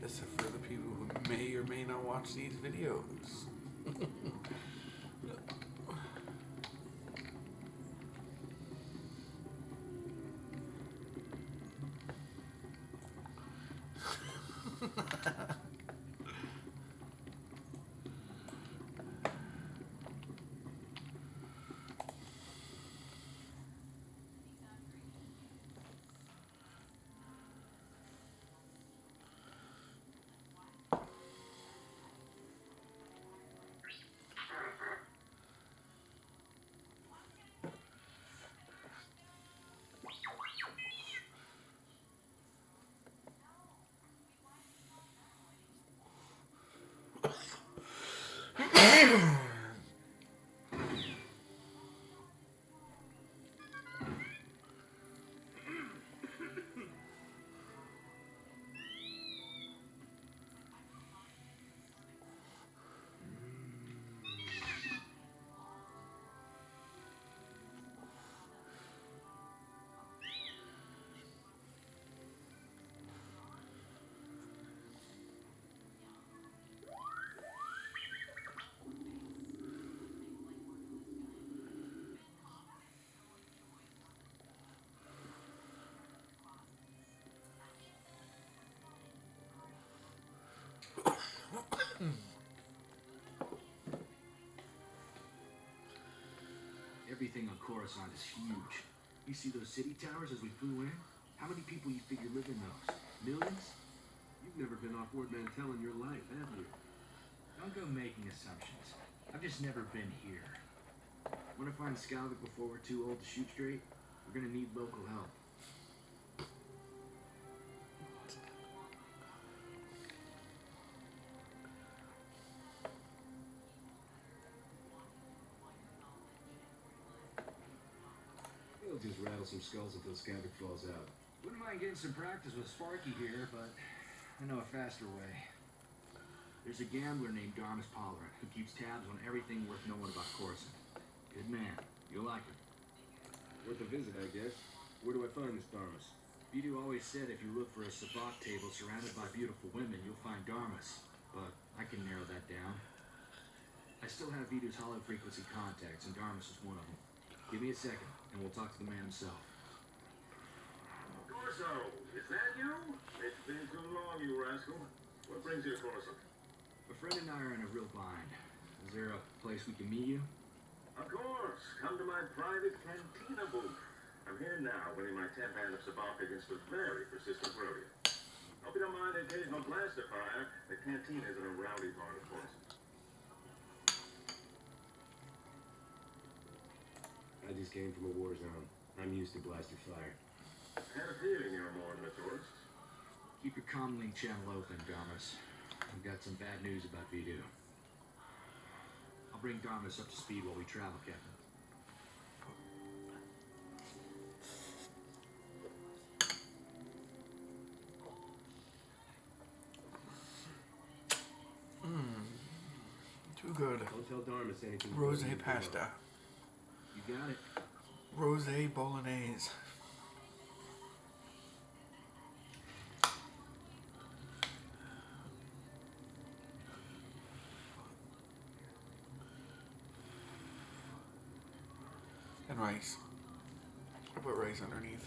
Except for the people who may or may not watch these videos. Everything on Coruscant is huge. You see those city towers as we flew in? How many people you figure live in those? Millions? You've never been off Word Mantell in your life, have you? Don't go making assumptions. I've just never been here. Want to find Skalvik before we're too old to shoot straight? We're gonna need local help. We'll just rattle some skulls until Skalvik falls out. Wouldn't mind getting some practice with Sparky here, but I know a faster way. There's a gambler named Darmus Pollard who keeps tabs on everything worth knowing about Coruscant. Good man. You'll like him. Worth a visit, I guess. Where do I find this Darmus? Vidu always said if you look for a sabacc table surrounded by beautiful women, you'll find Darmus. But I can narrow that down. I still have Vidu's hollow frequency contacts, and Darmus is one of them. Give me a second, and we'll talk to the man himself. Corso, is that you? It's been too long, you rascal. What brings you to Corso? A friend and I are in a real bind. Is there a place we can meet you? Of course. Come to my private cantina booth. I'm here now, winning my 10th hand of sabacc against a very persistent rodeo. Hope you don't mind the occasional blaster fire. The cantina is in a rowdy part of Corso. I just came from a war zone. I'm used to blaster fire. Had a feeling you were more than a tourist. Keep your comlink channel open, Darmus. I've got some bad news about Vidu. I'll bring Darmus up to speed while we travel, Captain. Too good. Don't tell Darmus anything. Rose pasta. You got it. Rose bolognese. And rice. I put rice underneath.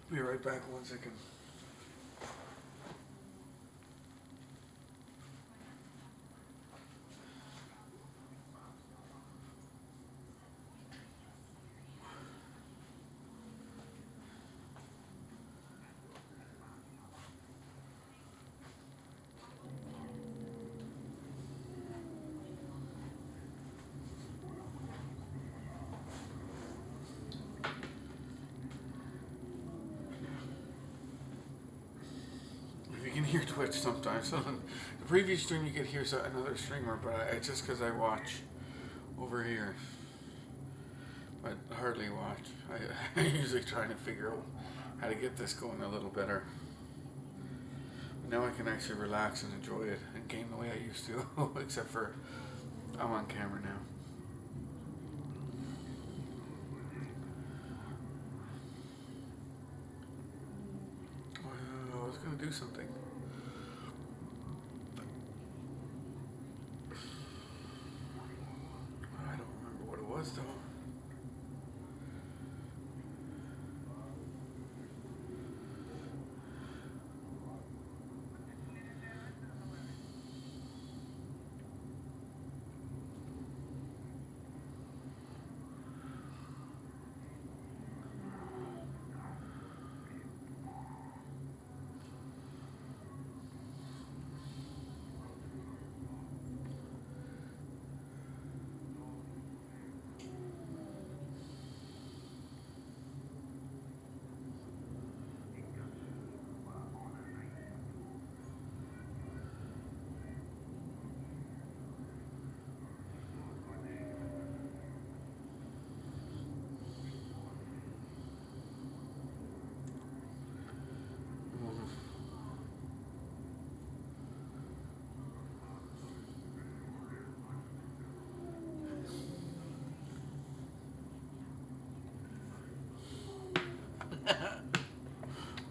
Be right back 1 second. You can hear Twitch sometimes. So the previous stream you could hear another streamer, but it's just because I watch over here. But hardly watch. I usually try to figure out how to get this going a little better. Now I can actually relax and enjoy it and game the way I used to, except for I'm on camera now. I was gonna do something. I don't remember what it was though.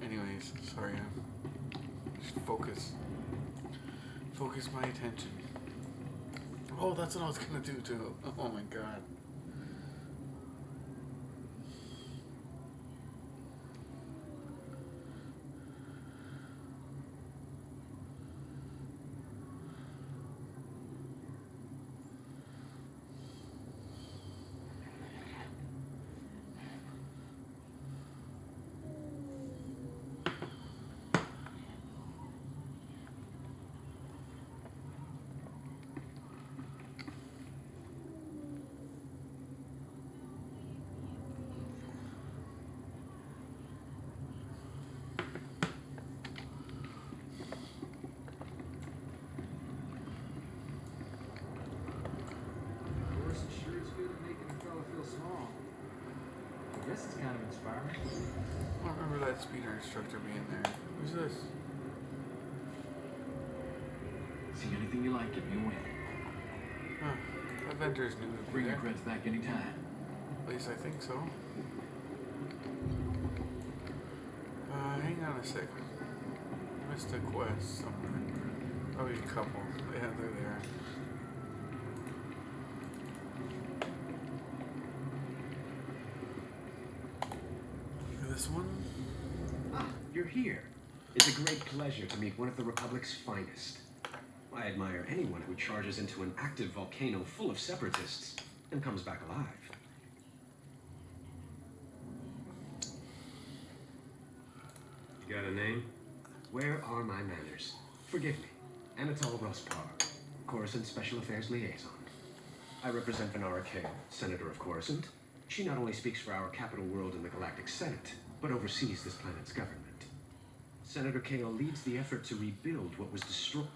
Anyways, sorry. Just focus my attention. Oh, that's what I was gonna do too. Oh my god. Small. I guess it's kind of inspiring. I don't remember that speeder instructor being there. Who's this? See anything you like, give me a win. Huh. That vendor's new to be Bring your there. credits back anytime. At least I think so. Hang on a second. Missed a quest somewhere. Probably a couple. Yeah, they're there. This one? Ah, you're here. It's a great pleasure to meet one of the Republic's finest. I admire anyone who charges into an active volcano full of separatists and comes back alive. You got a name? Where are my manners? Forgive me. Anatol Rospar, Coruscant Special Affairs Liaison. I represent Venara Kale, Senator of Coruscant. She not only speaks for our capital world in the Galactic Senate, but oversees this planet's government. Senator Kale leads the effort to rebuild what was destroyed.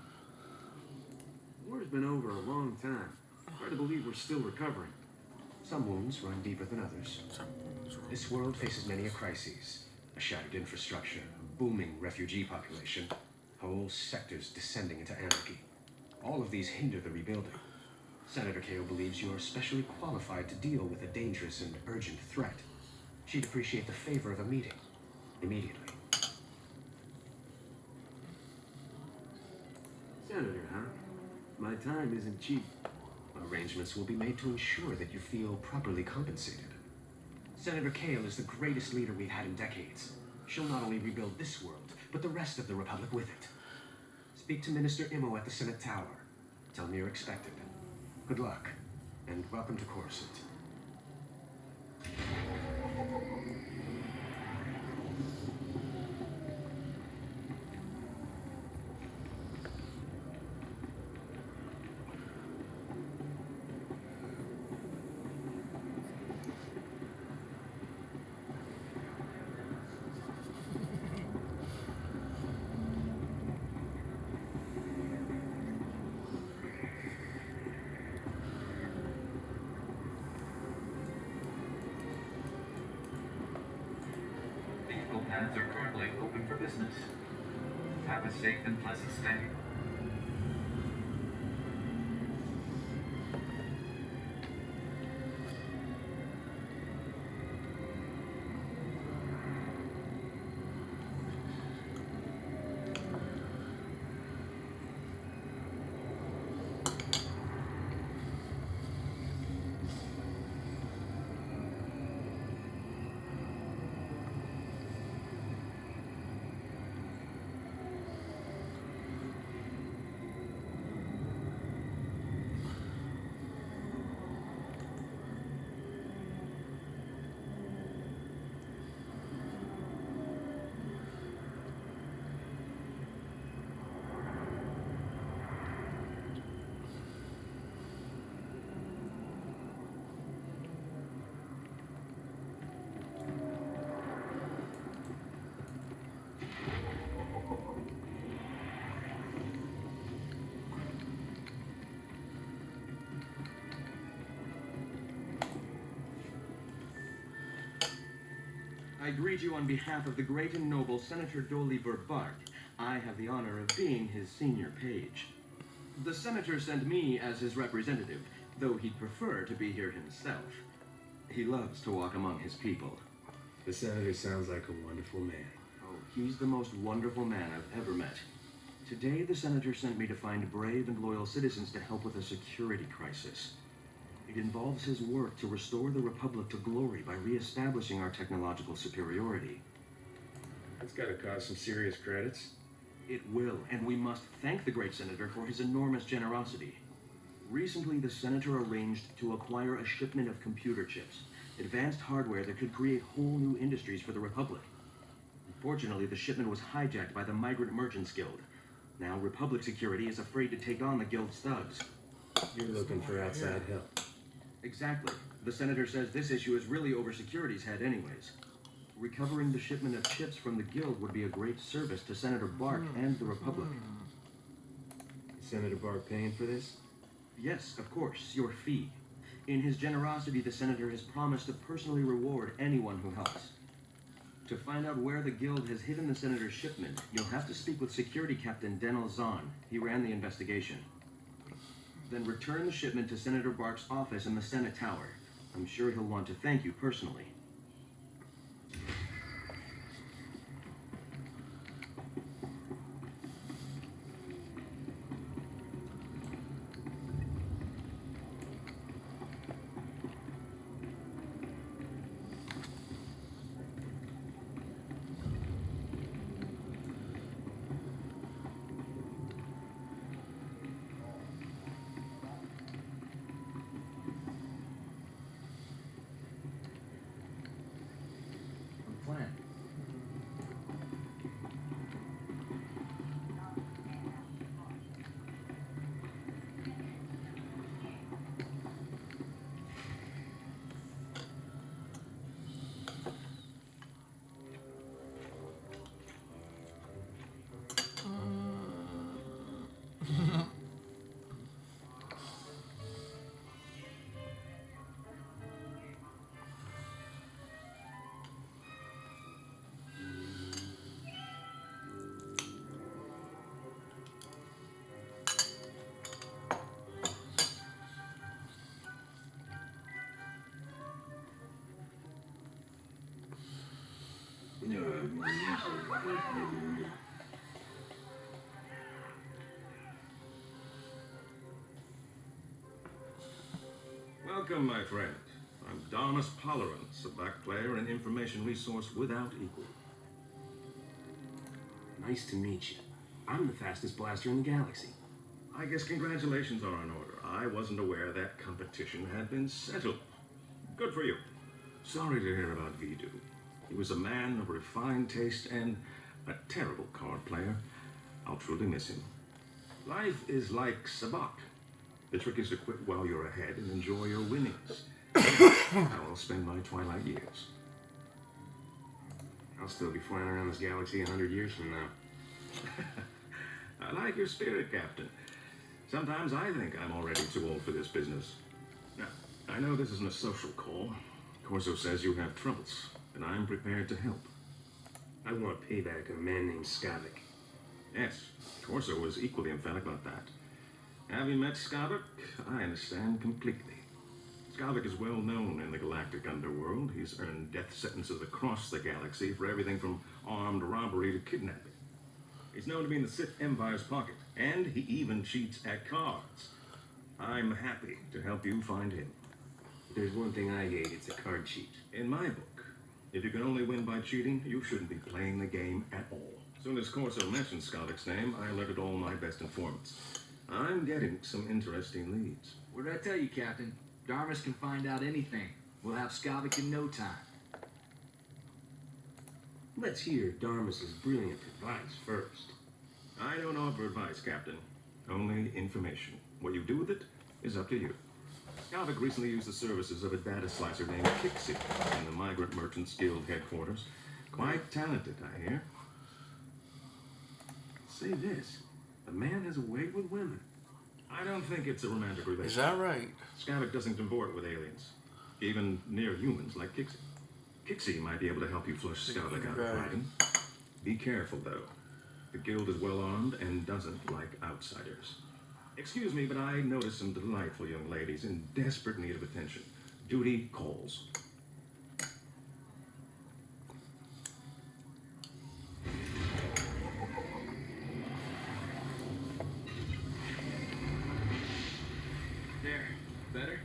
War's been over a long time. Hard to believe we're still recovering. Some wounds run deeper than others. This world faces many a crisis. A shattered infrastructure, a booming refugee population, whole sectors descending into anarchy. All of these hinder the rebuilding. Senator Kale believes you are specially qualified to deal with a dangerous and urgent threat. She'd appreciate the favor of a meeting. Immediately. Senator, huh? My time isn't cheap. Arrangements will be made to ensure that you feel properly compensated. Senator Kale is the greatest leader we've had in decades. She'll not only rebuild this world, but the rest of the Republic with it. Speak to Minister Imo at the Senate Tower. Tell him you're expected. Good luck, and welcome to Coruscant. lands are currently open for business. Have a safe and pleasant stay. I greet you on behalf of the great and noble Senator Doliver Bark. I have the honor of being his senior page. The senator sent me as his representative, though he'd prefer to be here himself. He loves to walk among his people. The senator sounds like a wonderful man. Oh, he's the most wonderful man I've ever met. Today, the senator sent me to find brave and loyal citizens to help with a security crisis. It involves his work to restore the Republic to glory by reestablishing our technological superiority. That's gotta cause some serious credits. It will, and we must thank the great senator for his enormous generosity. Recently, the senator arranged to acquire a shipment of computer chips, advanced hardware that could create whole new industries for the Republic. Unfortunately, the shipment was hijacked by the Migrant Merchants Guild. Now, Republic security is afraid to take on the Guild's thugs. You're looking for outside help. Exactly. The senator says this issue is really over security's head anyways. Recovering the shipment of chips from the Guild would be a great service to Senator Bark and the Republic. Is Senator Bark paying for this? Yes, of course, your fee. In his generosity, the senator has promised to personally reward anyone who helps. To find out where the Guild has hidden the senator's shipment, you'll have to speak with Security Captain Denel Zahn. He ran the investigation. Then return the shipment to Senator Bark's office in the Senate Tower. I'm sure he'll want to thank you personally. Plan. Welcome, my friend. I'm Darmus Polerance, a back player and information resource without equal. Nice to meet you. I'm the fastest blaster in the galaxy. I guess congratulations are in order. I wasn't aware that competition had been settled. Good for you. Sorry to hear about Vidu. He was a man of refined taste and a terrible card player. I'll truly miss him. Life is like sabacc. The trick is to quit while you're ahead and enjoy your winnings. I will spend my twilight years. I'll still be flying around this galaxy 100 years from now. I like your spirit, Captain. Sometimes I think I'm already too old for this business. Now, I know this isn't a social call. Corso says you have troubles, and I'm prepared to help. I want payback on a man named Skavik. Yes, Corso was equally emphatic about that. Having met Skavik, I understand completely. Skavik is well known in the galactic underworld. He's earned death sentences across the galaxy for everything from armed robbery to kidnapping. He's known to be in the Sith Empire's pocket, and he even cheats at cards. I'm happy to help you find him. If there's one thing I hate, it's a card cheat. In my book, if you can only win by cheating, you shouldn't be playing the game at all. As soon as Corso mentioned Skavik's name, I alerted all my best informants. I'm getting some interesting leads. What did I tell you, Captain? Darmus can find out anything. We'll have Skavik in no time. Let's hear Darmus's brilliant advice first. I don't offer advice, Captain. Only information. What you do with it is up to you. Skavik recently used the services of a data slicer named Pixie in the Migrant Merchants Guild headquarters. Quite talented, I hear. Say this, the man has a way with women. I don't think it's a romantic relationship. Is that right? Skavik doesn't comport with aliens, even near humans like Kixie. Kixie might be able to help you flush Skavik out of hiding. Be careful, though. The guild is well armed and doesn't like outsiders. Excuse me, but I noticed some delightful young ladies in desperate need of attention. Duty calls. There. Better?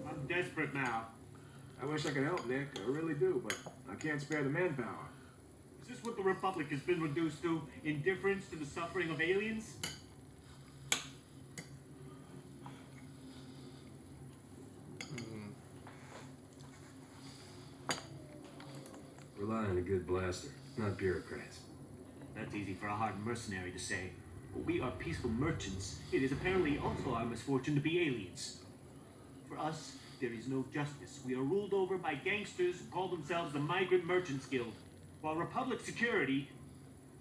I'm desperate now. I wish I could help, Nick. I really do, but I can't spare the manpower. Is this what the Republic has been reduced to? Indifference to the suffering of aliens? Rely on a good blaster, not bureaucrats. That's easy for a hardened mercenary to say. But we are peaceful merchants. It is apparently also our misfortune to be aliens. For us, there is no justice. We are ruled over by gangsters who call themselves the Migrant Merchants Guild. While Republic security...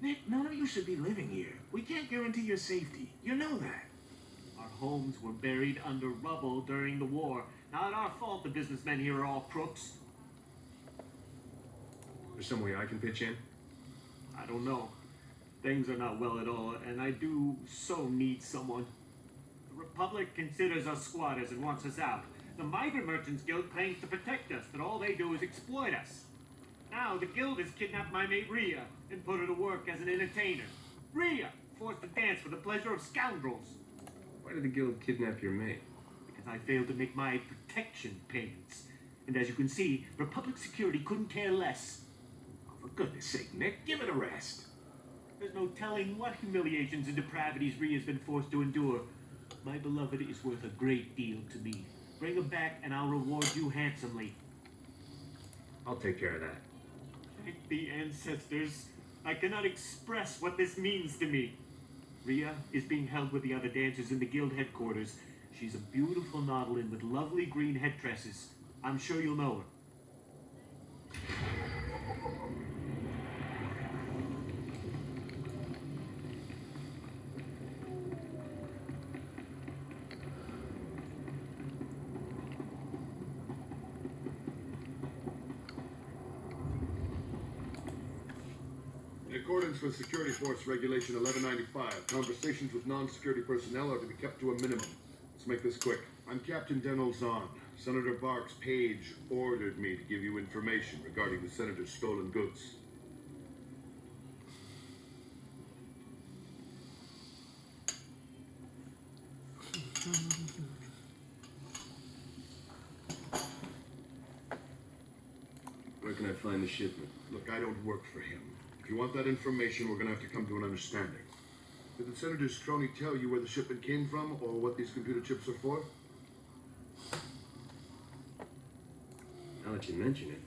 Nick, none of you should be living here. We can't guarantee your safety. You know that. Our homes were buried under rubble during the war. Not our fault the businessmen here are all crooks. There's some way I can pitch in? I don't know. Things are not well at all, and I do so need someone. The Republic considers us squatters and wants us out. The Migrant Merchants Guild claims to protect us, but all they do is exploit us. Now the Guild has kidnapped my mate Rhea and put her to work as an entertainer. Rhea, forced to dance for the pleasure of scoundrels. Why did the guild kidnap your mate? Because I failed to make my protection payments. And as you can see, Republic security couldn't care less. Oh, for goodness sake, Nick, give it a rest. There's no telling what humiliations and depravities Rhea's been forced to endure. My beloved is worth a great deal to me. Bring her back and I'll reward you handsomely. I'll take care of that. Thank the ancestors. I cannot express what this means to me. Rhea is being held with the other dancers in the guild headquarters. She's a beautiful Nautilin with lovely green head tresses. I'm sure you'll know her. In accordance with Security Force Regulation 1195, conversations with non-security personnel are to be kept to a minimum. Let's make this quick. I'm Captain Denel Zahn. Senator Bark's page ordered me to give you information regarding the Senator's stolen goods. Where can I find the shipment? Look, I don't work for him. If you want that information, we're gonna have to come to an understanding. Did the Senator's crony tell you where the shipment came from or what these computer chips are for? Now that you mention it,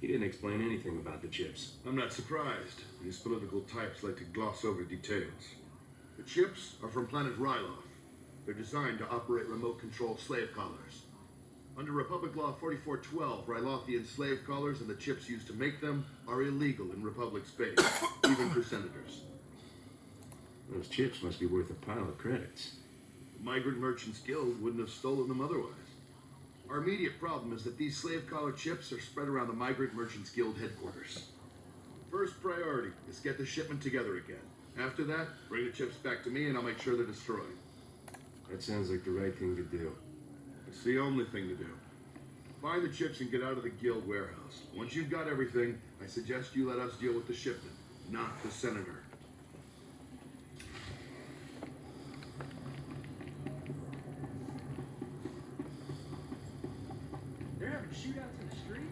he didn't explain anything about the chips. I'm not surprised. These political types like to gloss over details. The chips are from planet Ryloth. They're designed to operate remote-controlled slave collars. Under Republic Law 4412, Rylothian slave collars and the chips used to make them are illegal in Republic space, even for senators. Those chips must be worth a pile of credits. The Migrant Merchants Guild wouldn't have stolen them otherwise. Our immediate problem is that these slave collar chips are spread around the Migrant Merchants Guild headquarters. First priority is get the shipment together again. After that, bring the chips back to me and I'll make sure they're destroyed. That sounds like the right thing to do. It's the only thing to do. Find the chips and get out of the guild warehouse. Once you've got everything, I suggest you let us deal with the shipment, not the senator. They're having shootouts in the street?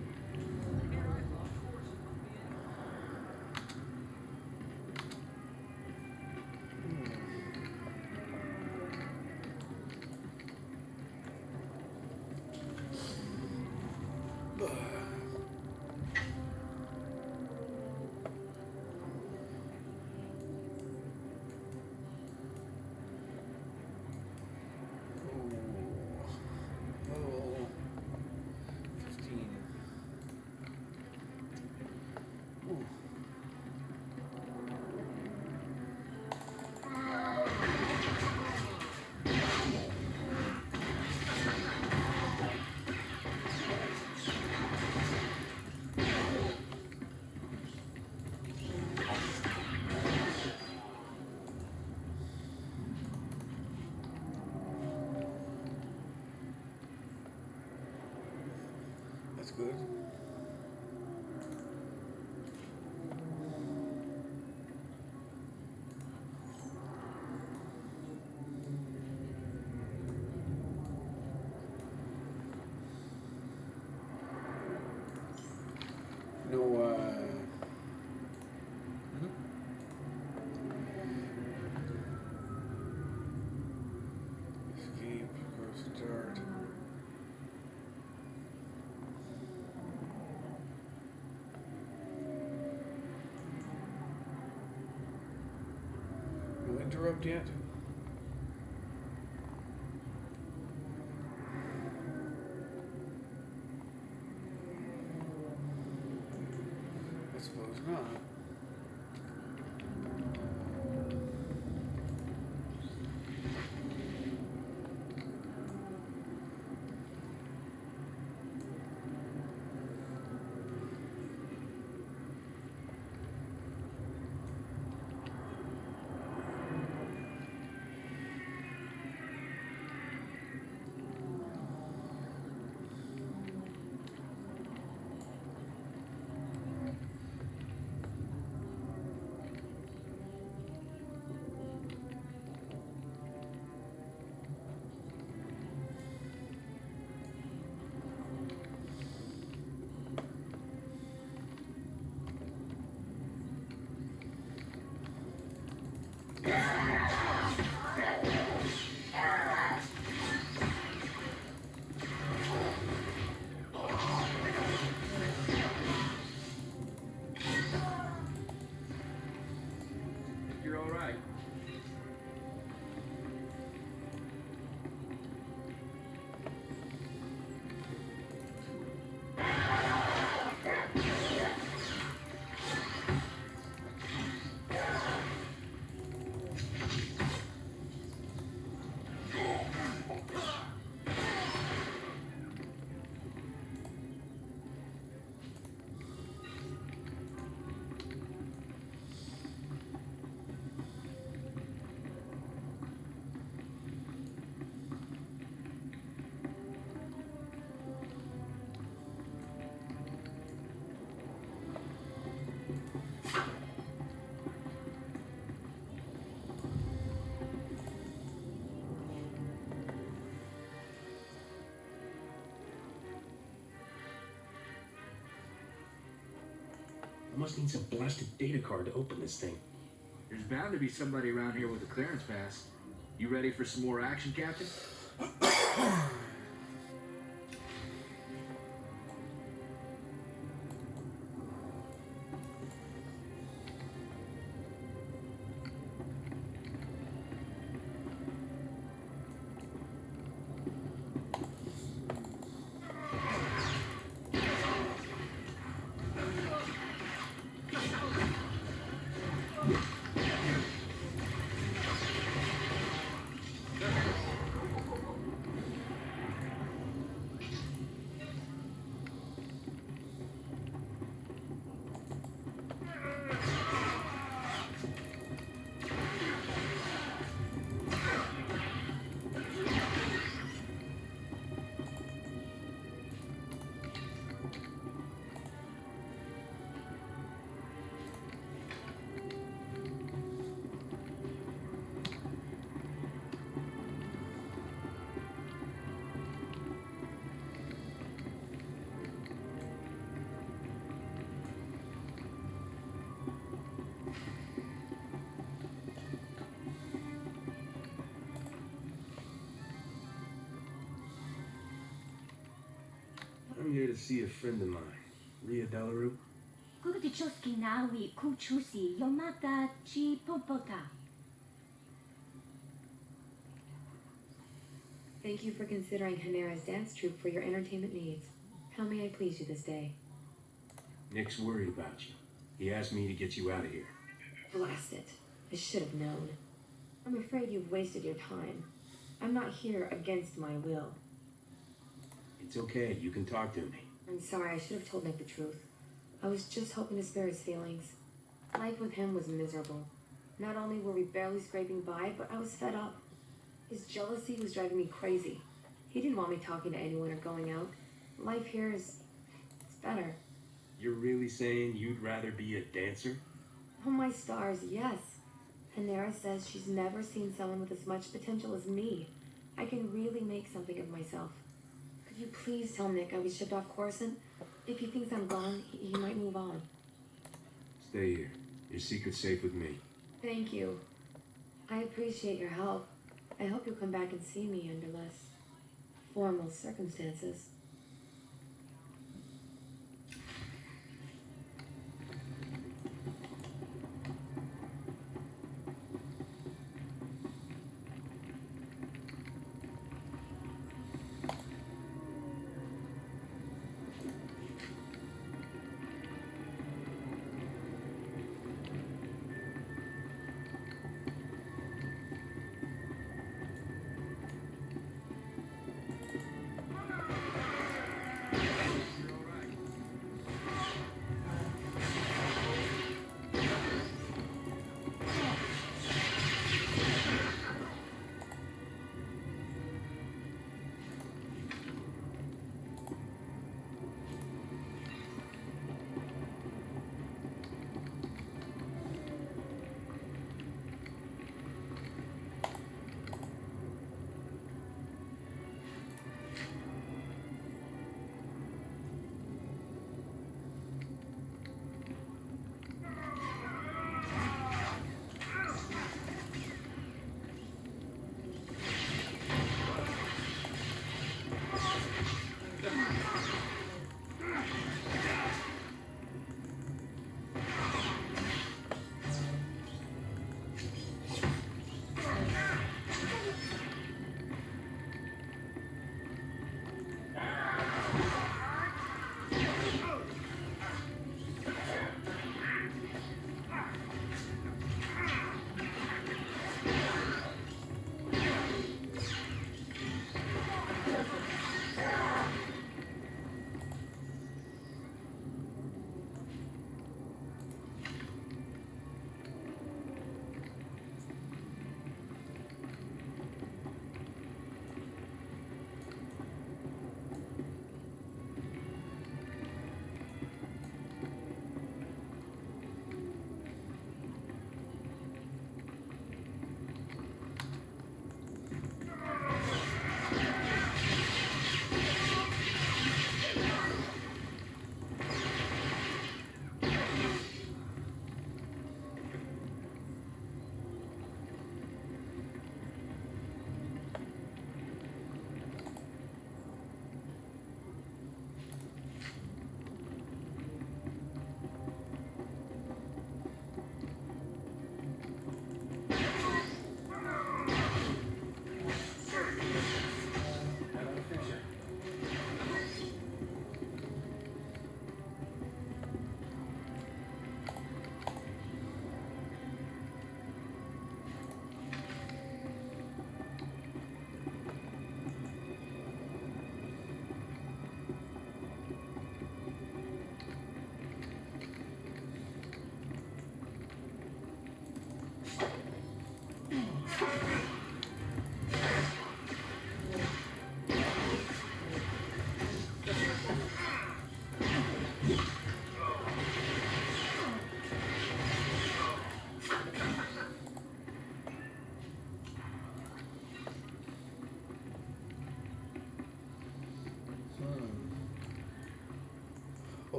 Oh, 15. Ooh. That's good. No, escape, go start. No interrupt yet? I suppose not. You're all right. I must need some blasted data card to open this thing. There's bound to be somebody around here with a clearance pass. You ready for some more action, Captain? I'm here to see a friend of mine, Ria Delarue. Kukutichoski nawi kuchusi yomata chi popota. Thank you for considering Hanera's dance troupe for your entertainment needs. How may I please you this day? Nick's worried about you. He asked me to get you out of here. Blast it. I should have known. I'm afraid you've wasted your time. I'm not here against my will. It's okay, you can talk to me. I'm sorry, I should have told Nick the truth. I was just hoping to spare his feelings. Life with him was miserable. Not only were we barely scraping by, but I was fed up. His jealousy was driving me crazy. He didn't want me talking to anyone or going out. Life here it's better. You're really saying you'd rather be a dancer? Oh my stars, yes. Hanera says she's never seen someone with as much potential as me. I can really make something of myself. Could you please tell Nick I was shipped off Coruscant? If he thinks I'm gone, he might move on. Stay here. Your secret's safe with me. Thank you. I appreciate your help. I hope you'll come back and see me under less formal circumstances.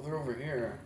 Well, they're over here.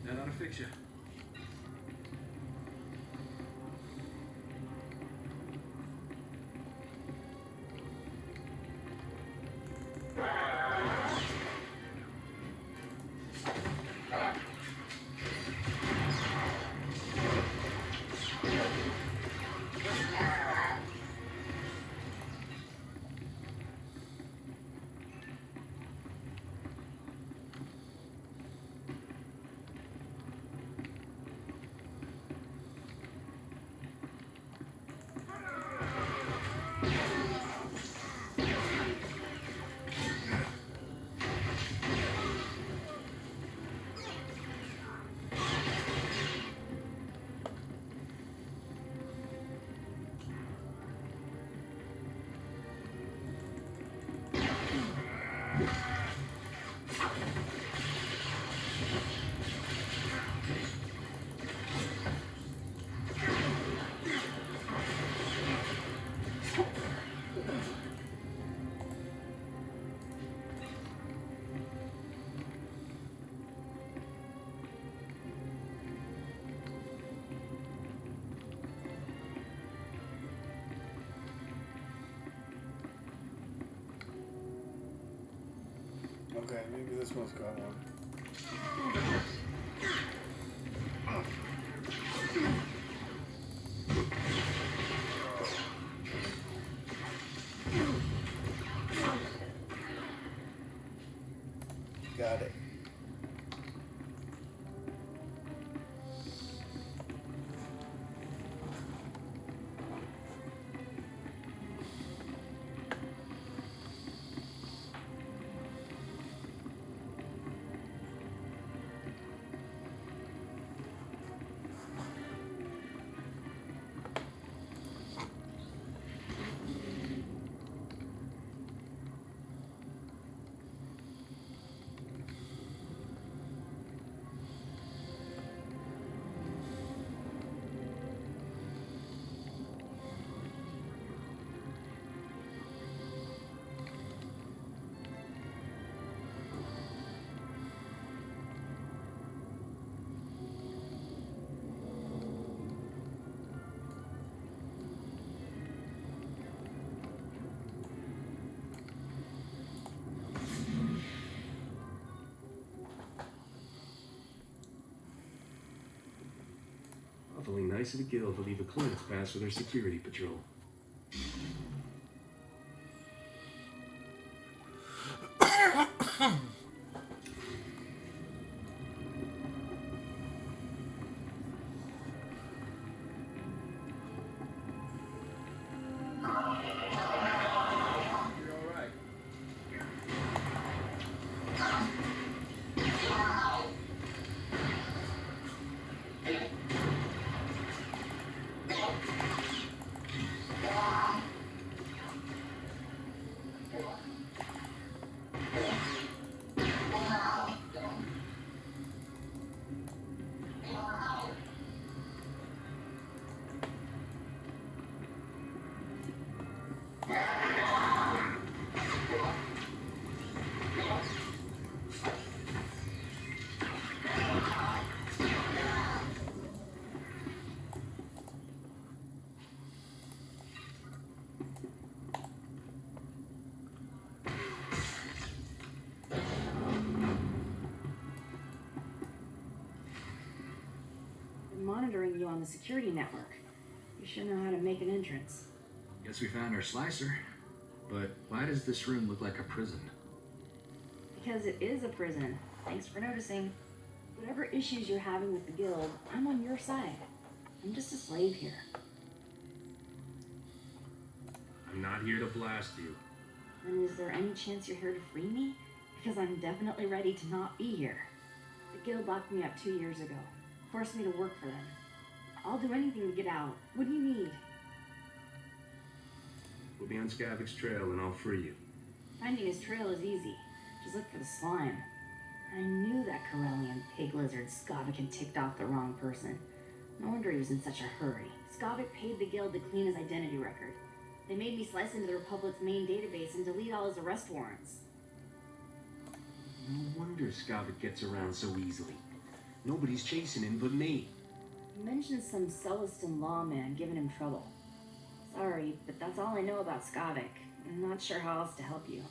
That ought to fix you. Okay, maybe this one's got one. Got it. Awfully nice of the guild to leave a clearance pass for their security patrol. Monitoring you on the security network. You sure know how to make an entrance. Guess we found our slicer. But why does this room look like a prison? Because it is a prison. Thanks for noticing. Whatever issues you're having with the guild, I'm on your side. I'm just a slave here. I'm not here to blast you. And is there any chance you're here to free me? Because I'm definitely ready to not be here. The guild locked me up 2 years ago. Forced me to work for them. I'll do anything to get out. What do you need? We'll be on Skavik's trail and I'll free you. Finding his trail is easy. Just look for the slime. I knew that Corellian pig lizard Skavik had ticked off the wrong person. No wonder he was in such a hurry. Skavik paid the guild to clean his identity record. They made me slice into the Republic's main database and delete all his arrest warrants. No wonder Skavik gets around so easily. Nobody's chasing him but me. You mentioned some Celestin lawman giving him trouble. Sorry, but that's all I know about Skavik. I'm not sure how else to help you.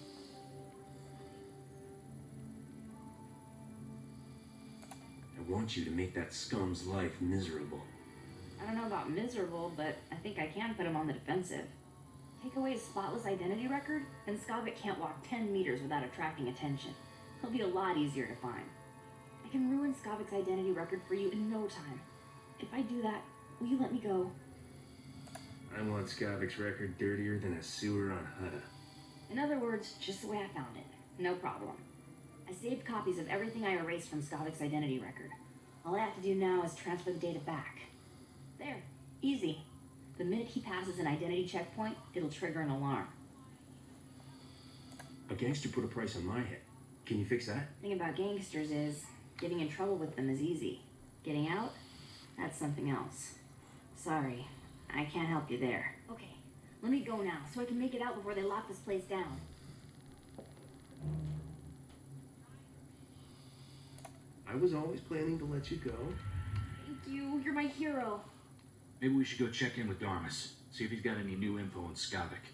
I want you to make that scum's life miserable. I don't know about miserable, but I think I can put him on the defensive. Take away his spotless identity record, and Skavik can't walk 10 meters without attracting attention. He'll be a lot easier to find. I can ruin Skavik's identity record for you in no time. If I do that, will you let me go? I want Skavik's record dirtier than a sewer on Hutta. In other words, just the way I found it. No problem. I saved copies of everything I erased from Skavik's identity record. All I have to do now is transfer the data back. There. Easy. The minute he passes an identity checkpoint, it'll trigger an alarm. A gangster put a price on my head. Can you fix that? The thing about gangsters is, getting in trouble with them is easy. Getting out? That's something else. Sorry, I can't help you there. Okay, let me go now, so I can make it out before they lock this place down. I was always planning to let you go. Thank you, you're my hero. Maybe we should go check in with Darmus. See if he's got any new info on Skavik.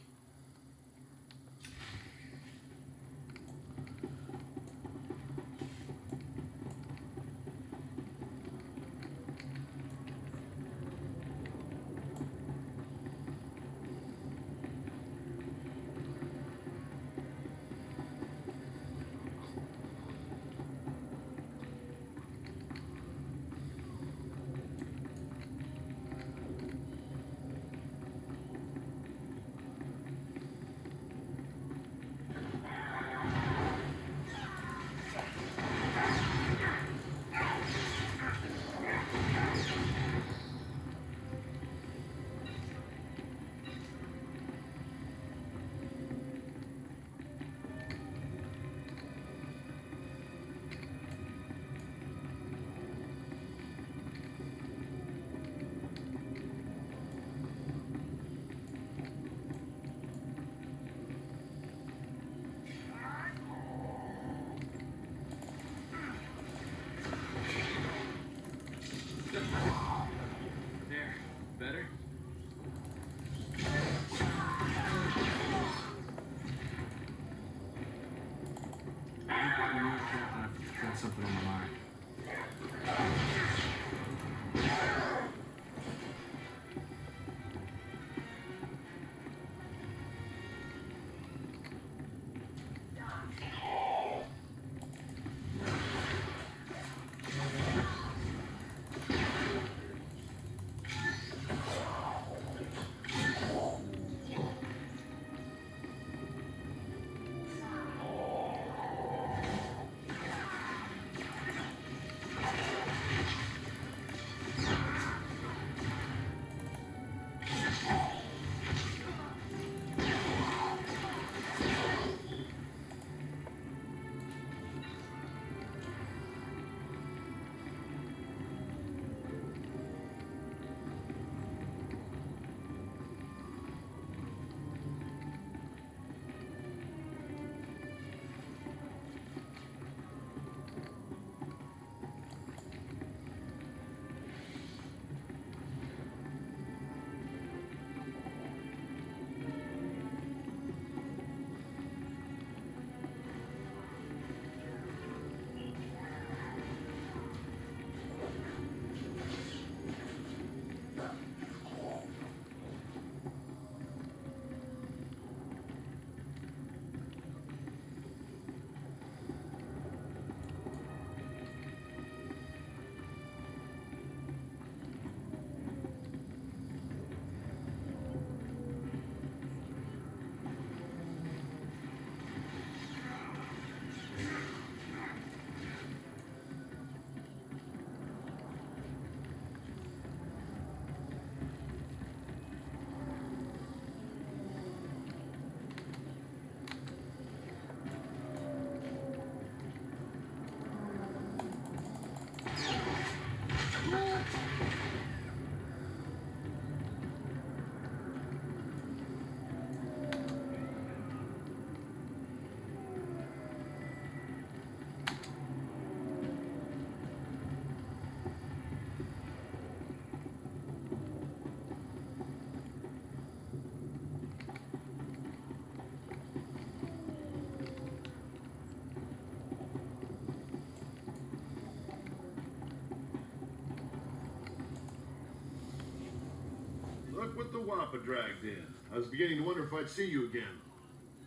Stuck with the Wampa dragged in. I was beginning to wonder if I'd see you again.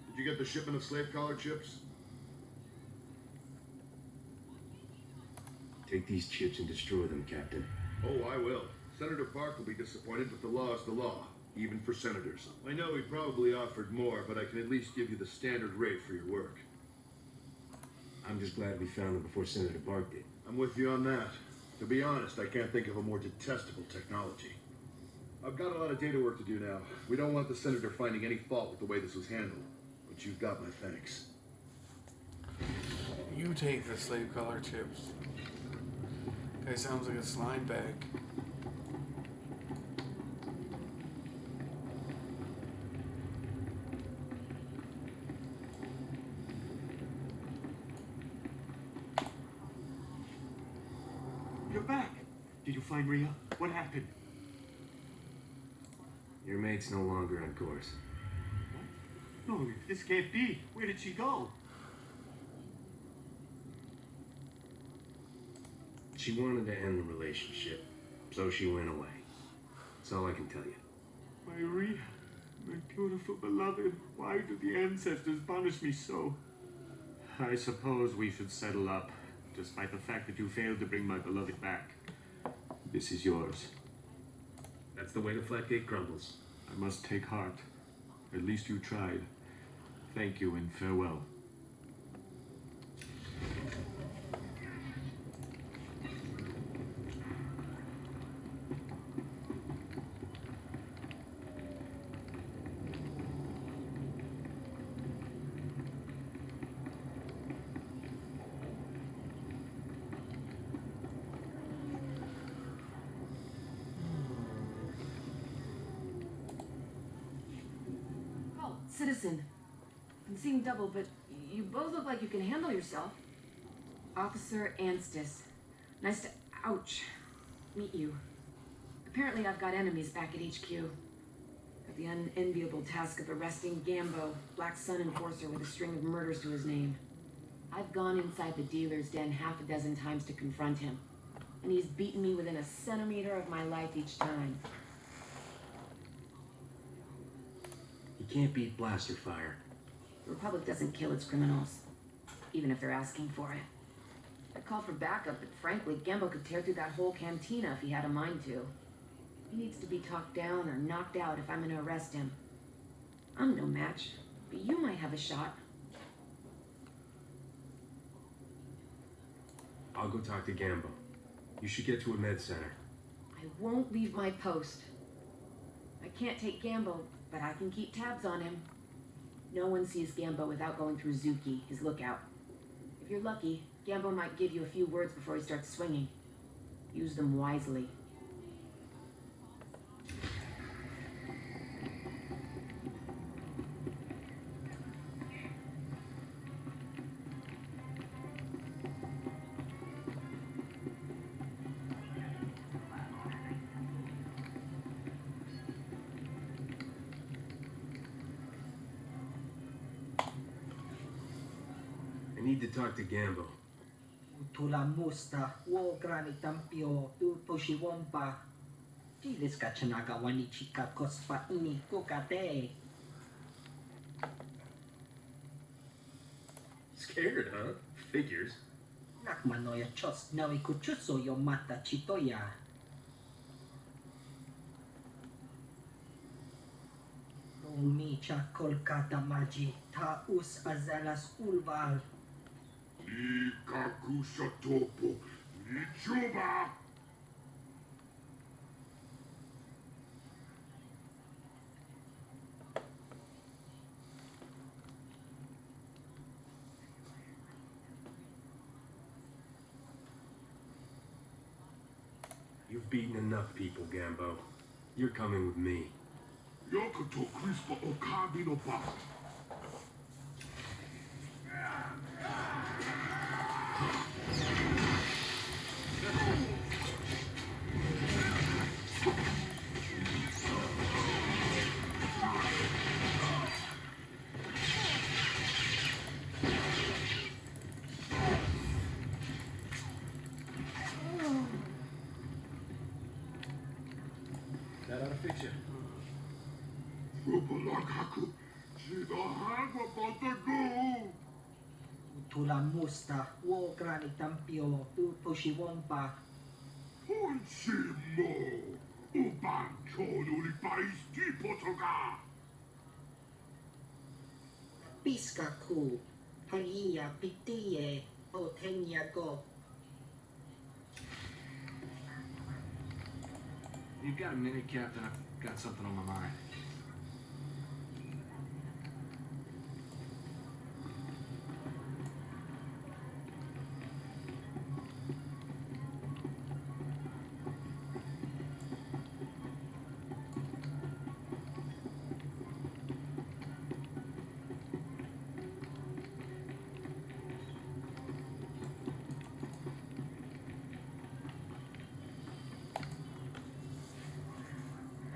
Did you get the shipment of slave collar chips? Take these chips and destroy them, Captain. Oh, I will. Senator Park will be disappointed, but the law is the law, even for senators. I know he probably offered more, but I can at least give you the standard rate for your work. I'm just glad we found them before Senator Park did. I'm with you on that. To be honest, I can't think of a more detestable technology. I've got a lot of data work to do now. We don't want the senator finding any fault with the way this was handled, but you've got my thanks. You take the slave collar chips. Guy sounds like a slime bag. You're back. Did you find Rhea? What happened? Your mate's no longer on course. What? No, this can't be. Where did she go? She wanted to end the relationship, so she went away. That's all I can tell you. My Rhea, my beautiful beloved, why do the ancestors punish me so? I suppose we should settle up, despite the fact that you failed to bring my beloved back. This is yours. That's the way the flat cake crumbles. I must take heart. At least you tried. Thank you and farewell. Citizen, I'm seeing double, but you both look like you can handle yourself. Officer Anstis. Nice to, ouch, meet you. Apparently I've got enemies back at HQ. Got the unenviable task of arresting Gambo, Black Sun enforcer with a string of murders to his name. I've gone inside the dealer's den half a dozen times to confront him, and he's beaten me within a centimeter of my life each time. You can't beat blaster fire. The Republic doesn't kill its criminals, even if they're asking for it. I called for backup, but frankly, Gambo could tear through that whole cantina if he had a mind to. He needs to be talked down or knocked out if I'm gonna arrest him. I'm no match, but you might have a shot. I'll go talk to Gambo. You should get to a med center. I won't leave my post. I can't take Gambo, but I can keep tabs on him. No one sees Gambo without going through Zuki, his lookout. If you're lucky, Gambo might give you a few words before he starts swinging. Use them wisely. I need to talk to Gambo. Tula musta wo grani tampio tu poshiwompa. Dilis ka chanaga wani chika kospa ini kokate. Scared, huh? Figures. Nakmanoya chos nawi kuchuso yo mata chitoya. Umicha Kolkata Maji Taus Azalas Ulval. Ikakusatopo Nichuba. You've beaten enough people, Gambo. You're coming with me. Yokoto Crispa Okabino Pa. That ought to fix you. Tula musta wo grani tampio tu poshiwompa. Punchimo! Ubancholo li paisti potoga! Piska ku. Haria pitiye o tenya go. You've got a minute, Captain? I've got something on my mind.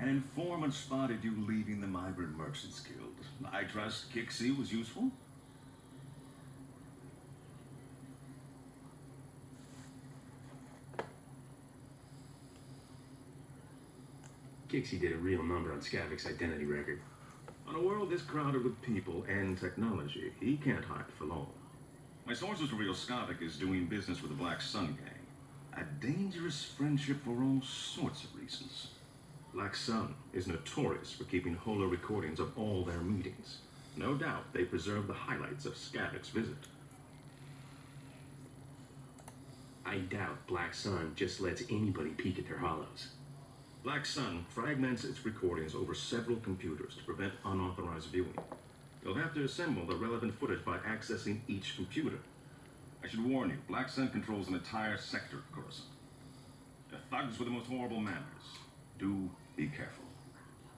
An informant spotted you leaving the Migrant Merchants Guild. I trust Kixie was useful? Kixie did a real number on Skavik's identity record. On a world this crowded with people and technology, he can't hide for long. My sources reveal Skavik is doing business with the Black Sun Gang. A dangerous friendship for all sorts of reasons. Black Sun is notorious for keeping holo recordings of all their meetings. No doubt they preserve the highlights of Skavik's visit. I doubt Black Sun just lets anybody peek at their holos. Black Sun fragments its recordings over several computers to prevent unauthorized viewing. You'll have to assemble the relevant footage by accessing each computer. I should warn you, Black Sun controls an entire sector of Coruscant. They're thugs with the most horrible manners. Do be careful.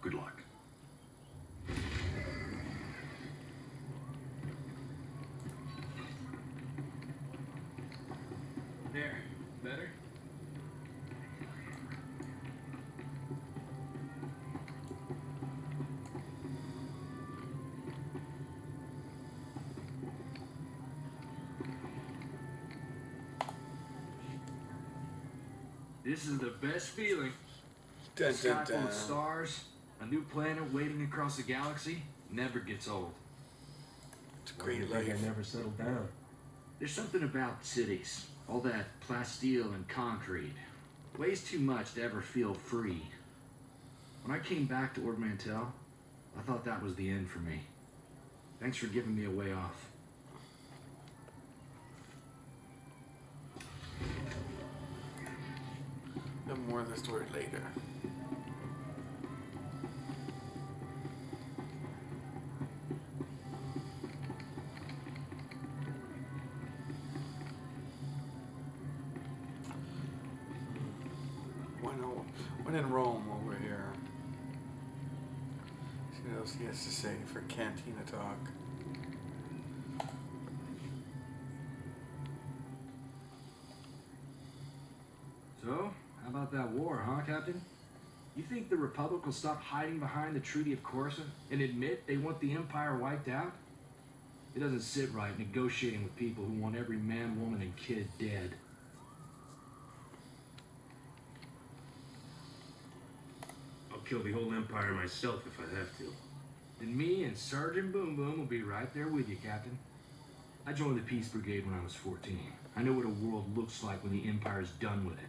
Good luck. There. Better? This is the best feeling. Dun, Sky dun, full dun. of stars, a new planet waiting across the galaxy, never gets old. It's a great life. I never settled down. There's something about cities, all that plasteel and concrete. Weighs too much to ever feel free. When I came back to Ord Mantell, I thought that was the end for me. Thanks for giving me a way off. More of the story later. When in Rome over here. See what else he has to say for Cantina talk. So, how about that war, huh, Captain? You think the Republic will stop hiding behind the Treaty of Coruscant and admit they want the Empire wiped out? It doesn't sit right negotiating with people who want every man, woman, and kid dead. I'll kill the whole Empire myself if I have to. And me and Sergeant Boom Boom will be right there with you, Captain. I joined the Peace Brigade when I was 14. I know what a world looks like when the Empire's done with it.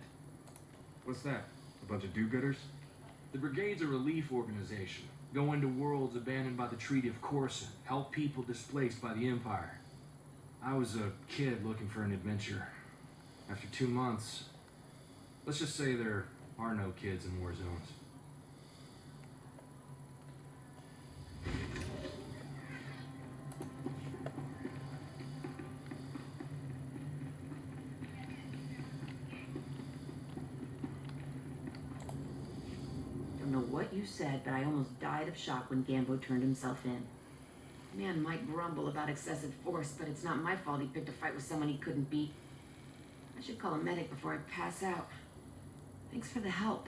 What's that? A bunch of do-gooders? The Brigade's a relief organization. Go into worlds abandoned by the Treaty of Coruscant. Help people displaced by the Empire. I was a kid looking for an adventure. After 2 months, let's just say there are no kids in war zones. Don't know what you said, but I almost died of shock when Gambo turned himself in. Man might grumble about excessive force, but it's not my fault he picked a fight with someone he couldn't beat. I should call a medic before I pass out. Thanks for the help.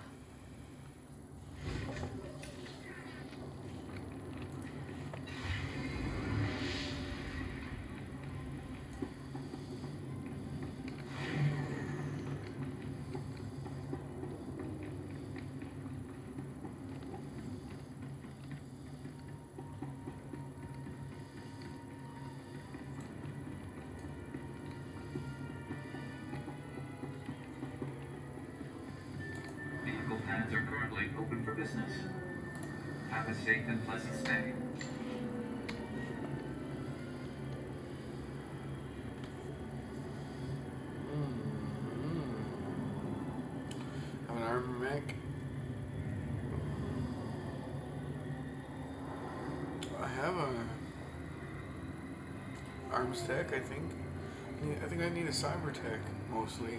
business. Have a safe and pleasant stay. Have an armor mech. I have a arms tech, I think. I think I need a cyber tech, mostly.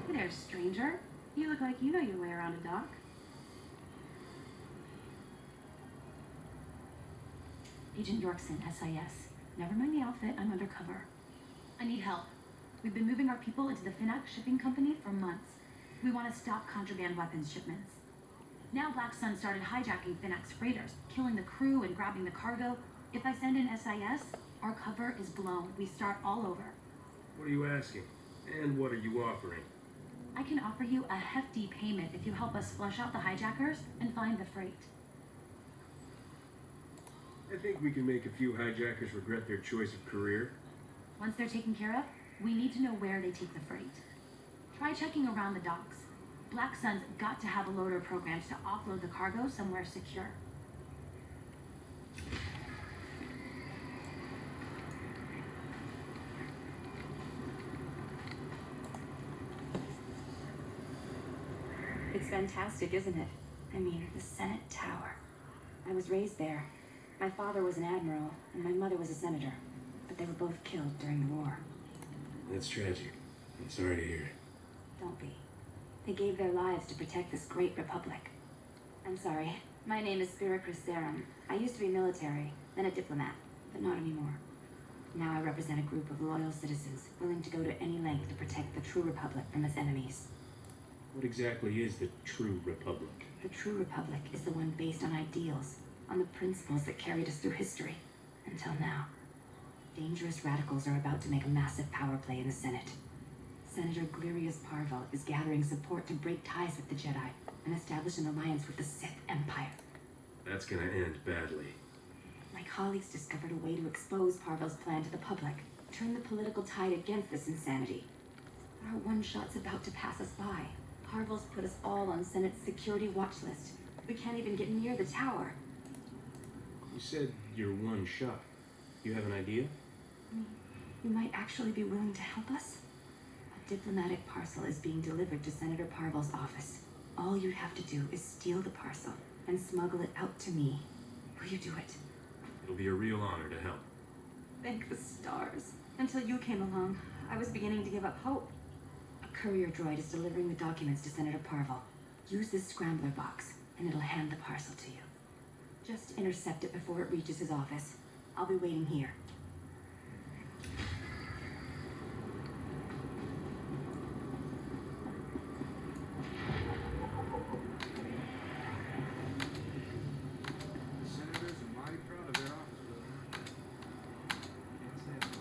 Hey there, stranger. You look like you know your way around a dock. Agent Yorkson, SIS. Never mind the outfit, I'm undercover. I need help. We've been moving our people into the Finac shipping company for months. We want to stop contraband weapons shipments. Now Black Sun started hijacking Finac's freighters, killing the crew and grabbing the cargo. If I send in SIS, our cover is blown. We start all over. What are you asking? And what are you offering? I can offer you a hefty payment if you help us flush out the hijackers and find the freight. I think we can make a few hijackers regret their choice of career. Once they're taken care of, we need to know where they take the freight. Try checking around the docks. Black Sun's got to have a loader programmed to offload the cargo somewhere secure. It's fantastic, isn't it? I mean, the Senate Tower. I was raised there. My father was an admiral, and my mother was a senator. But they were both killed during the war. That's tragic. I'm sorry to hear. Don't be. They gave their lives to protect this great republic. I'm sorry. My name is Spira Christarum. I used to be military, then a diplomat, but not anymore. Now I represent a group of loyal citizens willing to go to any length to protect the true republic from its enemies. What exactly is the true republic? The true republic is the one based on ideals, on the principles that carried us through history, until now. Dangerous radicals are about to make a massive power play in the Senate. Senator Glirius Parval is gathering support to break ties with the Jedi and establish an alliance with the Sith Empire. That's gonna end badly. My colleagues discovered a way to expose Parval's plan to the public, turn the political tide against this insanity. Our one-shot's about to pass us by. Parval's put us all on Senate's security watch list. We can't even get near the tower. You said you're one shot. You have an idea? You might actually be willing to help us? A diplomatic parcel is being delivered to Senator Parval's office. All you'd have to do is steal the parcel and smuggle it out to me. Will you do it? It'll be a real honor to help. Thank the stars. Until you came along, I was beginning to give up hope. A courier droid is delivering the documents to Senator Parval. Use this scrambler box, and it'll hand the parcel to you. Just intercept it before it reaches his office. I'll be waiting here. Senators are mighty proud of their office building. Can't say it's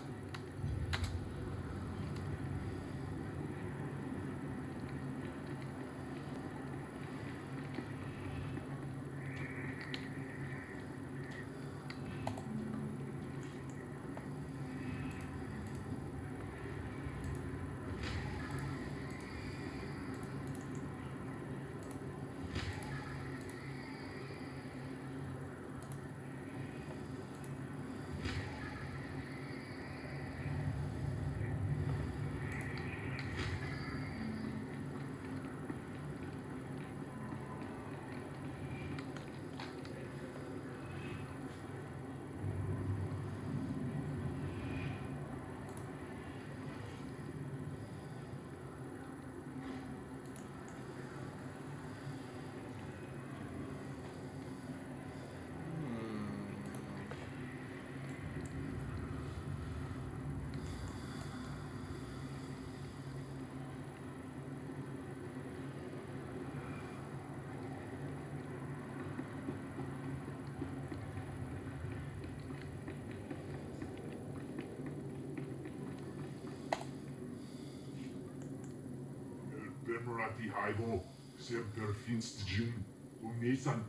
Emirati Haibo, Semper Finst Jun, Unisan,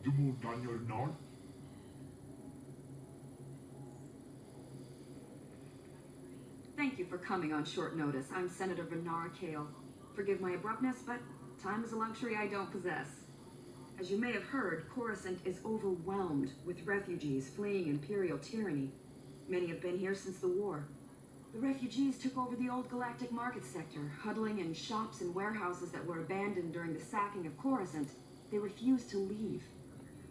Dumu Danyor Non. Thank you for coming on short notice. I'm Senator Venara Kale. Forgive my abruptness, but time is a luxury I don't possess. As you may have heard, Coruscant is overwhelmed with refugees fleeing imperial tyranny. Many have been here since the war. The refugees took over the old galactic market sector, huddling in shops and warehouses that were abandoned during the sacking of Coruscant. They refused to leave.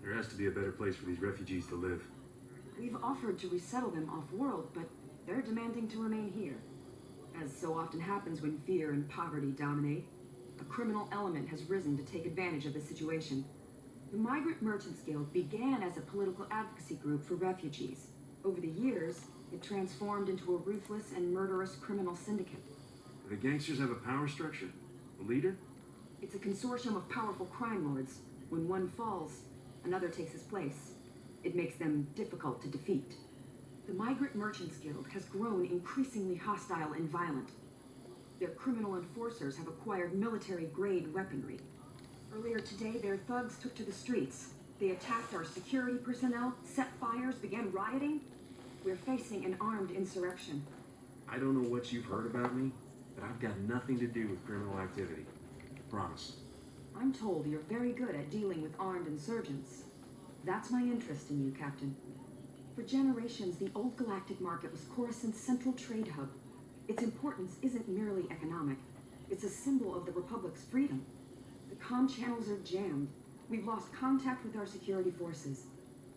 There has to be a better place for these refugees to live. We've offered to resettle them off-world, but they're demanding to remain here. As so often happens when fear and poverty dominate, a criminal element has risen to take advantage of the situation. The Migrant Merchants Guild began as a political advocacy group for refugees. Over the years, it transformed into a ruthless and murderous criminal syndicate. Do the gangsters have a power structure? A leader? It's a consortium of powerful crime lords. When one falls, another takes his place. It makes them difficult to defeat. The Migrant Merchants Guild has grown increasingly hostile and violent. Their criminal enforcers have acquired military-grade weaponry. Earlier today, their thugs took to the streets. They attacked our security personnel, set fires, began rioting. We're facing an armed insurrection. I don't know what you've heard about me, but I've got nothing to do with criminal activity. Promise. I'm told you're very good at dealing with armed insurgents. That's my interest in you, Captain. For generations, the old galactic market was Coruscant's central trade hub. Its importance isn't merely economic. It's a symbol of the Republic's freedom. The comm channels are jammed. We've lost contact with our security forces.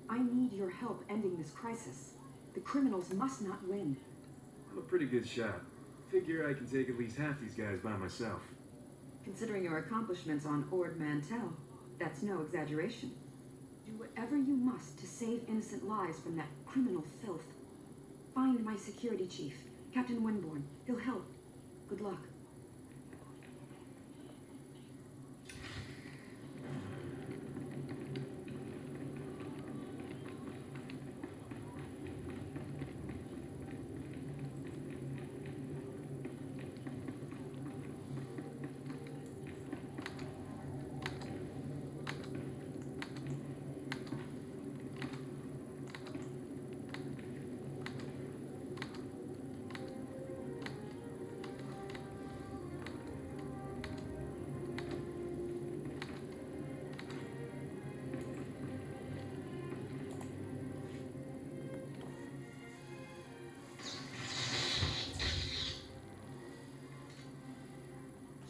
I need your help ending this crisis. The criminals must not win. I'm a pretty good shot. Figure I can take at least half these guys by myself. Considering your accomplishments on Ord Mantell, that's no exaggeration. Do whatever you must to save innocent lives from that criminal filth. Find my security chief, Captain Winborn. He'll help. Good luck.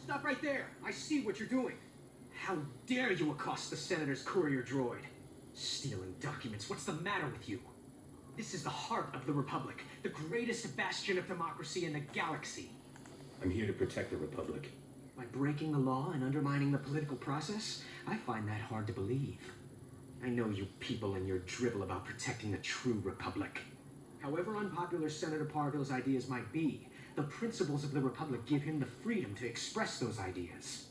Stop right there! I see what you're doing. How dare you accost the Senator's courier droid? Stealing documents, what's the matter with you? This is the heart of the Republic, the greatest bastion of democracy in the galaxy. I'm here to protect the Republic. By breaking the law and undermining the political process, I find that hard to believe. I know you people and your drivel about protecting the true Republic. However unpopular Senator Parville's ideas might be, the principles of the Republic give him the freedom to express those ideas.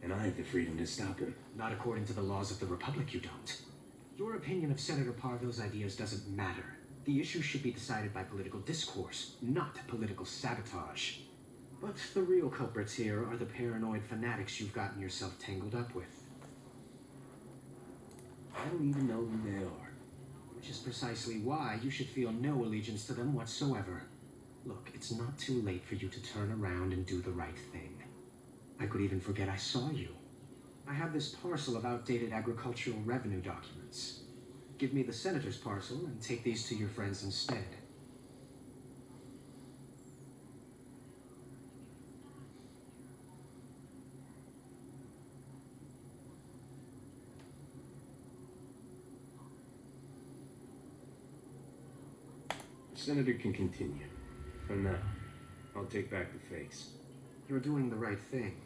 And I have the freedom to stop him. Not according to the laws of the Republic, you don't. Your opinion of Senator Parville's ideas doesn't matter. The issue should be decided by political discourse, not political sabotage. But the real culprits here are the paranoid fanatics you've gotten yourself tangled up with. I don't even know who they are. Which is precisely why you should feel no allegiance to them whatsoever. Look, it's not too late for you to turn around and do the right thing. I could even forget I saw you. I have this parcel of outdated agricultural revenue documents. Give me the Senator's parcel and take these to your friends instead. The Senator can continue. For now, I'll take back the fakes. You're doing the right thing.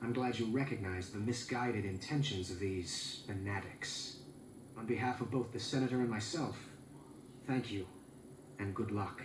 I'm glad you recognize the misguided intentions of these fanatics. On behalf of both the Senator and myself, thank you, and good luck.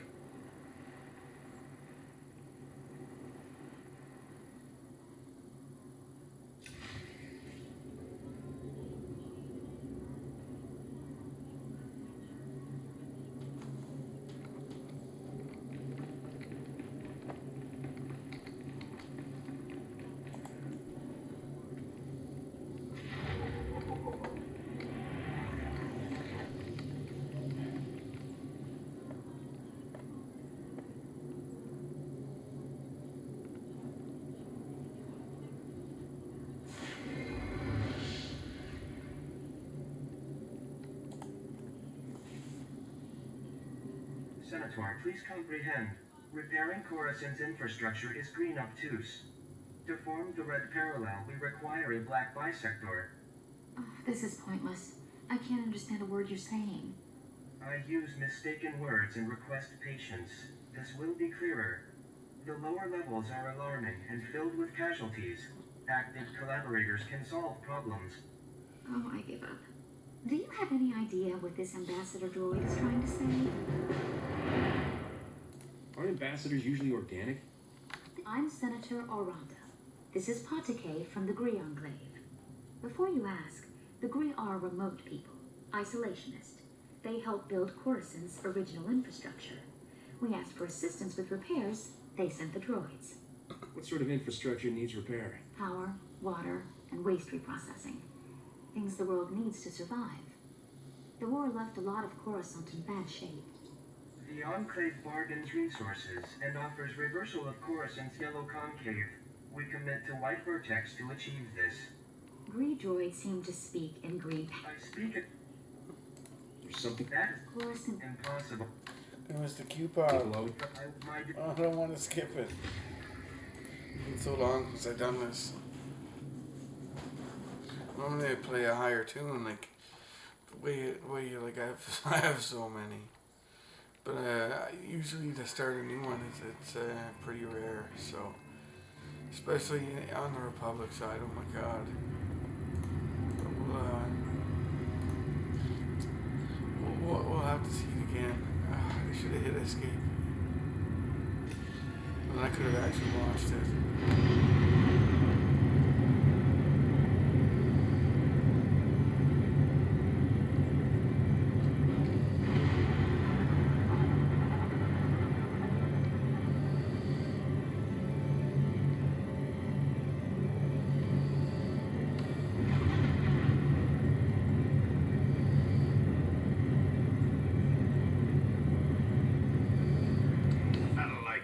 Senator, please comprehend. Repairing Coruscant's infrastructure is green obtuse. To form the red parallel, we require a black bisector. Oh, this is pointless. I can't understand a word you're saying. I use mistaken words and request patience. This will be clearer. The lower levels are alarming and filled with casualties. Active collaborators can solve problems. Oh, I give up. Do you have any idea what this ambassador droid is trying to say? Aren't ambassadors usually organic? I'm Senator Oranda. This is Patike from the Gree Enclave. Before you ask, the Gree are remote people, isolationist. They helped build Coruscant's original infrastructure. We asked for assistance with repairs. They sent the droids. What sort of infrastructure needs repair? Power, water, and waste reprocessing. Things the world needs to survive. The war left a lot of Coruscant in bad shape. The Enclave bargains resources and offers reversal of Coruscant's yellow concave. We commit to white vertex to achieve this. Gree droids seem to speak in Gree. I speak it. There's something. That is Coruscant. impossible. It was the coupon. Oh, I don't want to skip it. It's been so long since I've done this. Normally I play a higher tune, like the way like I have so many. But usually to start a new one it's pretty rare. So especially on the Republic side. Oh my God. We'll have to see it again. I should have hit escape. And I could have actually watched it.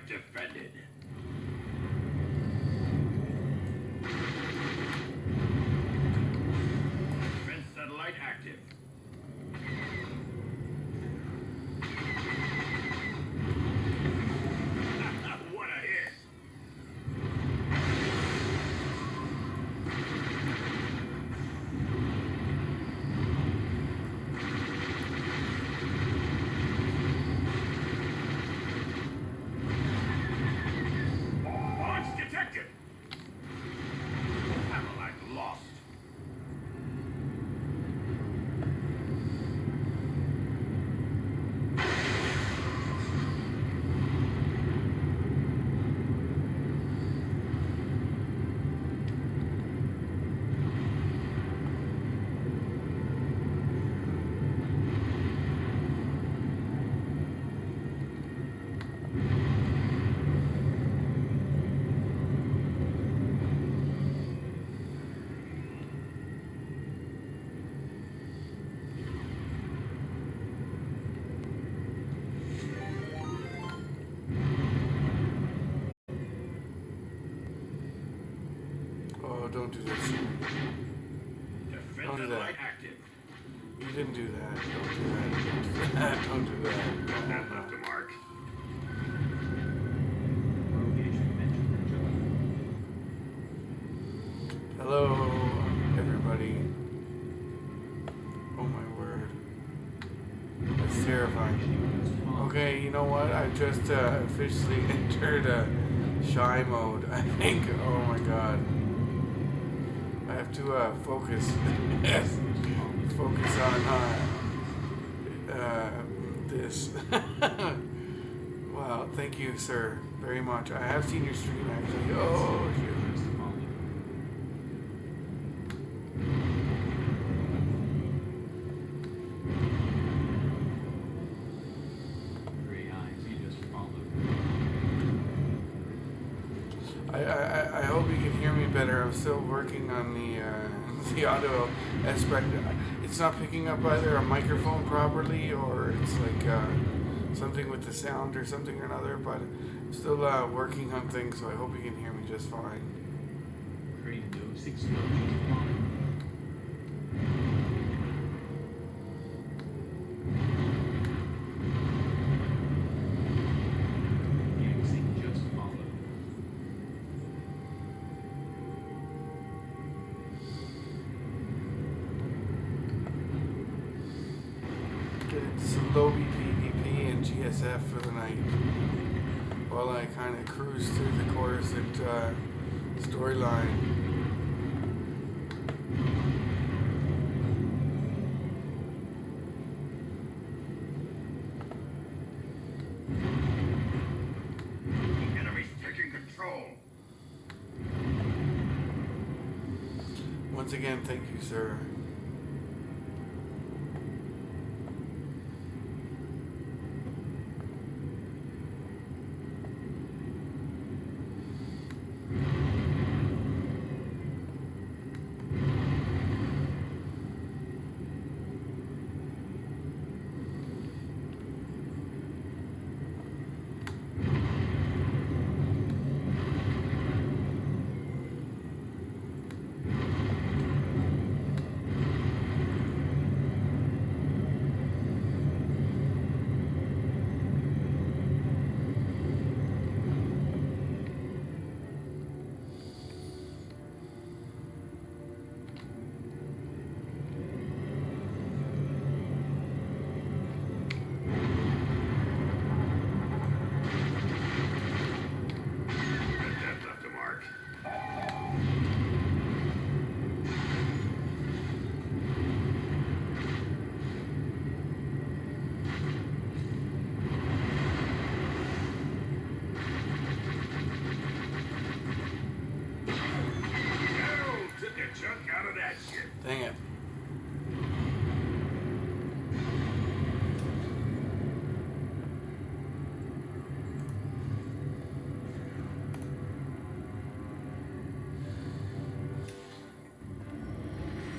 Defended. Defense satellite active. What a hit! Detected! Satellite lost. Don't do this. Don't do that. You didn't do that. Don't do that. Don't do that. That left a mark. Hello, everybody. Oh my word. That's terrifying. Okay, you know what? I just officially entered shy mode, I think. Oh my God. I have to focus. Yes. Focus on this. Wow, thank you, sir, very much. I have seen your stream actually. Oh, shoot. I hope you can hear me better. I'm still working on the audio aspect. It's not picking up either a microphone properly, or it's like something with the sound or something or another, but I'm still working on things, so I hope you can hear me just fine. Grandiose explosion. lobby PvP and GSF for the night while I kind of cruise through the Coruscant storyline. Enemy's taking control. Once again, thank you, sir. That left a mark. Hell, took a chunk out of that shit. Dang it.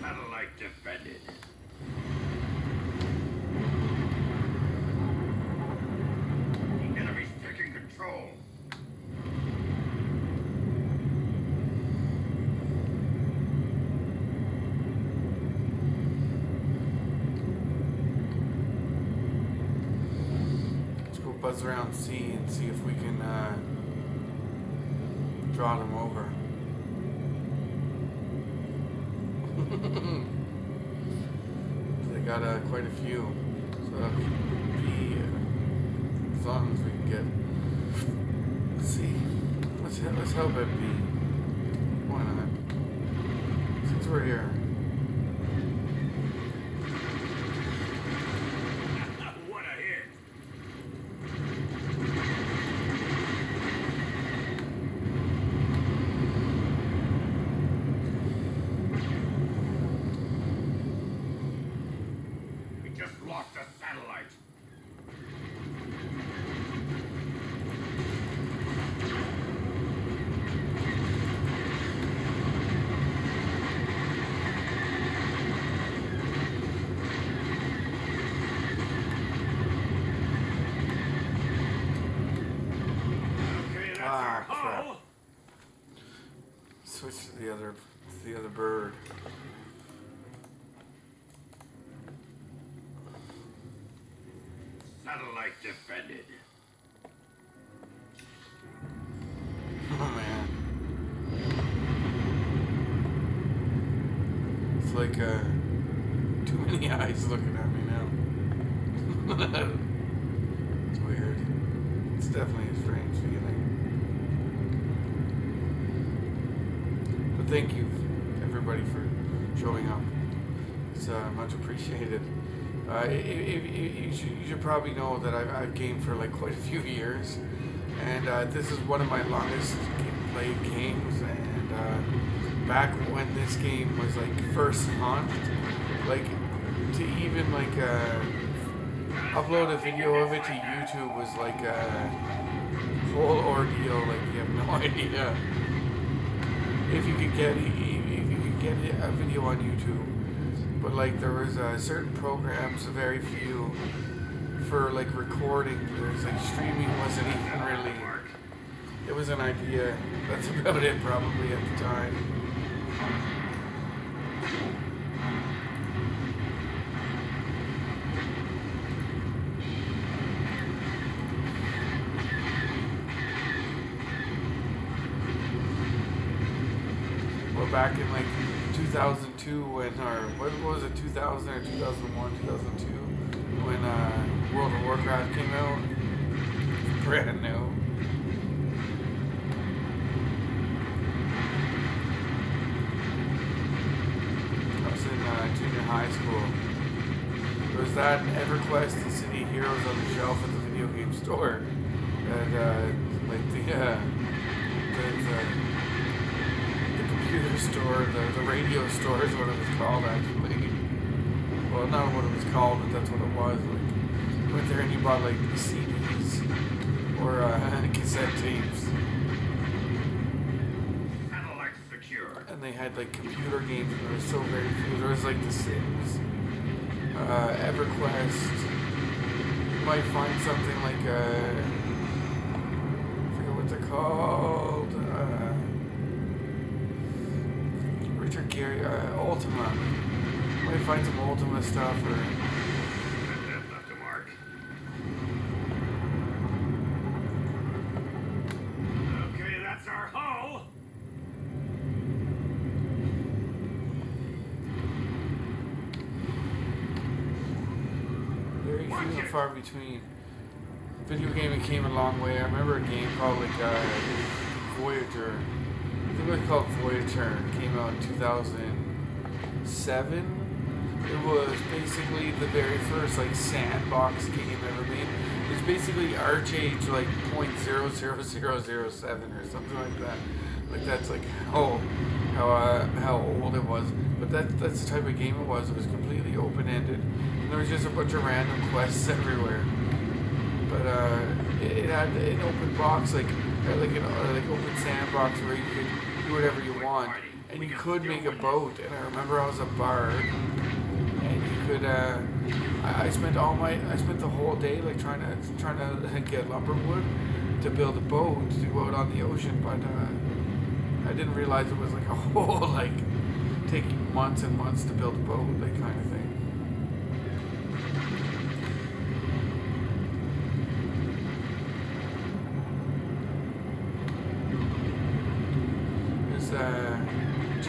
Satellite defended. The enemy's taking control. Let's go buzz around C and see if we can draw them over. They got quite a few, so that'll be as long as we can get. Let's see. Let's help it be. Why not? Since we're here. What a hit. We just lost a satellite. Okay, that's our Crap. hull. Switch to the other bird. Satellite defended. Oh man. It's like too many eyes looking at me now. It's weird. It's definitely a strange feeling. But thank you everybody for showing up. It's much appreciated. You should probably know that I've gamed for like quite a few years, and this is one of my longest played games. And back when this game was like first launched, like to even like upload a video of it to YouTube was like a whole ordeal. Like you have no idea if you could get a video on YouTube. But like there was certain programs, very few, for like recording. There's like streaming wasn't even really. It was an idea. That's about it probably at the time. Well, back in like 2002 when, or what was it, 2000 or 2001, 2002, when World of Warcraft came out. Brand new. I was in junior high school. There was that EverQuest and City Heroes on the shelf at the video game store. And like the computer store, the radio store is what it was called actually. Well, not what it was called, but that's what it was. Like, you went there and you bought like CDs or cassette tapes. Satellite secure. And they had like computer games, and there was so very few. There was like The Sims, EverQuest. You might find something like I forget what they're called. Richard Gere, Ultima. You might find some Ultima stuff or. Left to mark. Okay, that's our hull. Very few and far between. Video gaming came a long way. I remember a game called like Voyager. I think it was called Voyager. It came out in 2007. It was basically the very first like sandbox game ever made. It was basically Arch-Age like .00007 or something like that. Like that's like how old it was. But that's the type of game it was. It was completely open-ended. And there was just a bunch of random quests everywhere. But it had an open box, like an open sandbox where you could do whatever you want, and you could make a boat. And I remember I was a bard, and you could. I spent the whole day like trying to get lumber wood to build a boat to go out on the ocean, but I didn't realize it was like a whole like taking months and months to build a boat, like kind of thing.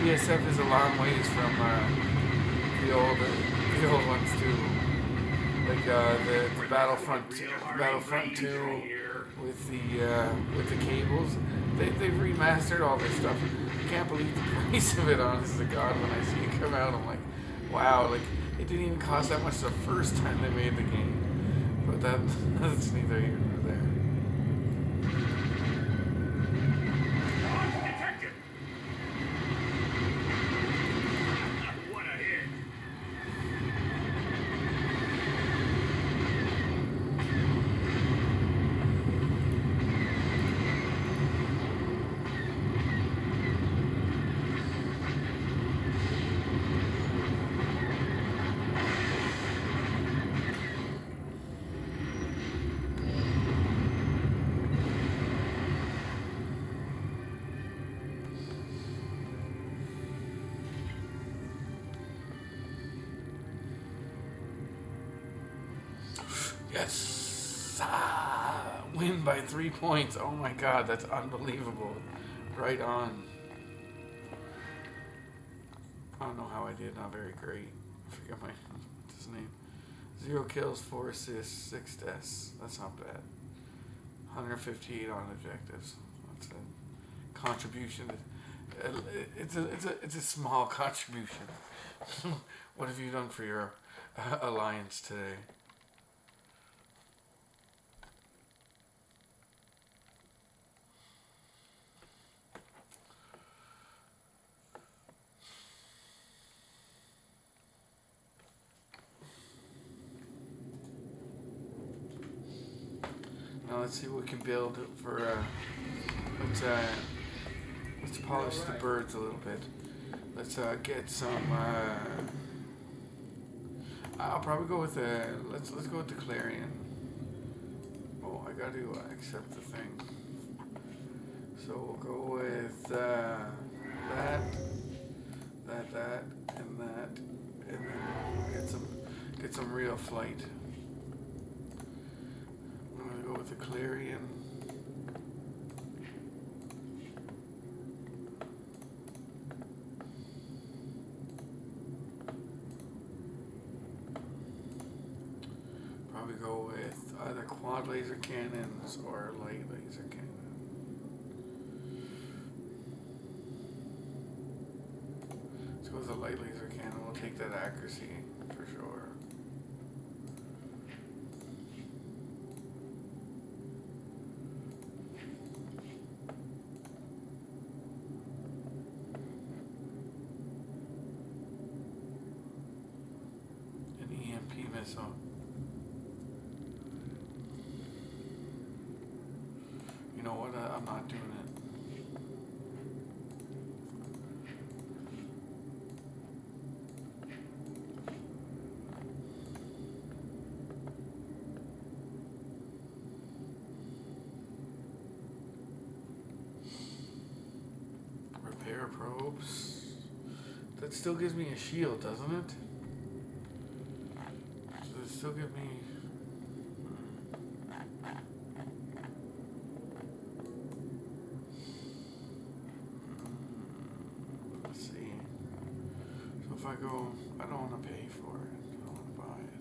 GSF is a long ways from the old ones too. Like the Battlefront 2 with the cables. They've remastered all this stuff. I can't believe the price of it, honest to God. When I see it come out, I'm like, wow, like it didn't even cost that much the first time they made the game. But that's neither here nor there. Yes! Win by 3 points. Oh my God, that's unbelievable. Right on. I don't know how I did. Not very great. I forget what's his name. 0 kills, 4 assists, 6 deaths. That's not bad. 158 on objectives. That's a contribution. It's a small contribution. What have you done for your alliance today? Now let's see what we can build for. Let's polish the birds a little bit. Let's get some. I'll probably go with let's go with the Clarion. Oh, I got to accept the thing. So we'll go with that, and then get some real flight. I'm gonna go with the Clarion. Probably go with either quad laser cannons or light laser cannon. Let's go with the light laser cannon. We'll take that accuracy for sure. An EMP missile. You know what? I'm not doing it. Repair probes. That still gives me a shield, doesn't it? Does it still give me... Let's see. So if I go... I don't want to pay for it. I don't want to buy it.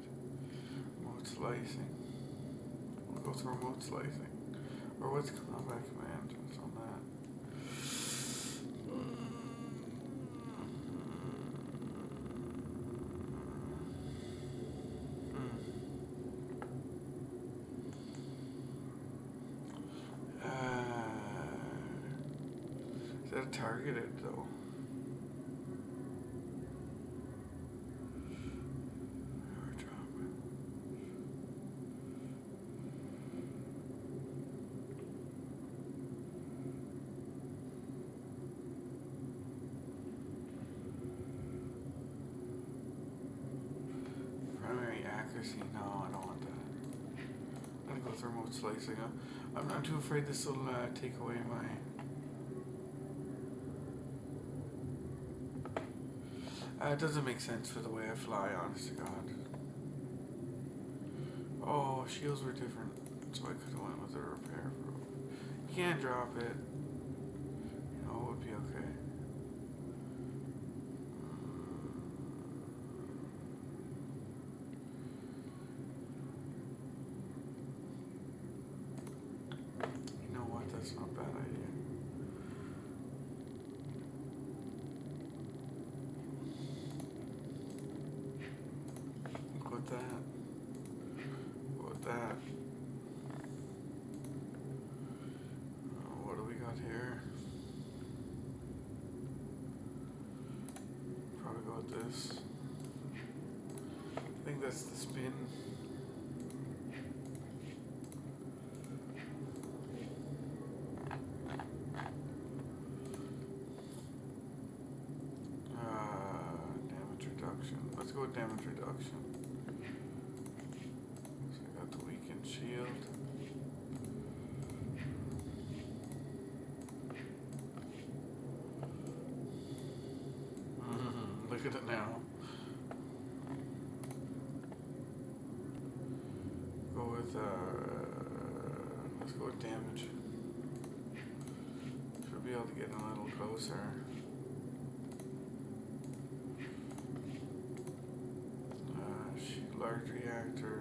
Remote slicing. We'll go through remote slicing. Or what's combat command? What's on that? Is that targeted though? Primary accuracy? No, I don't want that. I'm gonna go with remote slicing. I'm not too afraid this will take away my... it doesn't make sense for the way I fly, honest to God. Oh, shields were different, so I could have went with a repair probe. You can't drop it. You know, it would be okay. You know what? That's not a bad idea. That. What that? What do we got here? Probably go with this. I think that's the spin. Damage reduction. Let's go with damage reduction. Shield. Look at it now. Go with let's go with damage. Should be able to get a little closer. Large reactor.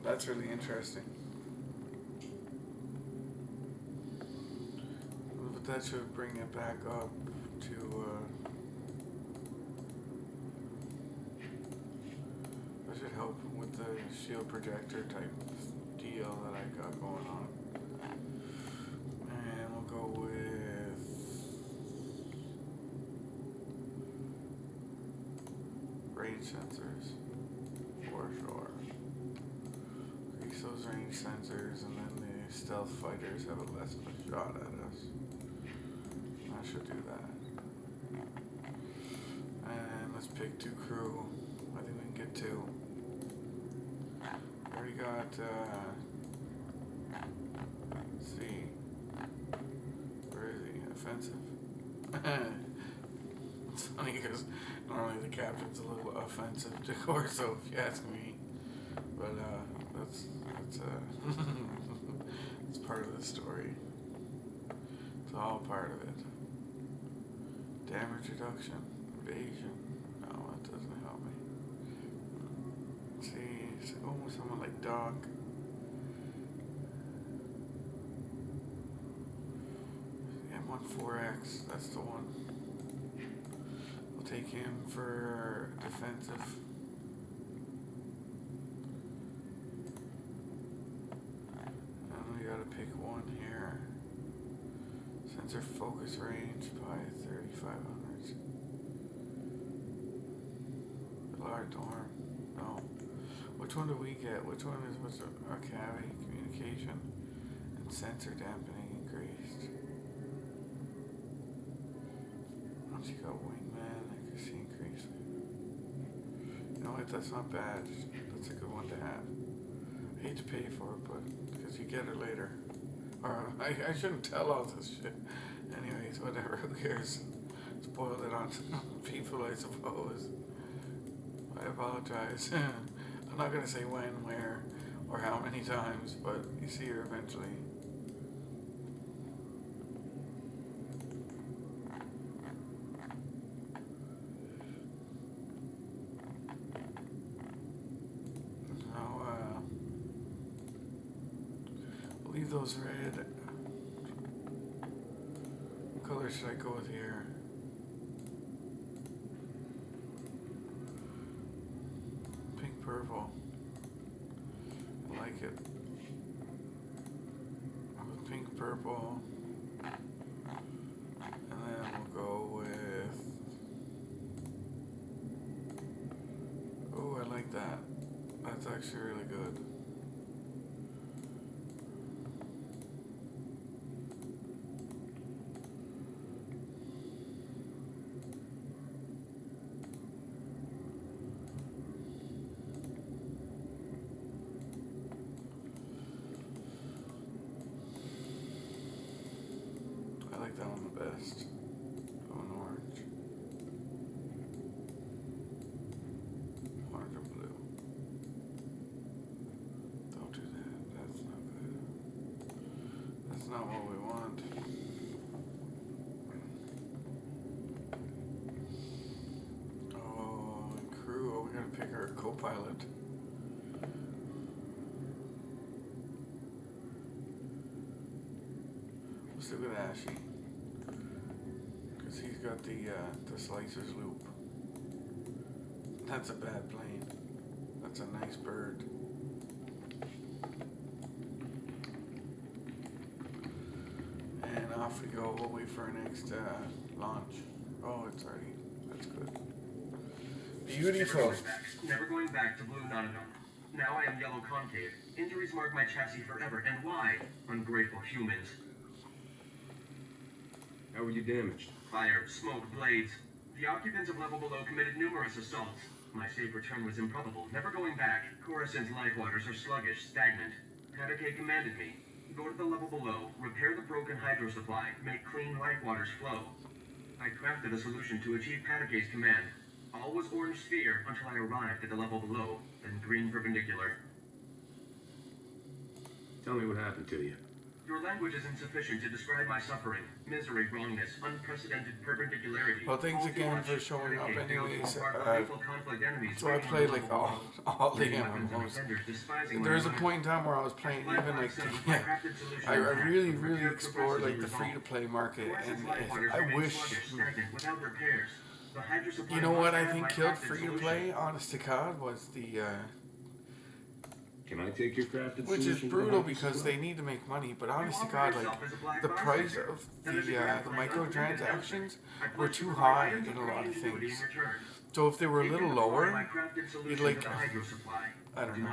That's really interesting. But that should bring it back up to that should help with the shield projector type deal that I got going on. And we'll go with range sensors for sure. Those range sensors, and then the stealth fighters have a less of a shot at us. I should do that. And let's pick 2 crew. I think we can get 2. Already got, let's see. Where is he? Offensive. It's funny because normally the captain's a little offensive to Corso, if you ask me. But, that's it's part of the story. It's all part of it. Damage reduction, evasion. No, that doesn't help me. Let's see, someone like Doc. M14X, that's the one. We'll take him for defensive. And we gotta pick one here. Sensor focus range by 3500. Large dorm. No. Which one do we get? What's our cavity communication and sensor dampening increased? Once you got wingman, accuracy increase. You know what? That's not bad. That's a good one to have. I hate to pay for it, but because you get it later. Or I shouldn't tell all this shit. Anyways, whatever. Who cares? Spoiled it on people, I suppose. I apologize. I'm not gonna say when, where, or how many times, but you see her eventually. We'll leave those red. What color should I go with here? Purple. I like it. With pink, purple. And then we'll go with... Oh, I like that. That's actually really good. I like that one the best. Going orange. Orange and blue. Don't do that. That's not good. That's not what we want. Oh, and crew. Oh, we gotta pick our co-pilot. Let's do with Ashy. Because he's got the slicer's loop. That's a bad plane. That's a nice bird. And off we go. We'll wait for our next launch. Oh, it's already. That's good. Beautiful. Never going back to blue Nonodon. Now I am yellow concave. Injuries mark my chassis forever. And why? Ungrateful humans. How were you damaged? Fire, smoke, blades. The occupants of level below committed numerous assaults. My safe return was improbable. Never going back. Coruscant's life waters are sluggish, stagnant. Katake commanded me. Go to the level below, repair the broken hydro supply, make clean life waters flow. I crafted a solution to achieve Katake's command. All was orange sphere until I arrived at the level below, then green perpendicular. Tell me what happened to you. Your language is insufficient to describe my suffering, misery, wrongness, unprecedented perpendicularity. Well, thanks again for showing up anyways. So I played like all the MMOs. There was a point in time where I was playing even like I really explored like the free-to-play market, and I wish... You know what I think killed free-to-play, honest to God, was the... Can I take your crafted which is brutal because they need to make money, but honest to God, like the price of the microtransactions were too high in a lot of things. So if they were a little lower, you'd like, I don't know.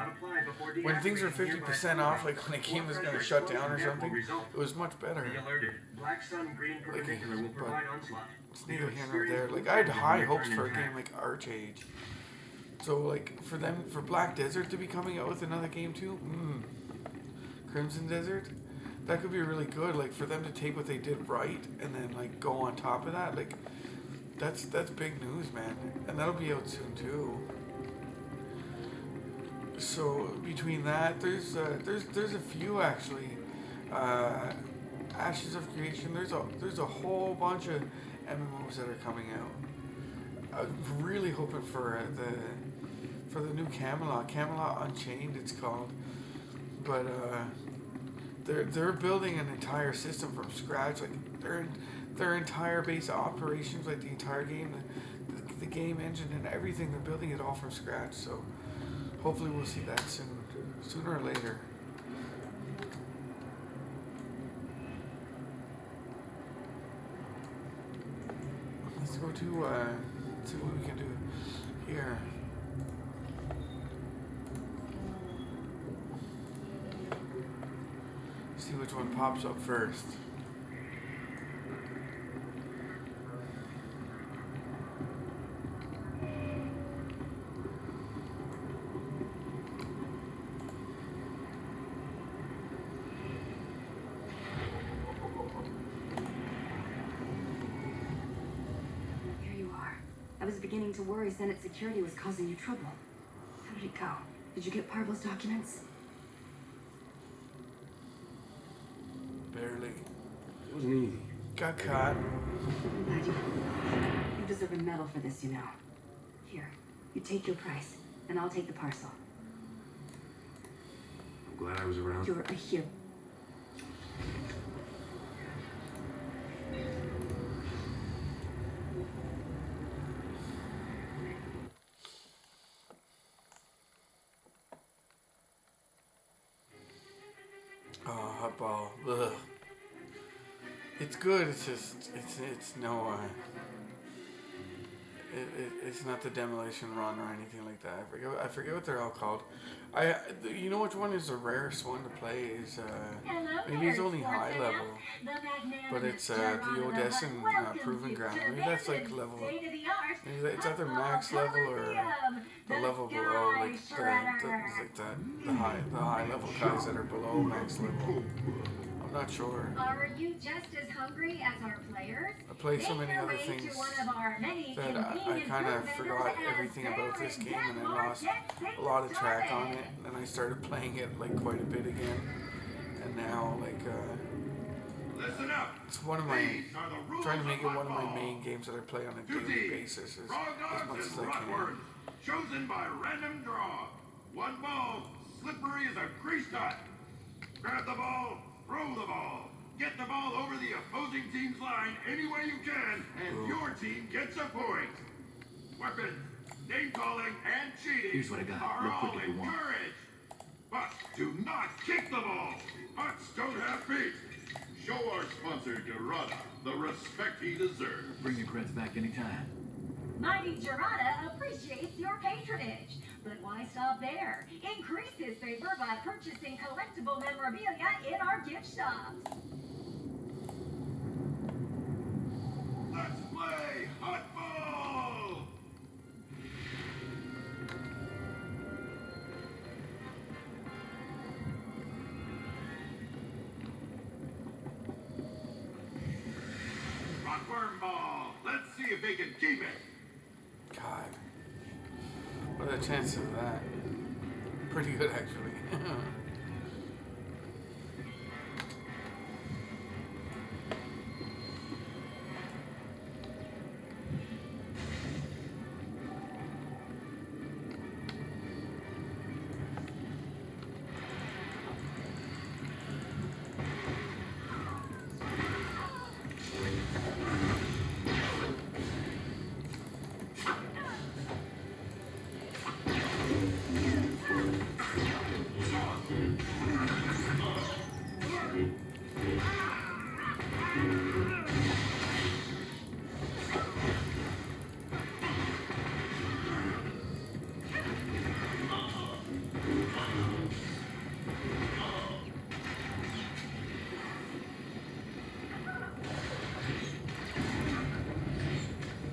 When things are 50% off, like when a game was going to shut down or something, it was much better. Like, but it's neither here nor there. Like I had high hopes for a game like Archage. So like for Black Desert to be coming out with another game too, Crimson Desert, that could be really good. Like for them to take what they did right and then like go on top of that, like that's big news, man. And that'll be out soon too. So between that, there's a few actually. Ashes of Creation. There's a whole bunch of MMOs that are coming out. I'm really hoping for the new Camelot Unchained it's called. But they're building an entire system from scratch, like their entire base of operations, like the entire game, the game engine and everything. They're building it all from scratch. So hopefully we'll see that sooner or later. Let's go to see what we can do here. See which one pops up first. Here you are. I was beginning to worry Senate security was causing you trouble. How did it go? Did you get Parvill's documents? Barely. It wasn't easy. Got caught. I'm glad you deserve a medal for this, you know. Here, you take your price, and I'll take the parcel. I'm glad I was around. You're a hero. Oh, hot ball. Ugh. It's good. It's just it's no. It's not the demolition run or anything like that. I forget what they're all called. You know which one is the rarest one to play is maybe it's only high level, but it's the Odessen Proving Ground. Maybe that's like level. Maybe it's either max level or the level below, like the high level guys that are below max level. I'm not sure. Are you just as hungry as our players? I played so many other things that I kind of forgot everything about this game, and I lost a lot of track on it. And I started playing it like quite a bit again, and now like Listen up. it's one of my trying to make it one of my main games that I play on a daily basis as much as I can. Chosen by random draw. One ball, slippery as a grease nut. Grab the ball, throw the ball. Get the ball over the opposing team's line any way you can, and your team gets a point. Weapons, name calling, and cheating Here's what I got. are Real all quick if you want. encouraged. But do not kick the ball. Putts don't have feet. Show our sponsor, Dorada, the respect he deserves. Bring your friends back anytime. Mighty Gerada appreciates your patronage. But why stop there? Increase his favor by purchasing collectible memorabilia in our gift shops. Let's play hot ball. Rockworm ball. Let's see if they can keep it. God, what are the chances of that? Pretty good actually.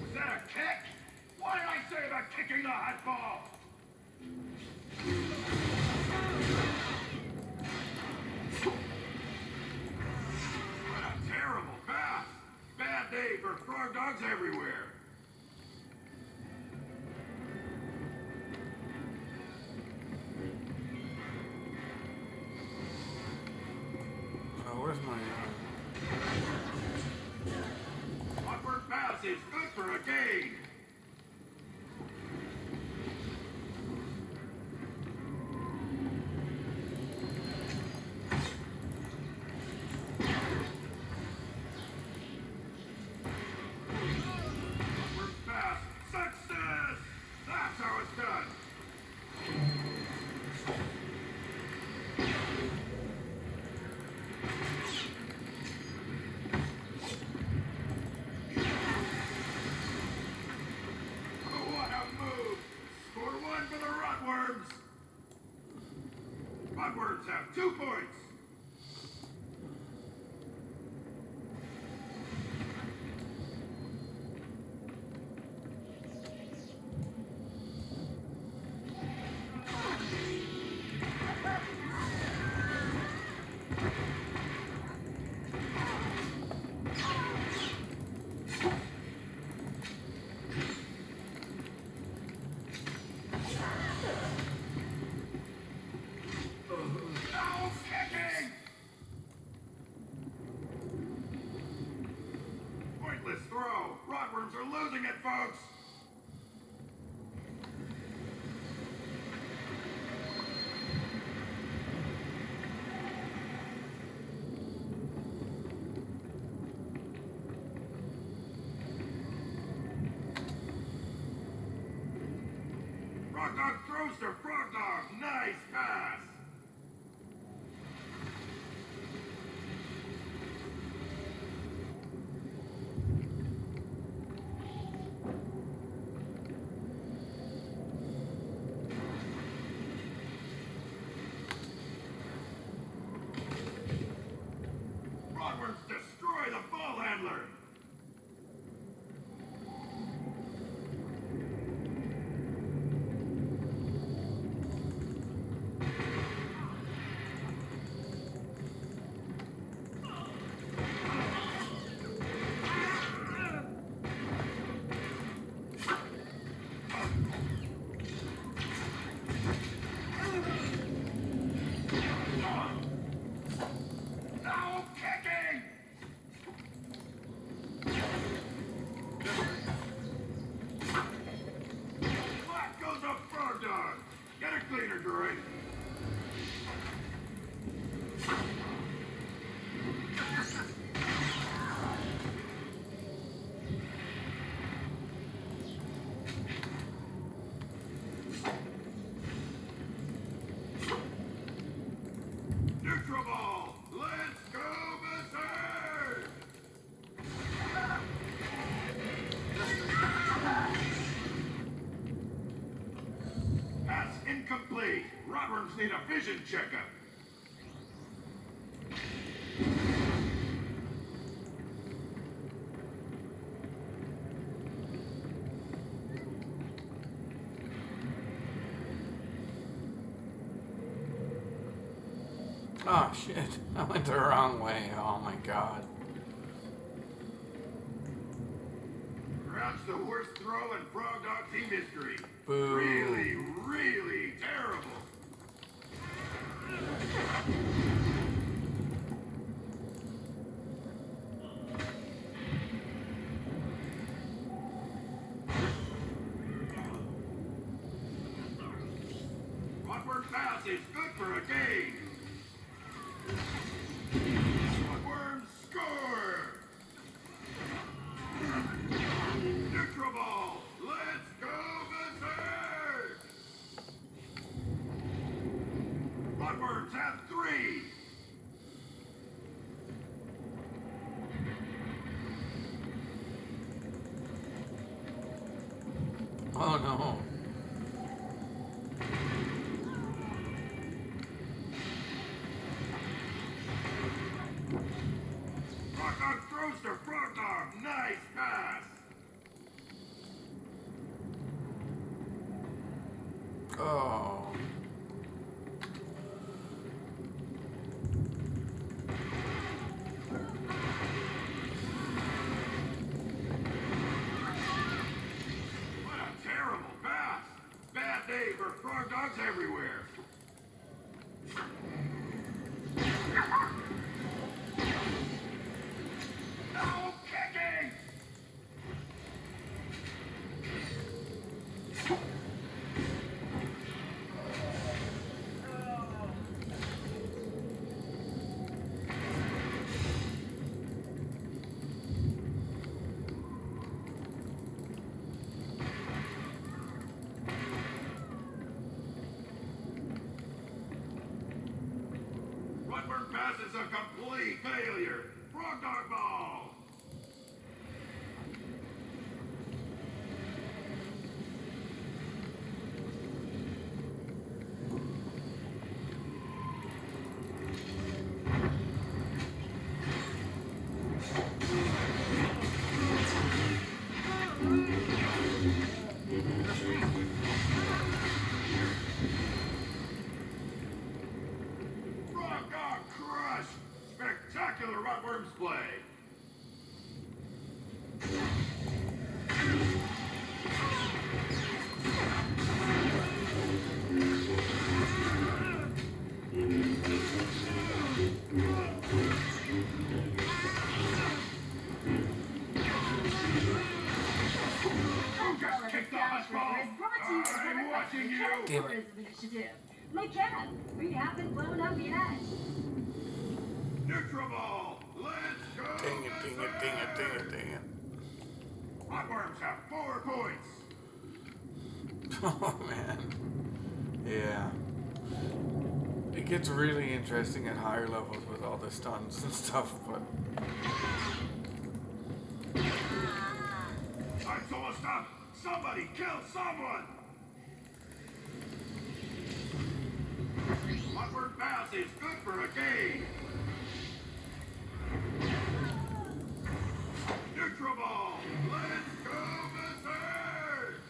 Is that a kick? Why did I say about kicking the hot ball? What a terrible pass. Bad day for frog dogs everywhere. Where's my Awkward pass is good for a gain. Awkward pass. Success! That's how it's done. What a move! Score one for the Rotworms! Rotworms have 2 points! Now kicking! Pointless throw! Rotworms are losing it, folks! Frog Dog throws to Frog Dog. Nice pass. Rotworms destroy the ball handler. Now kicking! Flat goes a Frog Dog. Get a cleaner, droid. Neutral ball. Let's go berserk! Pass incomplete. Rotworms need a vision checkup. Oh shit, I went the wrong way. Oh my god. Perhaps the worst throw in Frog Dog team history. Boo. Really, really terrible. Rotworm pass is good for a gain. Rotworm score. Neutral ball. Let's go berserk. Rotworms have 3. Oh no. Frog Dog throws to Frog Dog. Nice pass. Oh. What a terrible pass. Bad day for Frog Dogs everywhere. Wetworm Pass is a complete failure. Frog Dog Ball! Frog Dog Crush! Spectacular Rotworms play! Umbrella Scout Shredder is brought to you by the watching you. Damn it. Tourism Initiative. McKenna, we haven't blown up yet. Neutral Ball! Let's go! Dang it, dang it, dang it, dang it, dang it. Rotworms have 4 points! Oh man. Yeah. It gets really interesting at higher levels with all the stuns and stuff, but Time's almost up! Somebody kill someone! Rotworm Pass is good for a game! Neutral Ball! Let's go berserk!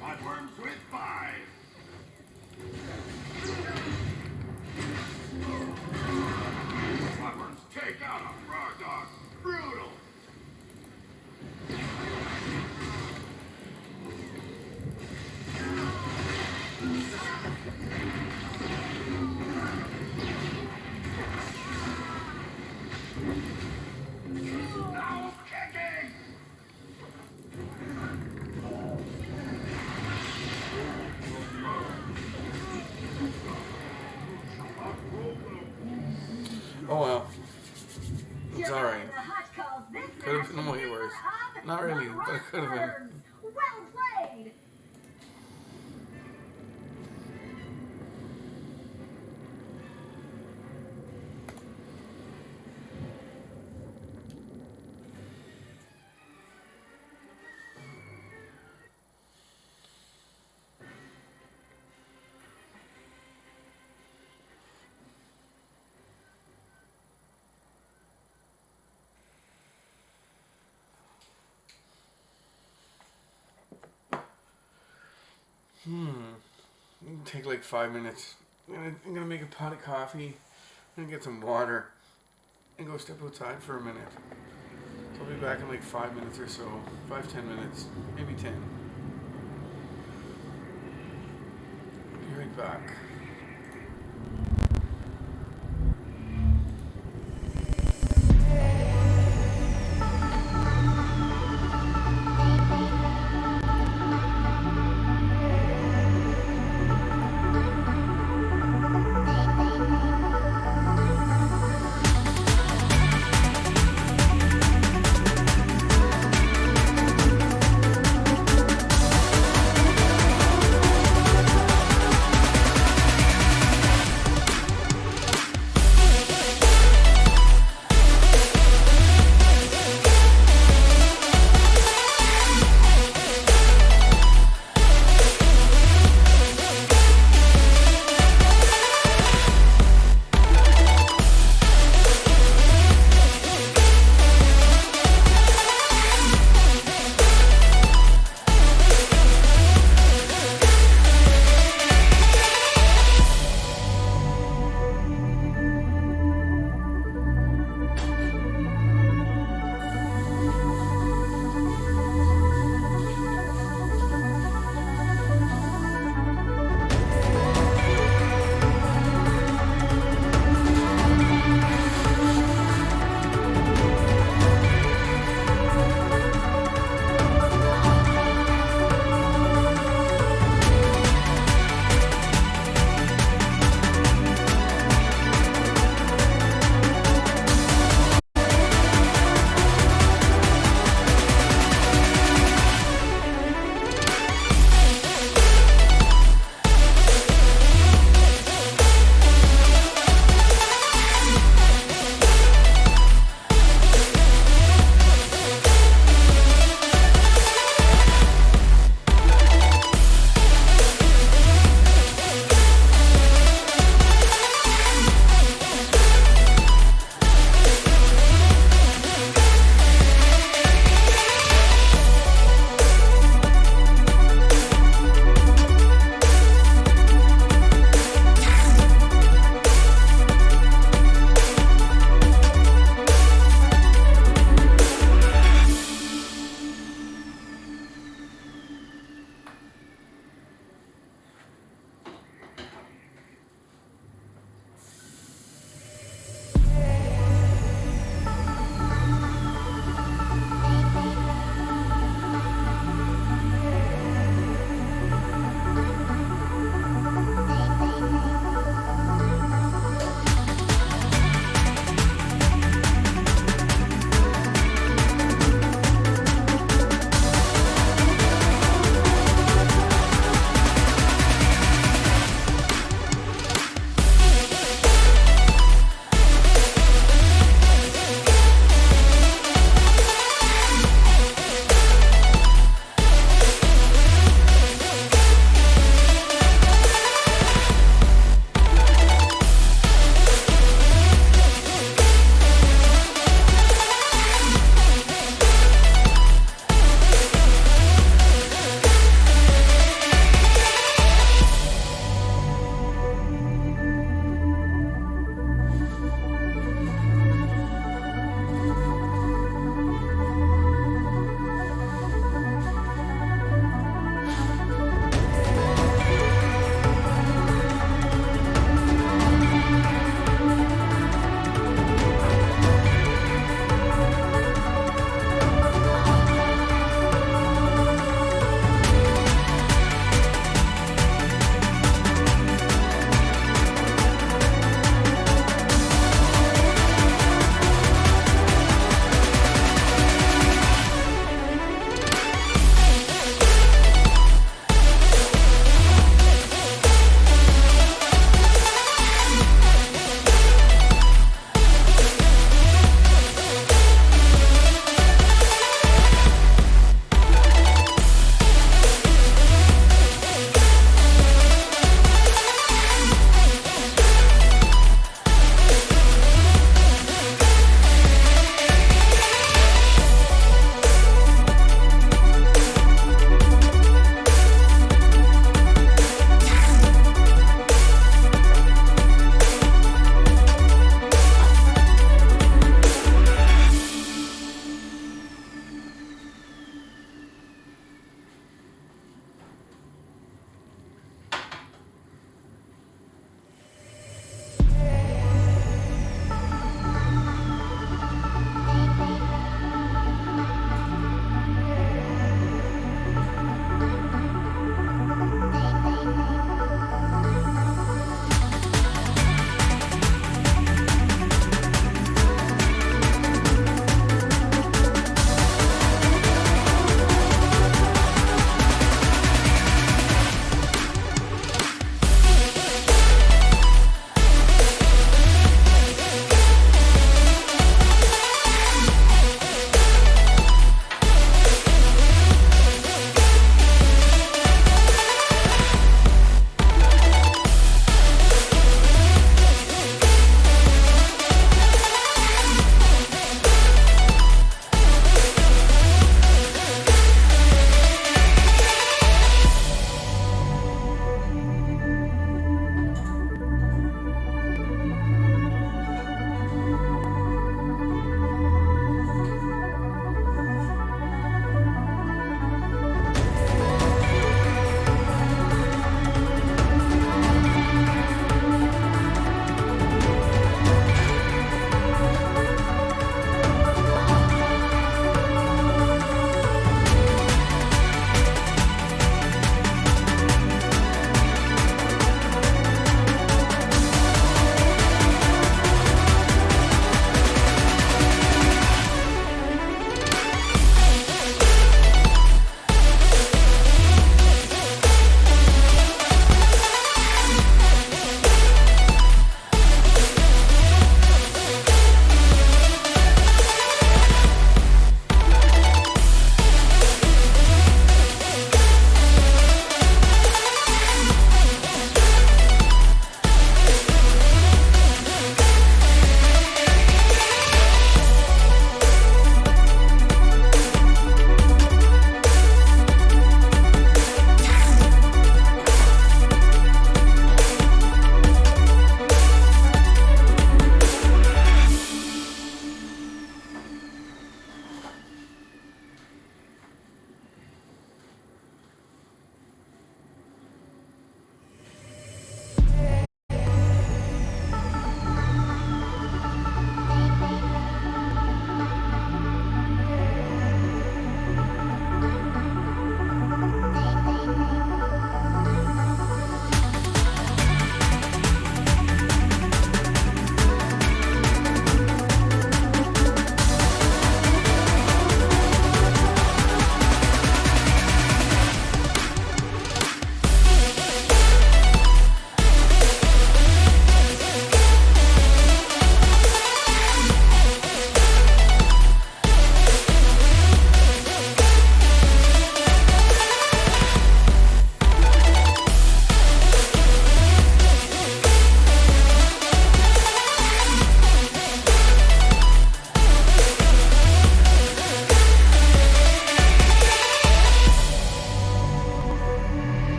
Rotworms with 5! Rotworms take out a frog dog! Brutal! Now kicking! oh well. It's You're alright. the hot calls this Could have been match way worse. of Not really, the but it could have been. Rotworms. Well played. It'll take like 5 minutes. I'm gonna make a pot of coffee. I'm gonna get some water and go step outside for a minute. So I'll be back in like 5 minutes or so. 5-10 minutes. Maybe 10. I'll be right back.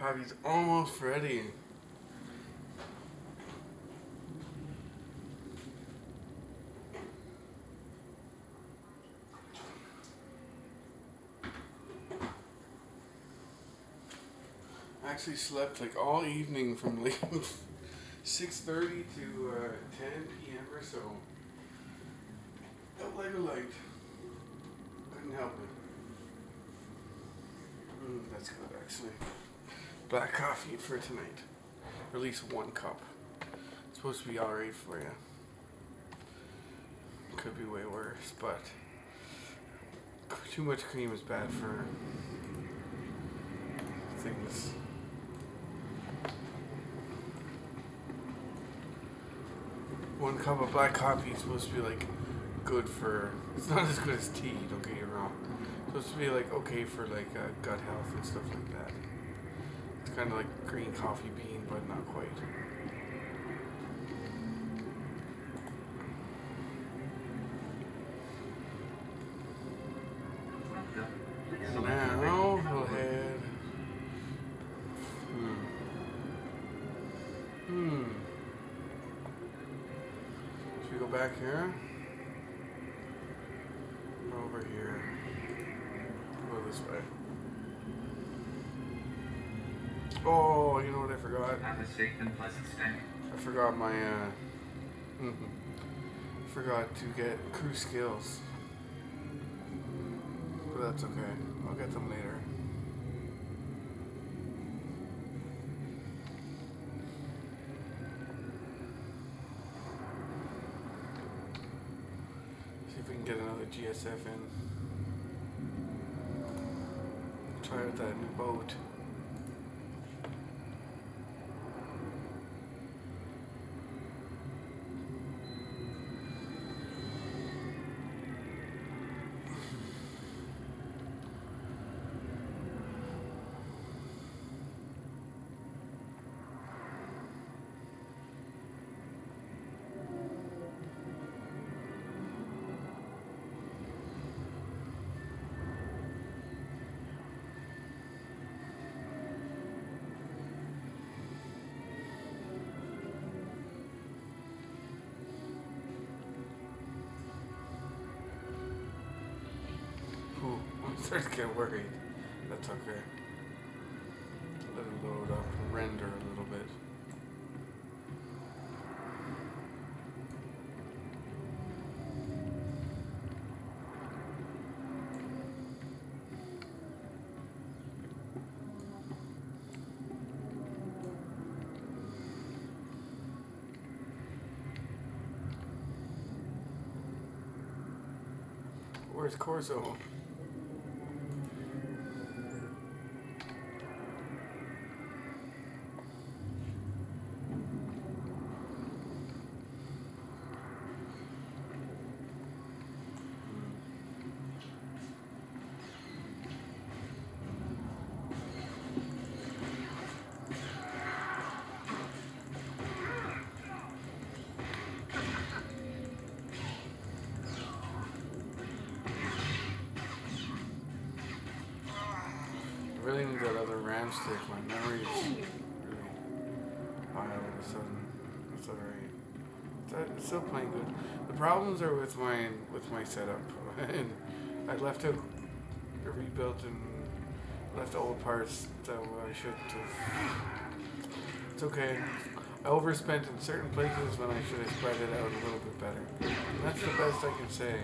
coffee's almost ready. I actually slept like all evening from like 6:30 to 10 p.m. or so. Felt like a light. Couldn't help it. That's good actually. Black coffee for tonight. Or at least 1 cup. It's supposed to be alright for you. Could be way worse, but too much cream is bad for things. One cup of black coffee is supposed to be like good for, it's not as good as tea, don't get me wrong. It's supposed to be like okay for like gut health and stuff like that. It's kind of like green coffee bean, but not quite. Now we'll head. Should we go back here? Or over here? We'll go this way. Oh, you know what I forgot? Have a safe and pleasant stay. I forgot my forgot to get crew skills. But that's okay. I'll get them later. See if we can get another GSF in. Try out that new boat. I'm starting to get worried. That's okay. Let it load up and render a little bit. Where's Corso? I really need that other RAM stick. My memory is really high all of a sudden. That's alright. It's still playing good. The problems are with my setup. And I left out rebuilt and left old parts that I shouldn't have. It's okay. I overspent in certain places when I should have spread it out a little bit better. And that's the best I can say.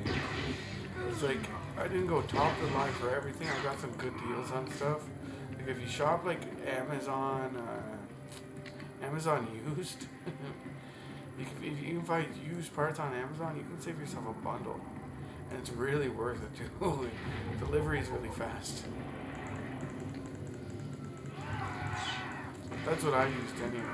It's like, I didn't go top of the line for everything. I got some good deals on stuff. Like if you shop like Amazon used, if you can find used parts on Amazon, you can save yourself a bundle. And it's really worth it too. Delivery is really fast. That's what I used anyway.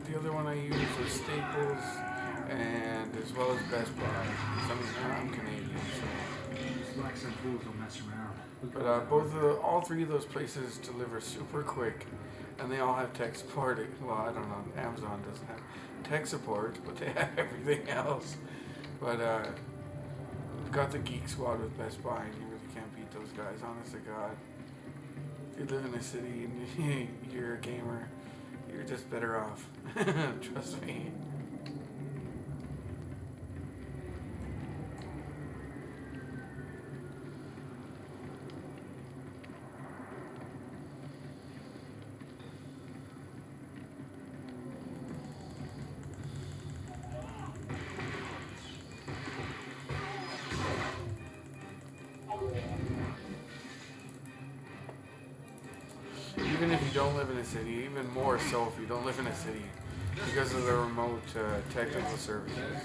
The other one I used was Staples and as well as Best Buy. I'm Canadian, so. Just like some fools will mess around. But all 3 of those places deliver super quick, And they all have tech support. Well, I don't know. Amazon doesn't have tech support, but they have everything else. But we've got the Geek Squad with Best Buy, and you really can't beat those guys. Honest to God. If you live in a city and you're a gamer, you're just better off. Trust me. Even if you don't live in a city, even more so if you don't live in a city, because of the remote technical services.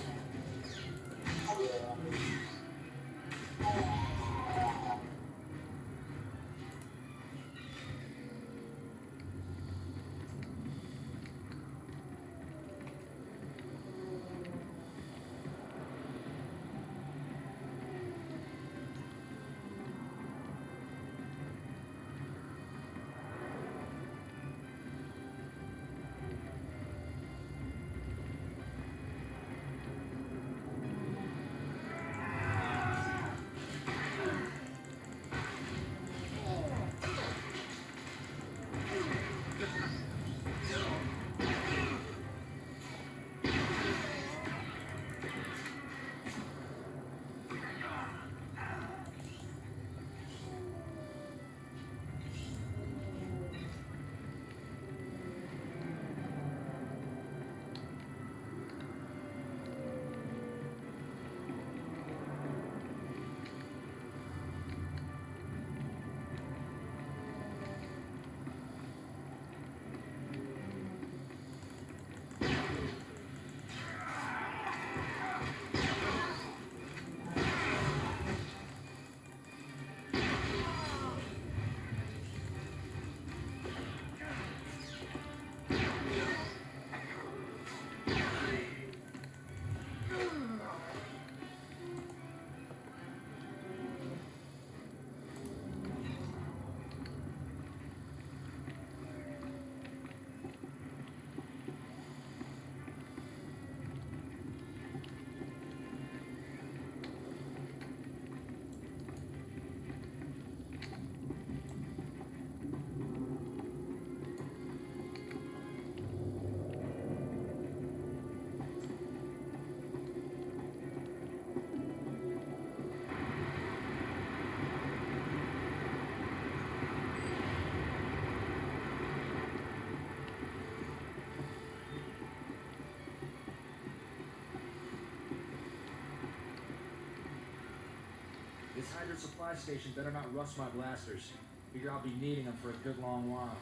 This hydrant supply station better not rust my blasters. Figure I'll be needing them for a good long while.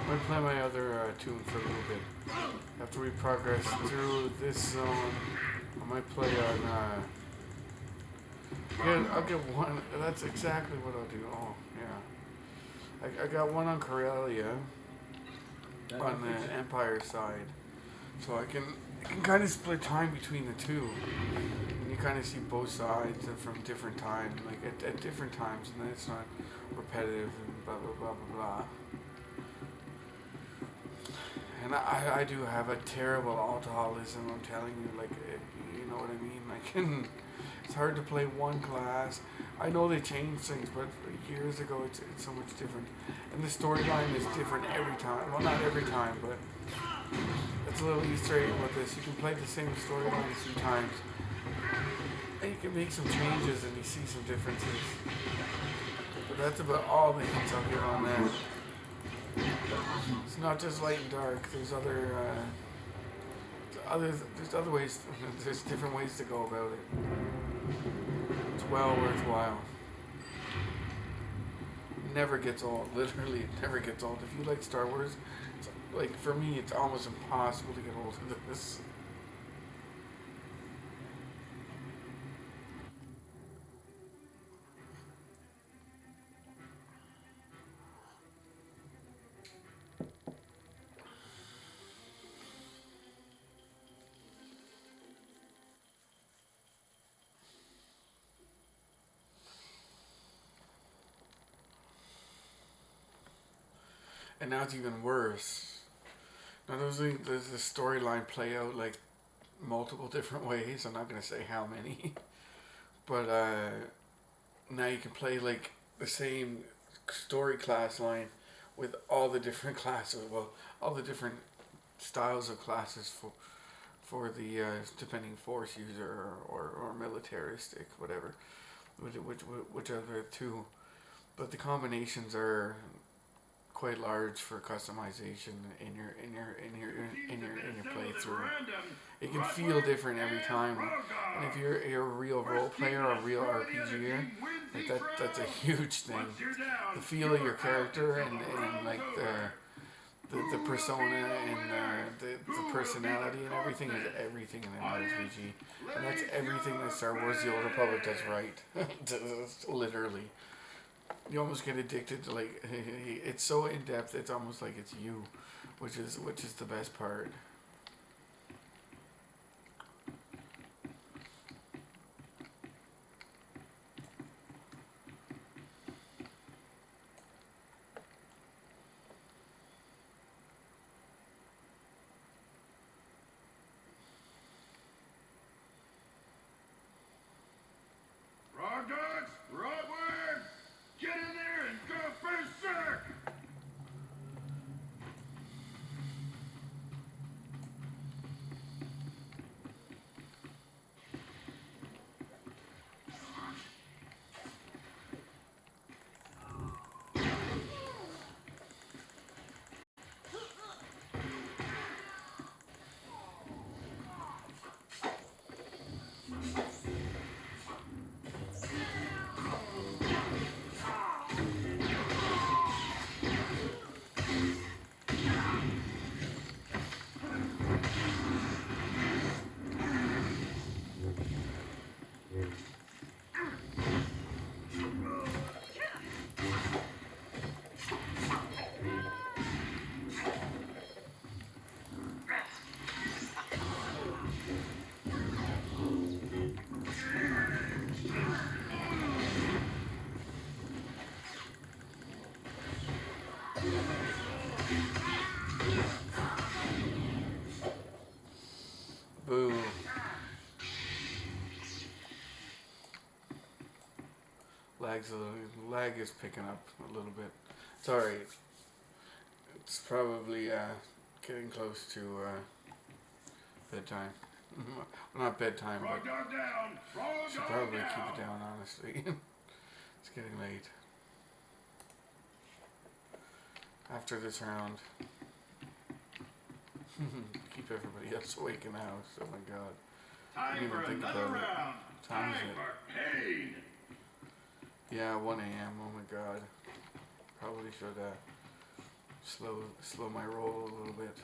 I'm gonna play my other tune for a little bit. After we progress through this zone, I might play on. Yeah, I'll get one. That's exactly what I'll do. Oh, yeah. I got one on Corellia on the Empire side, so I can kind of split time between the two, and you kind of see both sides from different times, like at different times, and then it's not repetitive and blah blah blah blah blah. And I do have a terrible alcoholism, I'm telling you, like, you know what I mean? Like, it's hard to play one class. I know they changed things, but years ago it's so much different. And the storyline is different every time. Well, not every time, but it's a little Easter egg with this. You can play the same storyline a few times, and you can make some changes and you see some differences. But that's about all the hints I'll give on that. It's not just light and dark. There's other ways. There's different ways to go about it. It's well worthwhile. Never gets old. Literally, it never gets old. If you like Star Wars, it's, like for me, it's almost impossible to get old of this. And now it's even worse. Now there's the storyline play out like multiple different ways. I'm not gonna say how many, but now you can play like the same story class line with all the different classes. Well, all the different styles of classes for the depending force user or militaristic, whatever, whichever two. But the combinations are quite large for customization in your playthrough. It can feel different every time, and if you're a real role player or a real RPGer, like that's a huge thing. The feel of your character and like the persona and the personality and everything is everything in an RPG, and that's everything that Star Wars: The Old Republic does right. Literally. You almost get addicted to, like, it's so in depth it's almost like it's you, which is the best part. Raw dogs, raw word! Get in there and go berserk! Boo. Lag is picking up a little bit. It's alright. It's probably getting close to bedtime. Well, not bedtime, but should probably keep it down, honestly. It's getting late. After this round, keep everybody else awake in the house. Oh my god. I didn't even think about it. What time is it? Yeah, 1 a.m. Oh my god. Probably should slow my roll a little bit.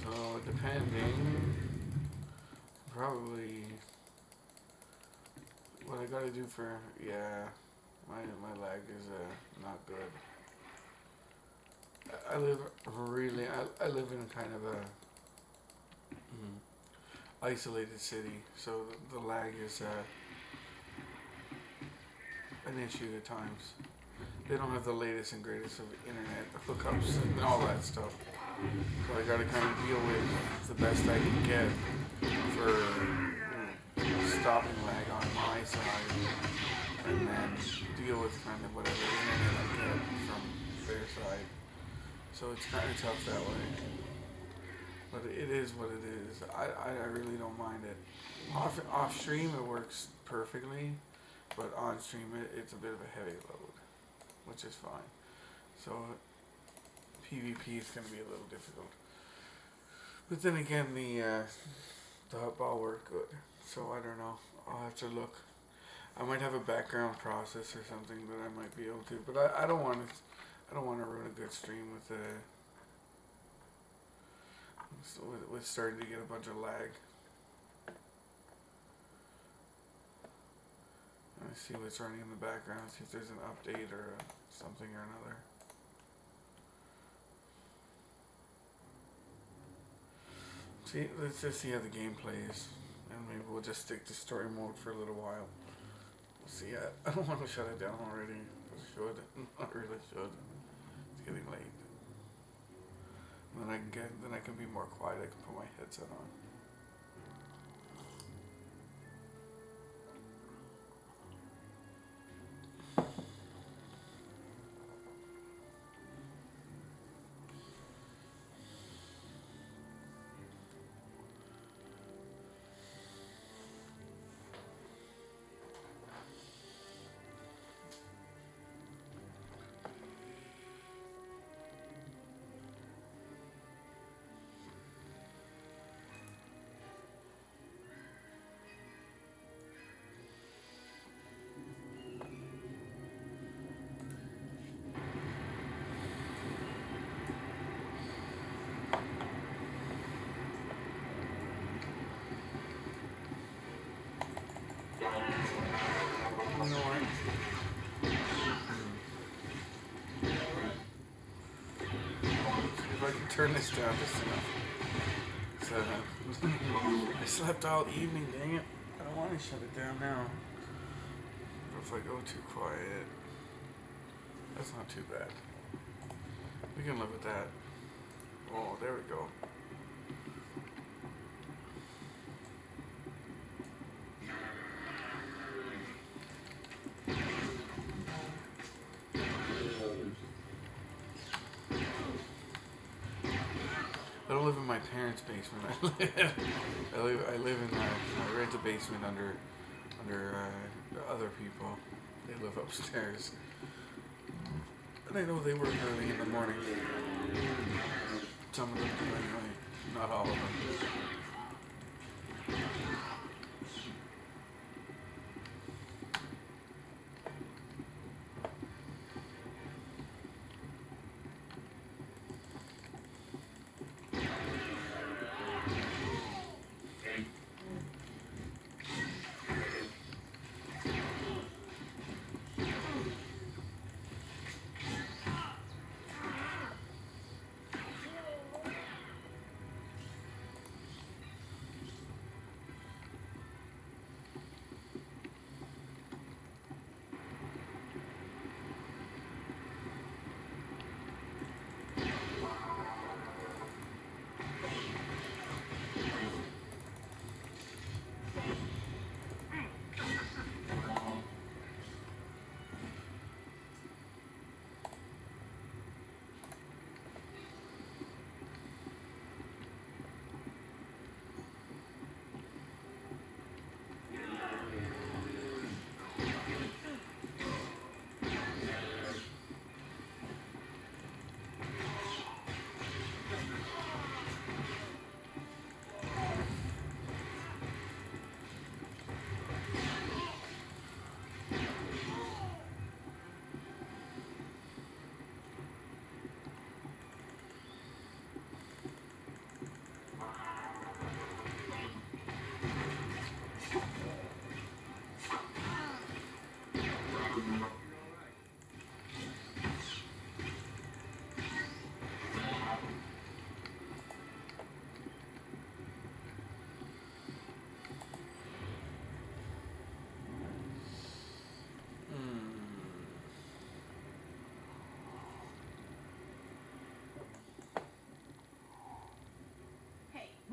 So depending, probably what I gotta do for, yeah, my lag is not good. I live really. I live in kind of a isolated city, so the lag is an issue at times. They don't have the latest and greatest of internet hookups and all that stuff. So I gotta kind of deal with the best I can get for stopping lag on my side, and then deal with kind of whatever internet I get from their side. So it's kind of tough that way. But it is what it is. I really don't mind it. Off stream it works perfectly, but on stream it's a bit of a heavy load, which is fine. So PvP is going to be a little difficult. But then again, the hub all work good. So I don't know. I'll have to look. I might have a background process or something that I might be able to. But I don't want to. I don't want to ruin a good stream with with starting to get a bunch of lag. I see what's running in the background, see if there's an update or something or another. See, let's just see how the game plays, and maybe we'll just stick to story mode for a little while. We'll see. I don't want to shut it down already. I should. I really should. It's getting late. And then I can be more quiet. I can put my headset on. If I can turn this down just enough. So, I slept all evening, dang it. I don't want to shut it down now. But if I go too quiet, that's not too bad. We can live with that. Oh, there we go. I don't live in my parents' basement. I live in I rent a basement under other people. They live upstairs. And I know they work early in the morning. Some of them do anyway, not all of them.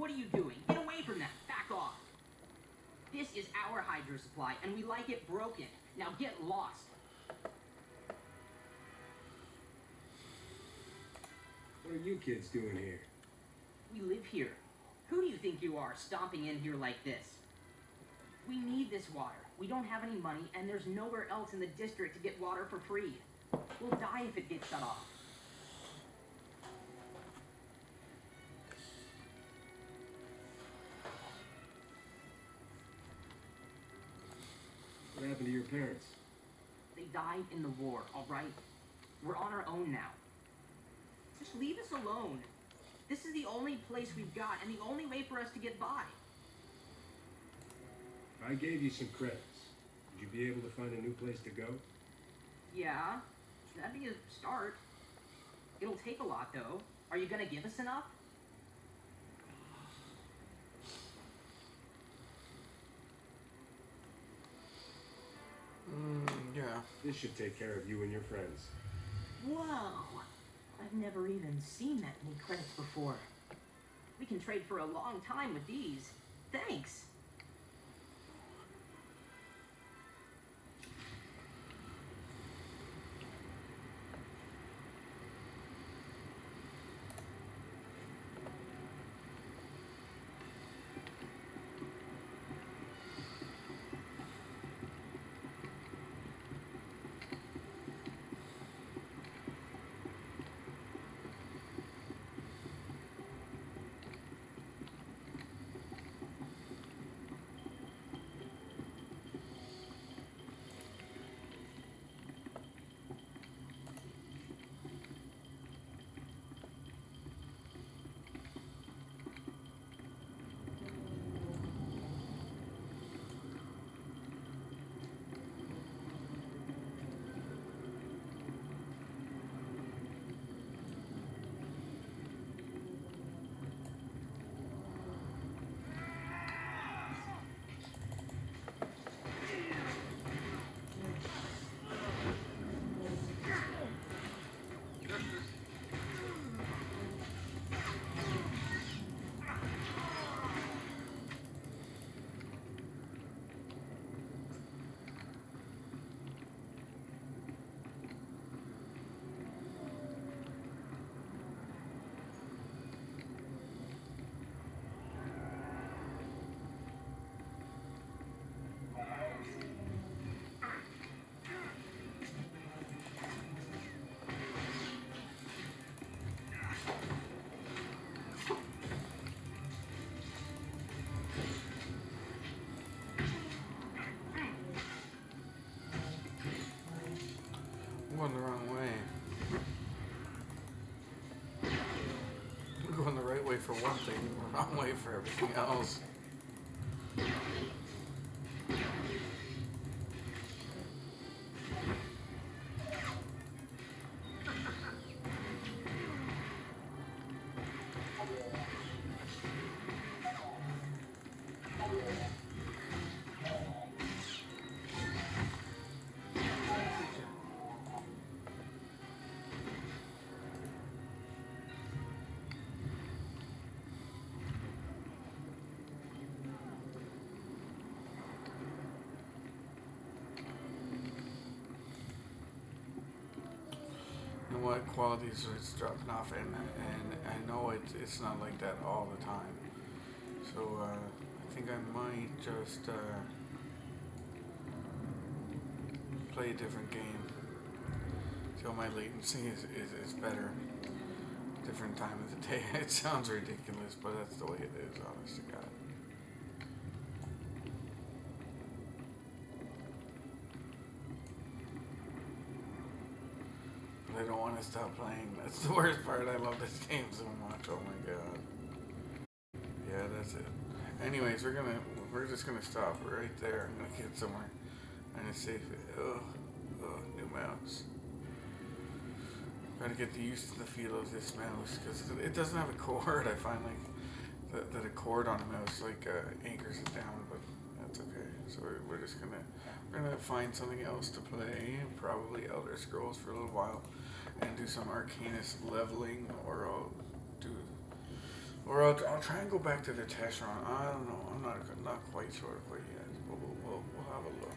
What are you doing? Get away from that. Back off. This is our hydro supply, and we like it broken. Now get lost. What are you kids doing here? We live here. Who do you think you are, stomping in here like this? We need this water. We don't have any money, and there's nowhere else in the district to get water for free. We'll die if it gets shut off. What happened to your parents? They died in the war, all right? We're on our own now. Just leave us alone. This is the only place we've got, and the only way for us to get by. If I gave you some credits, would you be able to find a new place to go? Yeah, that'd be a start. It'll take a lot, though. Are you gonna give us enough? Yeah. This should take care of you and your friends. Whoa! I've never even seen that many credits before. We can trade for a long time with these. Thanks! I'm going the wrong way. I'm going the right way for one thing, the wrong way for everything else. You know what qualities it's dropping off, and I know it's not like that all the time. So I think I might just play a different game. So my latency is better. Different time of the day. It sounds ridiculous, but that's the way it is, honest to God. I don't want to stop playing. That's the worst part. I love this game so much. Oh my god. Yeah, that's it. Anyways, we're just gonna stop right there. I'm gonna get somewhere and save it. Oh, new mouse. Gotta get used to the feel of this mouse because it doesn't have a cord. I find like that a cord on a mouse like anchors it down, but that's okay. So we're just gonna find something else to play. Probably Elder Scrolls for a little while. And do some Arcanist leveling, or I'll do Or I'll try and go back to the test run. I don't know. I'm not quite sure quite yet. But we'll have a look.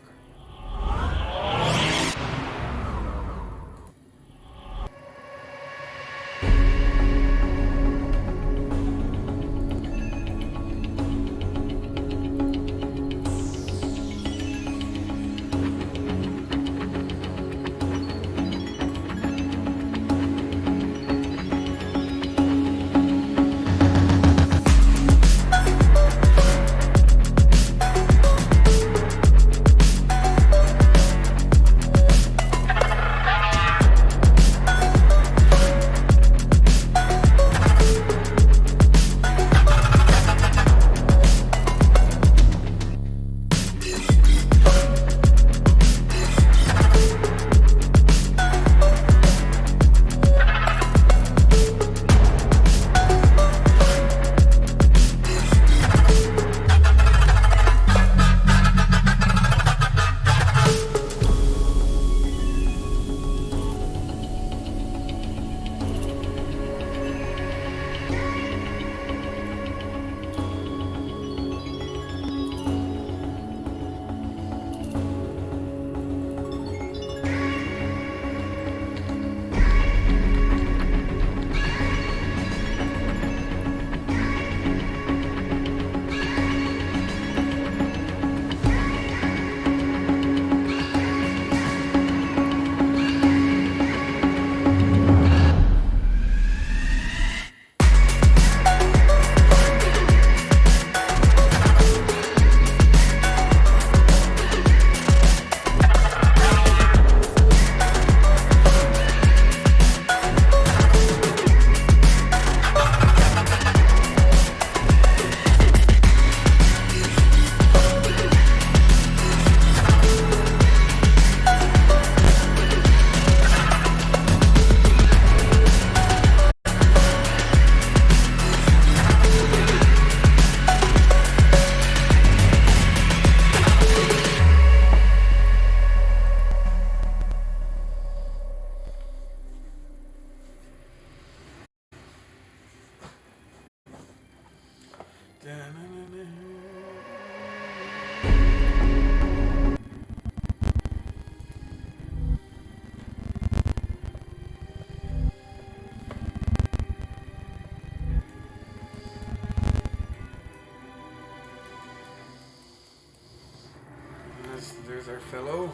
There's our fellow.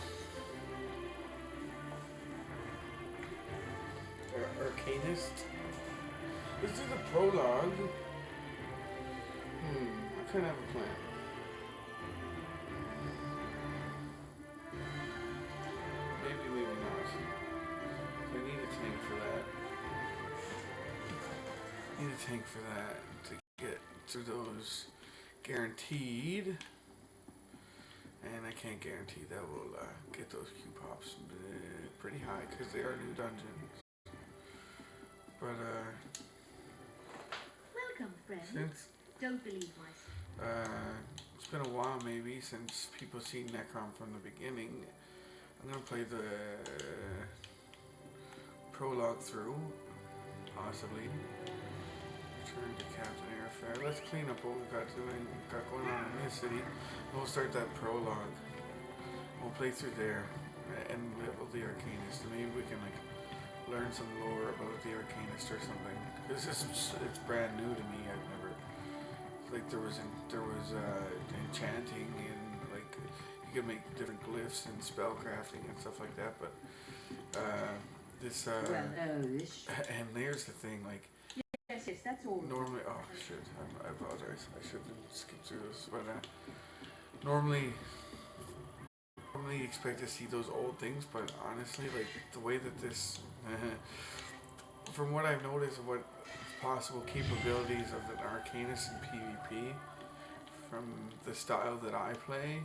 Our arcanist. Let's do the prologue. I kind of have a plan. Maybe not. So I need a tank for that. Need a tank for that to get through those guaranteed. And I can't guarantee that we'll get those Q pops pretty high because they are new dungeons. But welcome, friend. Since don't believe myself. It's been a while maybe since people seen Necrom from the beginning. I'm gonna play the prologue through, possibly. Return to Captain Airfare. Let's clean up what we've got going on in this city. We'll start that prologue. We'll play through there and level the Arcanist. Maybe we can like learn some lore about the Arcanist or something. This is it's brand new to me. I've never like there was enchanting and like you could make different glyphs and spell crafting and stuff like that. But this and there's the thing like. Yes, that's all. Normally, oh shit, I apologize. I shouldn't have skipped through this, but normally expect to see those old things, but honestly, like the way that this, from what I've noticed of what possible capabilities of an Arcanist in PvP, from the style that I play,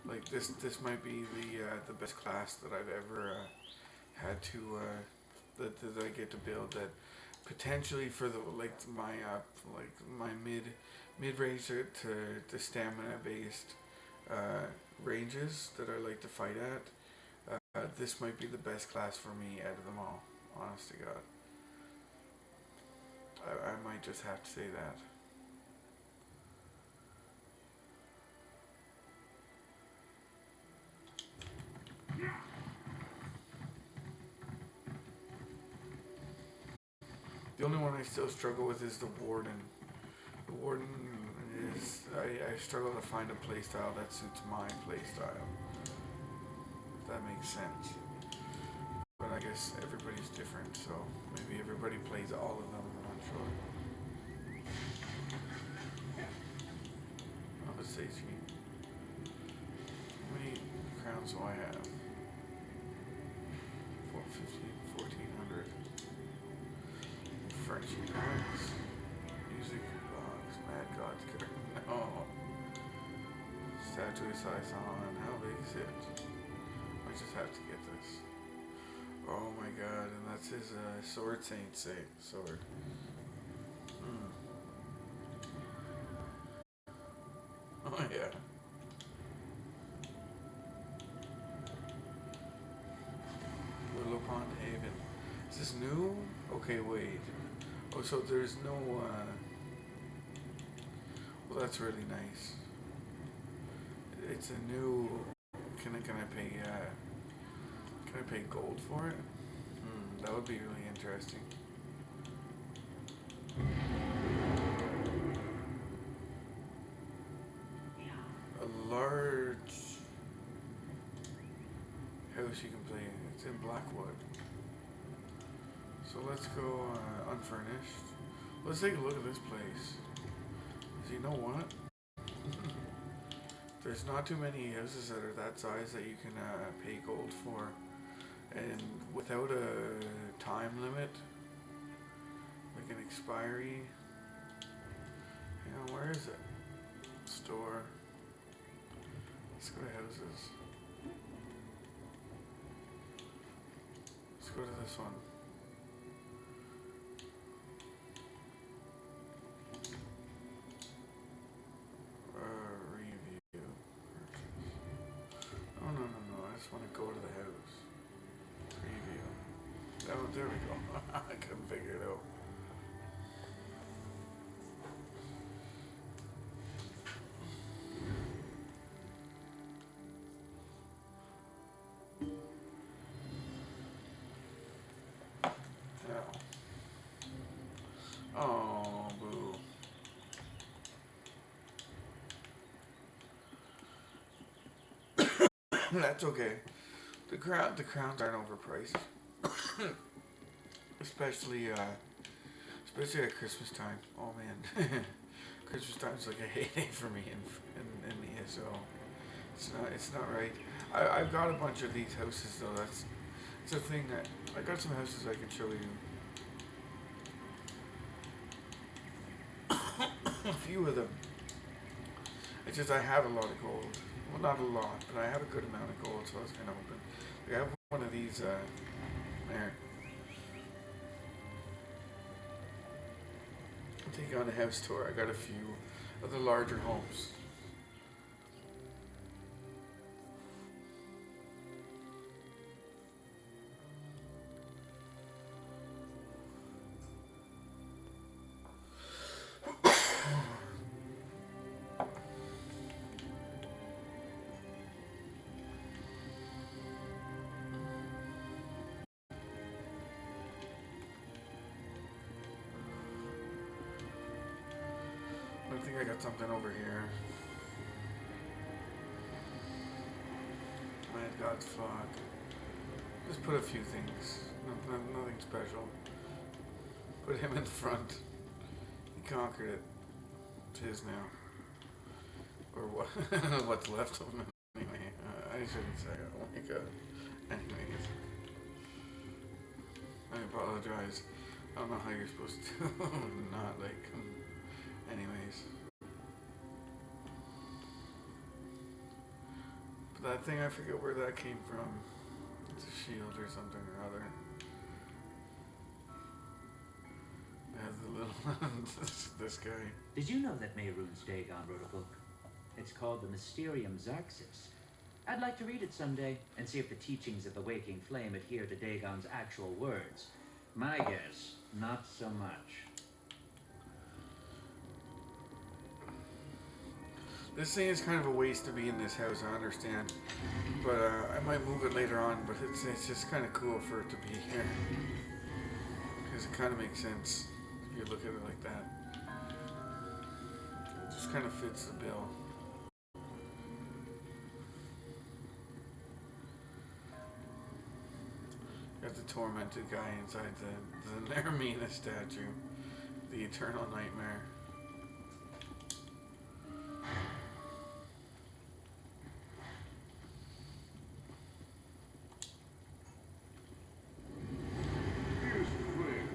like this might be the best class that I've ever had to that I get to build. That potentially for the my mid range to the stamina based ranges that I like to fight at, this might be the best class for me out of them all, honest to God. I might just have to say that. The only one I still struggle with is the Warden. The Warden is... I struggle to find a playstyle that suits my playstyle. If that makes sense. But I guess everybody's different, so maybe everybody plays all of them, I'm not sure. Oh, let's see. How many crowns do I have? 1400. Furnishing box. Music box. Mad God's curtain. No. Statue size on. How big is it? I just have to get this. Oh my god, and that's his sword saint sword. Oh yeah. Willow Pond Haven. Is this new? Okay, wait. Oh, so there's no, well, that's really nice. It's a new, can I pay gold for it? That would be really interesting. A large house you can play in. It's in Blackwood. So let's go unfurnished. Let's take a look at this place. So you know what? There's not too many houses that are that size that you can pay gold for. And without a time limit, like an expiry. Hang on, where is it? Store. Let's go to houses. Let's go to this one. Review. Oh, no. I just want to go to the house. Preview. Oh, there we go. I couldn't figure it out. Oh, boo. That's okay. The crowns aren't overpriced. especially at Christmas time. Oh man. Christmas time is like a heyday for me in ESO. It's not right. I've got a bunch of these houses though. That's the thing. I got some houses I can show you. A few of them. It's just I have a lot of gold. Well, not a lot, but I have a good amount of gold, so I was kind of hoping. Like, I have one of these there. Take on a house tour. I got a few of the larger homes. I think I got something over here. Mad God's flock. Just put a few things. Nothing special. Put him in the front. He conquered it. It's his now. Or what? What's left of him anyway. I shouldn't say. Oh my god. Anyways. I apologize. I don't know how you're supposed to not like... Anyways. But that thing, I forget where that came from. It's a shield or something or other. It has the little... this guy. Did you know that Mehrunes Dagon wrote a book? It's called The Mysterium Xarxis. I'd like to read it someday and see if the teachings of the Waking Flame adhere to Dagon's actual words. My guess, not so much. This thing is kind of a waste to be in this house, I understand. But I might move it later on, but it's just kind of cool for it to be here. Because it kind of makes sense if you look at it like that. It just kind of fits the bill. Got the tormented guy inside the Naramina statue. The eternal nightmare. Here's Flynn.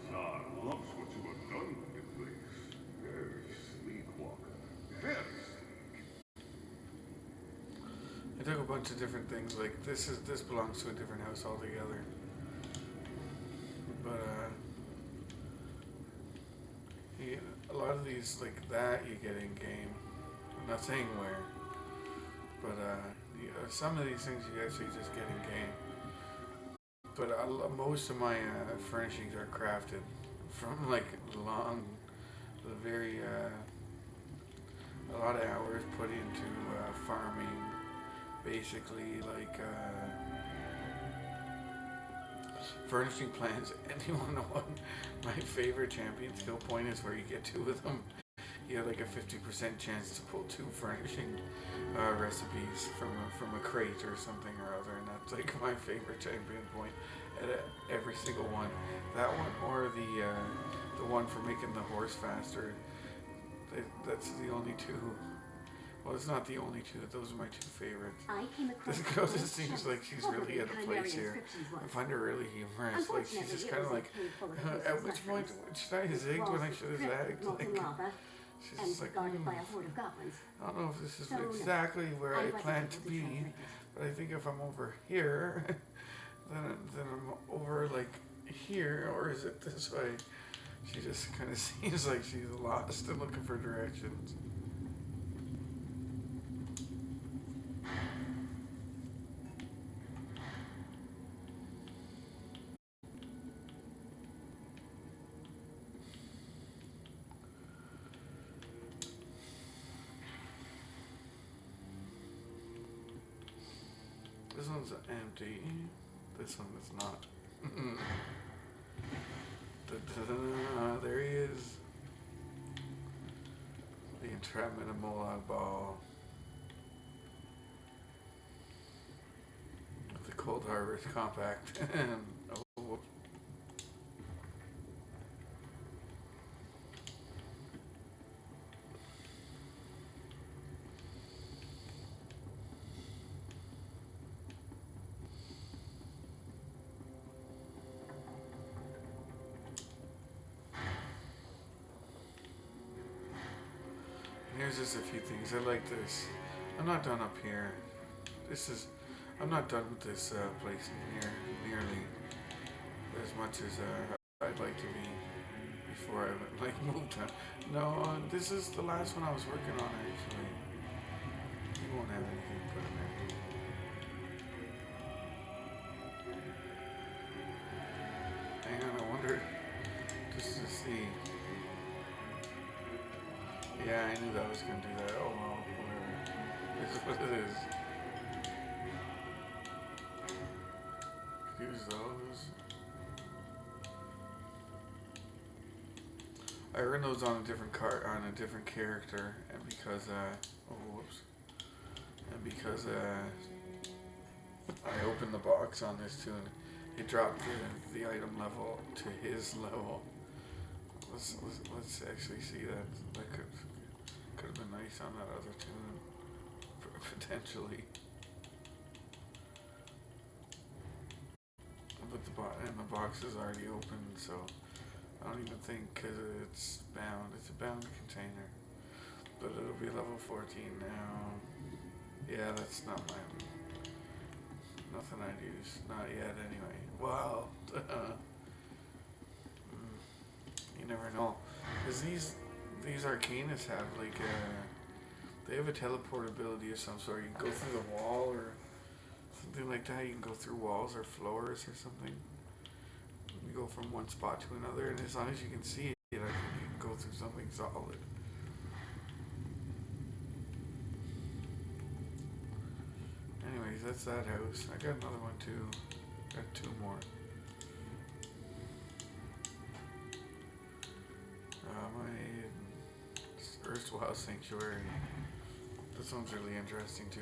Tsar loves what you have done with the place. Very sleepwalker. Very sleek. I took a bunch of different things, like this belongs to a different house altogether. But a lot of these like that you get in game. I'm not saying where, but some of these things you actually just get in game. But most of my furnishings are crafted from like very a lot of hours put into farming. Basically, like furnishing plans. And you want to know what my favorite champion skill point is? Where you get two of them, you have like a 50% chance to pull two furnishing recipes from a crate or something or other, and that's like my favorite champion point at every single one. That one or the one for making the horse faster. That's the only two. Well, it's not the only two. Those are my two favorites. This girl just seems like she's really at a place here. I find her really humorous. Like she's just kind of like, at which point should I have zigged when I should have zagged? Like, she's just like, I don't know if this is exactly where I plan to be, but I think if I'm over here, then I'm over like here, or is it this way? She just kind of seems like she's lost and looking for directions. This one's empty. This one is not. There he is. The entrapment of Molag Bal. The Cold Harvest Compact. Oh, whoops. Here's just a few things. I like this. I'm not done up here. I'm not done with this place nearly as much as I'd like to be before I like moved on. No, this is the last one I was working on actually. You won't have anything put in there. Hang on, I wonder just to see. Yeah, I knew that was gonna do that. Oh well, whatever. It's what it is. Use those. I earned those on a different character, and because I opened the box on this too, and it dropped the item level to his level. Let's actually see that. That could have been nice on that other tune, potentially. But the box is already open, so I don't even think, because it's bound. It's a bound container, but it'll be level 14 now. Yeah, that's not nothing I'd use. Not yet, anyway. Wow. You never know, because these Arcanists have like they have a teleportability of some sort. You can go through the wall or something like that. You can go through walls or floors or something. You go from one spot to another, and as long as you can see it, I think you can go through something solid. that's that house. I got another one too. Got two more. My erstwhile sanctuary. This one's really interesting too.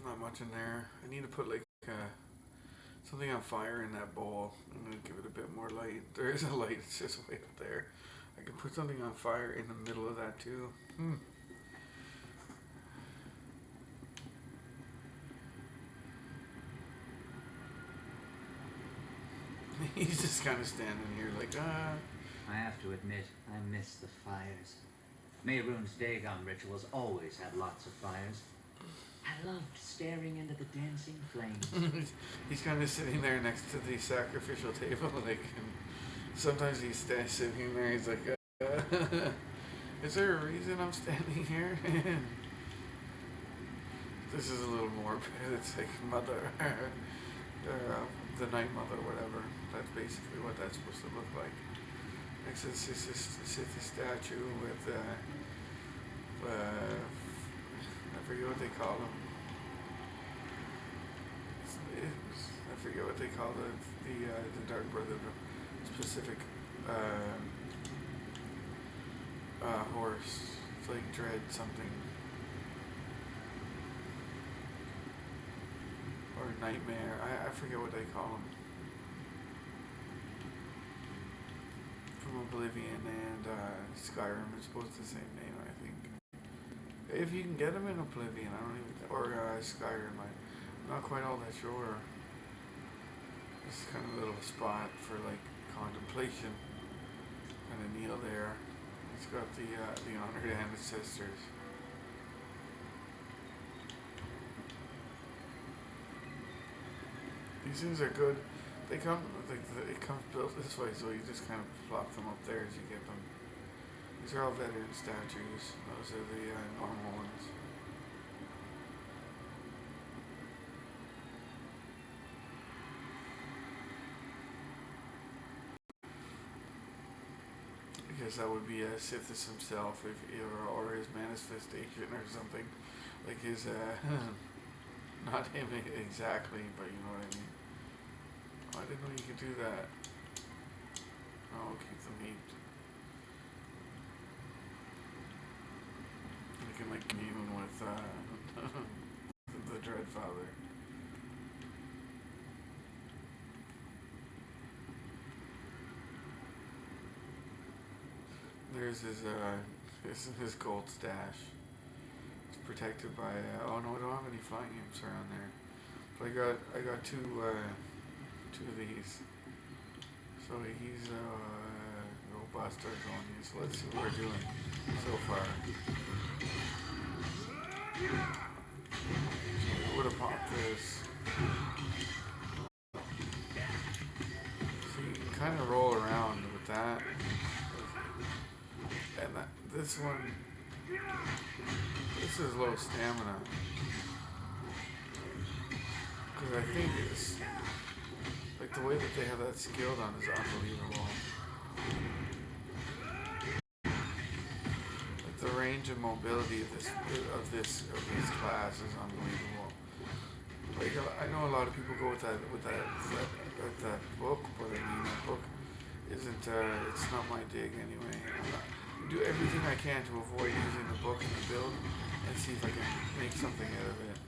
Not much in there. I need to put like something on fire in that bowl. I'm gonna give it a bit more light. There is a light, it's just way up there. I can put something on fire in the middle of that too. He's just kind of standing here like, I have to admit, I miss the fires. Mehrunes Dagon rituals always had lots of fires. I loved staring into the dancing flames. He's kind of sitting there next to the sacrificial table, like, and sometimes he's sitting there, he's like, is there a reason I'm standing here? This is a little morbid. It's like mother, the night mother, whatever. That's basically what that's supposed to look like. Next to the statue with, I forget what they call them. I forget what they call the Dark Brother, the specific horse. It's like Dread something. Or Nightmare. I forget what they call them. From Oblivion and Skyrim is both the same name, I think. If you can get them in Oblivion, I don't even, or Skyrim, I'm not quite all that sure. This is kind of a little spot for like contemplation. Kind of kneel there. It's got the honored ancestors. These things are good. They come, it comes built this way, so you just kind of plop them up there as you get them. These are all veteran statues. Those are the normal ones. Because that would be Sithis himself, or his manifestation or something. Like his, not him exactly, but you know what I mean. Oh, I didn't know you could do that. Oh, keep them heaped. You can like commune with the Dreadfather. There's his gold stash. It's protected by oh no, I don't have any flying imps around there. But I got two of these. So he's robust on these. So let's see what we're doing so far. So we would have popped this. So you can kind of roll around with that. And this one, this is low stamina. Because I think it's, like the way that they have that skilled on is unbelievable. Like the range and mobility of this class is unbelievable. Like I know a lot of people go with that book, but I mean that book isn't it's not my dig anyway. I do everything I can to avoid using the book in the build and see if I can make something out of it.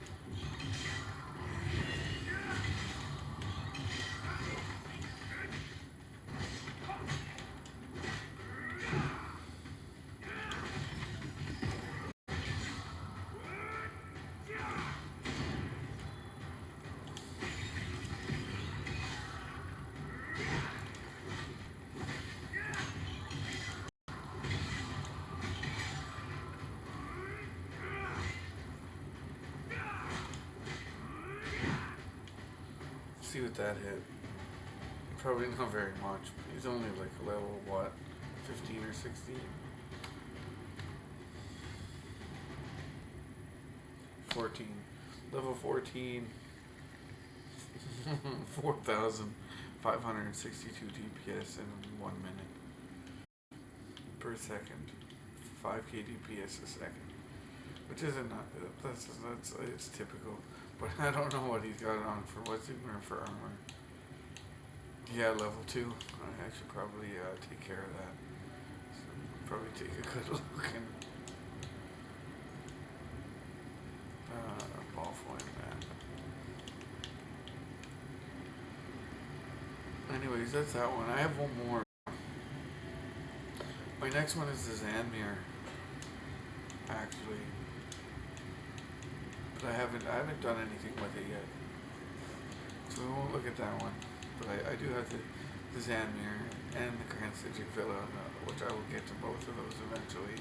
see what that hit. Probably not very much. He's only like level, what, 15 or 16? 14. Level 14. 4,562 DPS in 1 minute. Per second. 5k DPS a second. Which isn't, that's it's typical. But I don't know what he's got on for, what's he wearing for armor. Yeah, level 2. I should probably take care of that. So probably take a good look and ball foiling that. Anyways, that's that one. I have one more. My next one is the Zanmir, actually. But I haven't done anything with it yet. So we won't look at that one. But I do have the Zanmir and the Grand Citric Villa, which I will get to both of those eventually.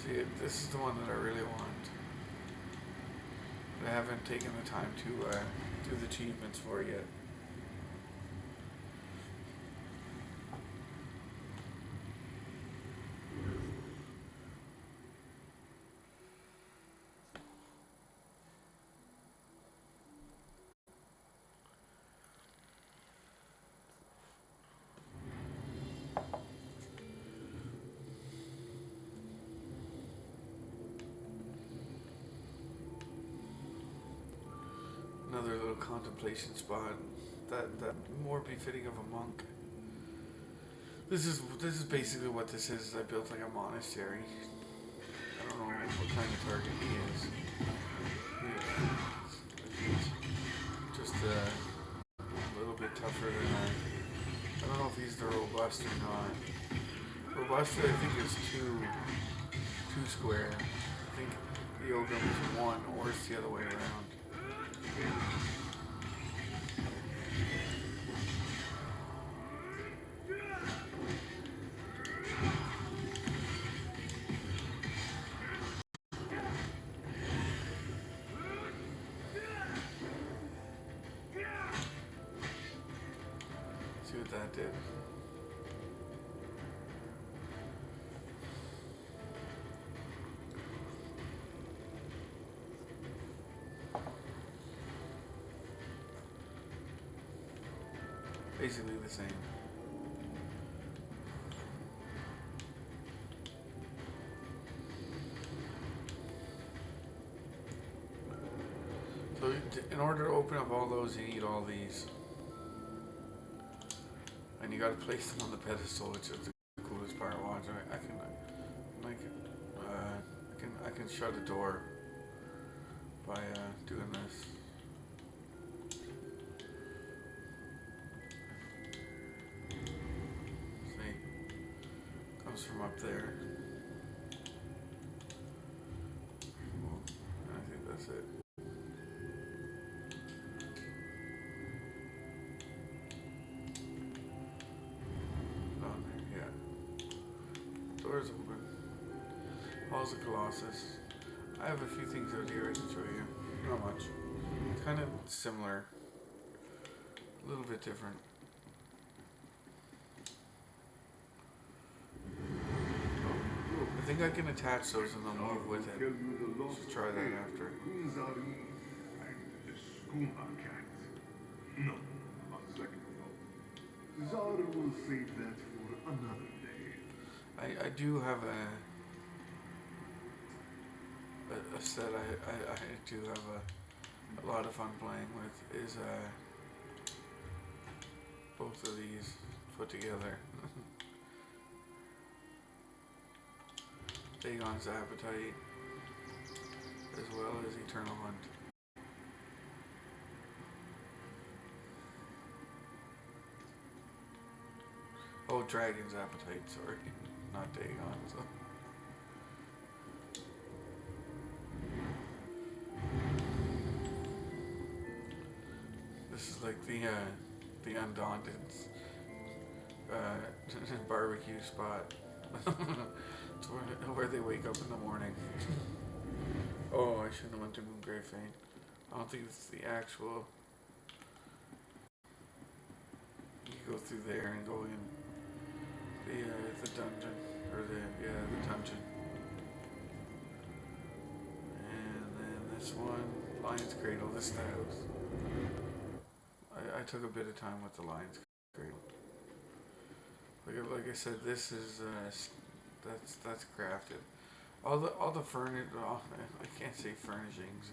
See, this is the one that I really want. But I haven't taken the time to do the achievements for it yet. Another little contemplation spot that more befitting of a monk. This is basically what this is. I built like a monastery. I don't know what kind of target he is. He's just a little bit tougher than I don't know if he's the robust or not. Robust, I think, is two square. I think the Ogre is 1, or it's the other way around. See what that did. Basically the same. So in order to open up all those, you need all these. And you gotta place them on the pedestal, which is the coolest part. Watch, I can shut a door by doing this. From up there. Well, I think that's it. On there, yeah. Doors open. Halls of Colossus. I have a few things out here I can show you. Not much. It's kind of similar. A little bit different. I think I can attach those and they'll move with it. Let's try that after. No, on second thought. Zara will save that for another day. I do have a set I do have a lot of fun playing with is both of these put together. Dagon's Appetite, as well as Eternal Hunt. Oh, Dragon's Appetite, sorry. Not Dagon, so. This is like the Undaunted's barbecue spot. It's where they wake up in the morning. Oh, I shouldn't have went to Moongrave Fane. I don't think it's the actual. You go through there and go in the dungeon, or the dungeon. And then this one, Lion's Cradle. This is the house. I took a bit of time with the Lion's Cradle. Like I said, this is that's crafted. All the I can't say furnishings,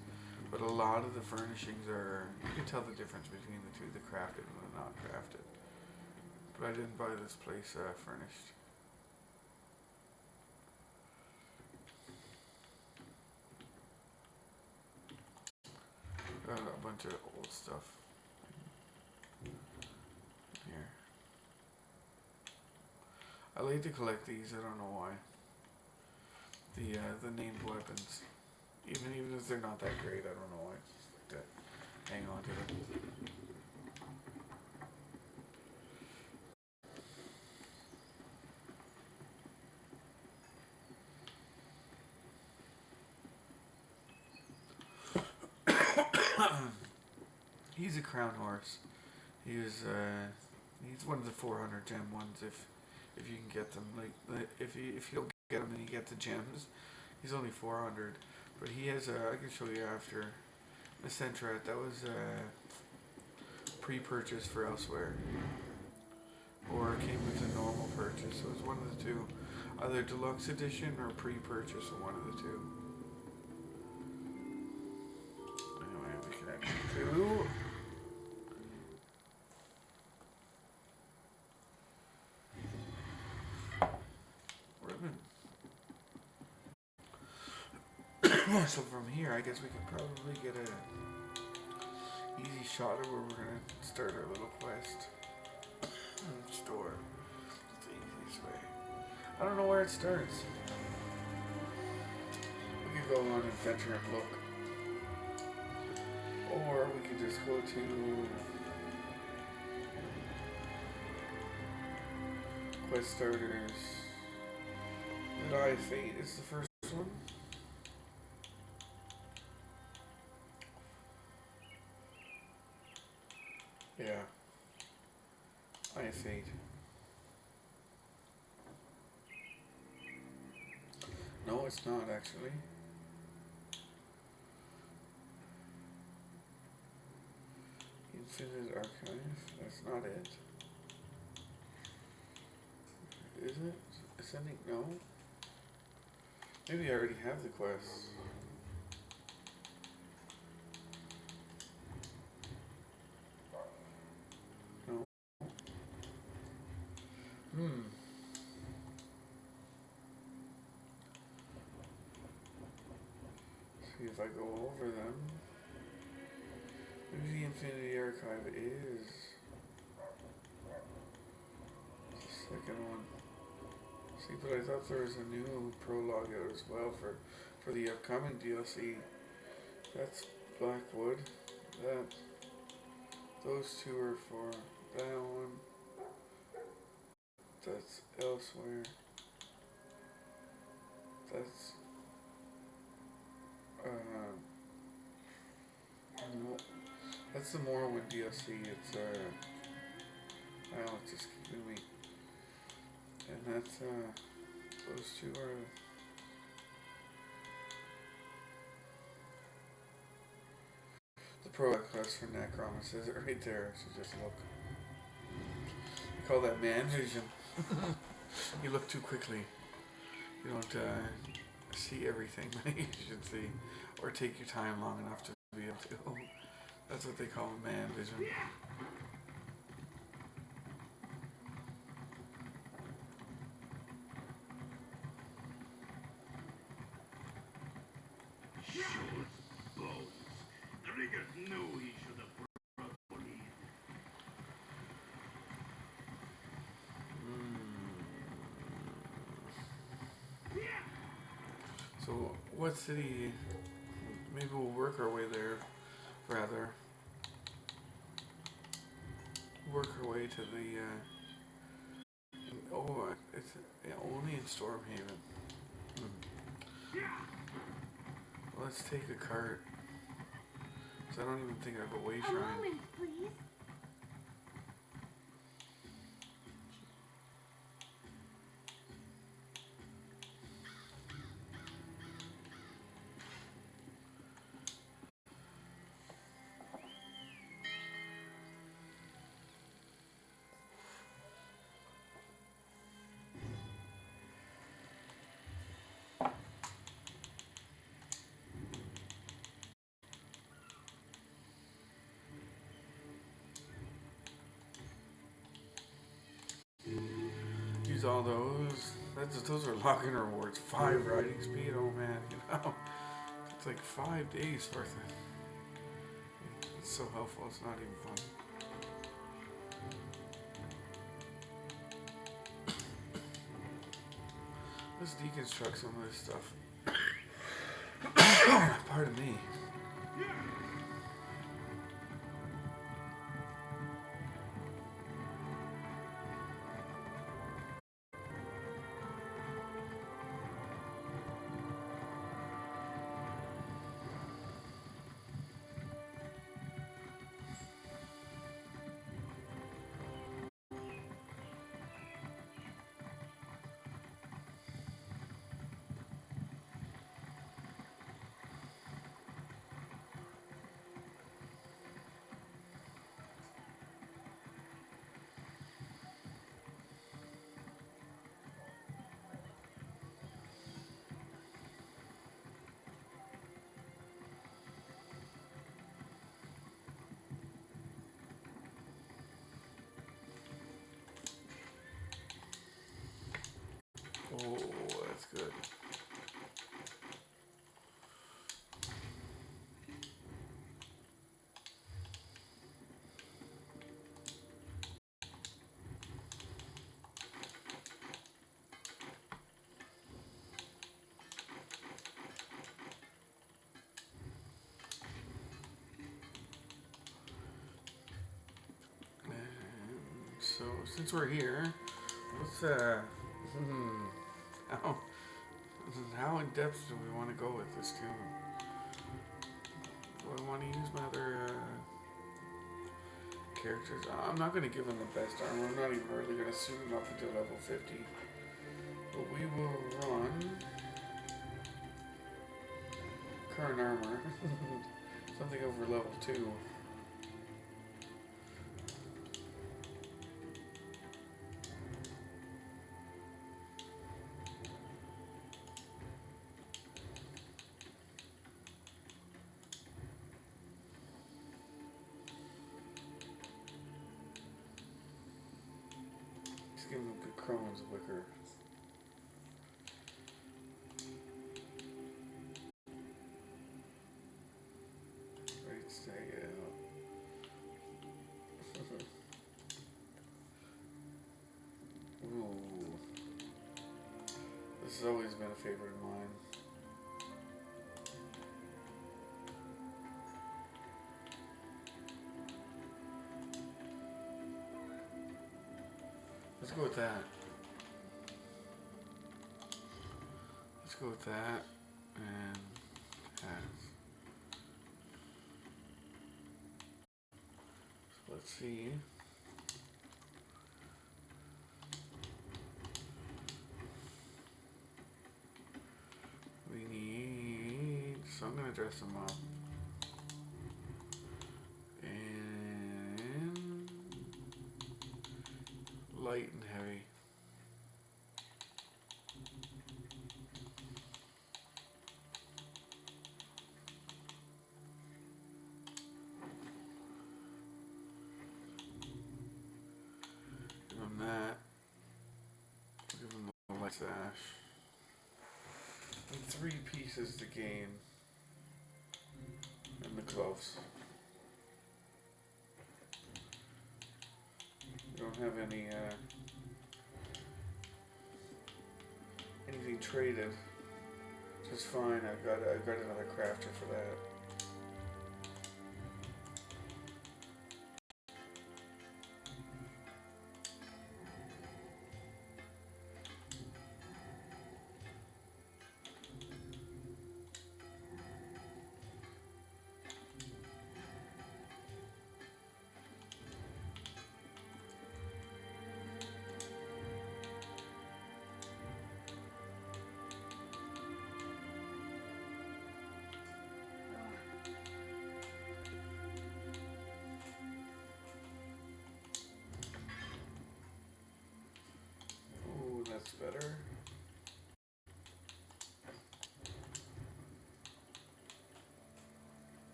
but a lot of the furnishings are, you can tell the difference between the two, the crafted and the not crafted. But I didn't buy this place furnished. Got a bunch of old stuff here. I like to collect these. I don't know why. The named weapons, even if they're not that great, I don't know why. Just like to hang on to them. He's a crown horse. He's one of the 400 gem ones if you can get them. Like if you don't get them and you get the gems, he's only 400. But he has I can show you after the Centret. That was pre-purchase for elsewhere, or it came with a normal purchase. So it was one of the two, either deluxe edition or pre-purchase, or one of the two. Anyway, we can actually do. So from here, I guess we can probably get a easy shot of where we're gonna start our little quest. Store. It's the easiest way. I don't know where it starts. We could go on adventure and look, or we could just go to quest starters. Did I Fate is the first one. Yeah. I Fate. No, it's not actually. Infinite Archive. That's not it. Is it? Ascending? No. Maybe I already have the quest. See if I go over them. Maybe the Infinity Archive is the second one. See, but I thought there was a new prologue out as well for the upcoming DLC. That's Blackwood. Those two are for that one. That's Elsewhere. That's no, that's the Morrowind DLC. It's it's just keeping me. And that's those two are the prologue quest for Necrom. It says it right there. I should just look. I call that man vision. You look too quickly. You don't see everything that you should see, or take your time long enough to be able to. That's what they call man vision. Short bones. Riggers knew he should have brought for me. So, what city? Maybe we'll work our way there, rather. Work our way to the, it's only in Stormhaven. Let's take a cart. So I don't even think I have a way A shrine. moment, please. Use all those. Those are login rewards. 5 riding speed. Oh man, you know, it's like 5 days worth of. It's so helpful. It's not even fun. Let's deconstruct some of this stuff. Pardon me. Oh, that's good. And so, since we're here, let's how in depth do we want to go with this tune? Do I want to use my other characters? I'm not going to give him the best armor. I'm not even really going to suit him up until level 50. But we will run current armor, something over level 2. Just give him a good Crohn's wicker. Right, stay out. Ooh. This has always been a favorite of mine. Let's go with that. Let's go with that and hats. So let's see. We need, so I'm gonna dress them up. And light and heavy. Give him that. Give him the light sash. And 3 pieces to gain. And the gloves. We don't have any anything traded. Just fine. I've got another crafter for that.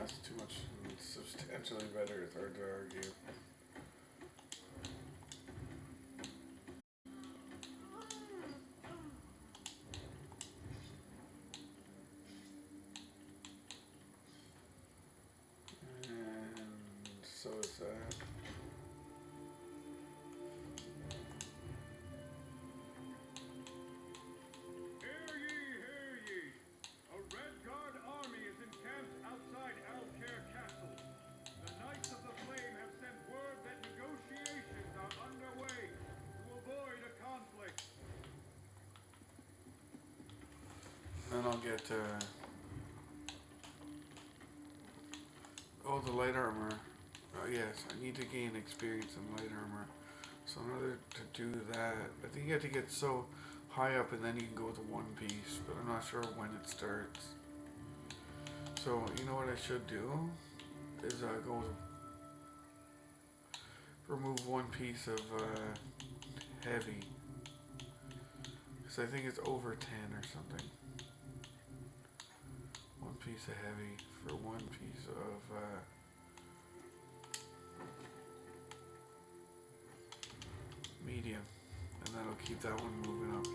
it's too much. It's substantially better. It's hard to argue. And so is that. Hear ye, hear ye! A Red Guard army is encamped outside Alcare Castle. The Knights of the Flame have sent word that negotiations are underway to avoid a conflict. Then I'll get oh, the light armor. Oh yes, I need to gain experience in light armor. So in order to do that, I think you have to get so high up and then you can go to one piece, but I'm not sure when it starts. So you know what I should do is go remove one piece of heavy, because I think it's over 10 or something. One piece of heavy for one piece of medium, and that'll keep that one moving up.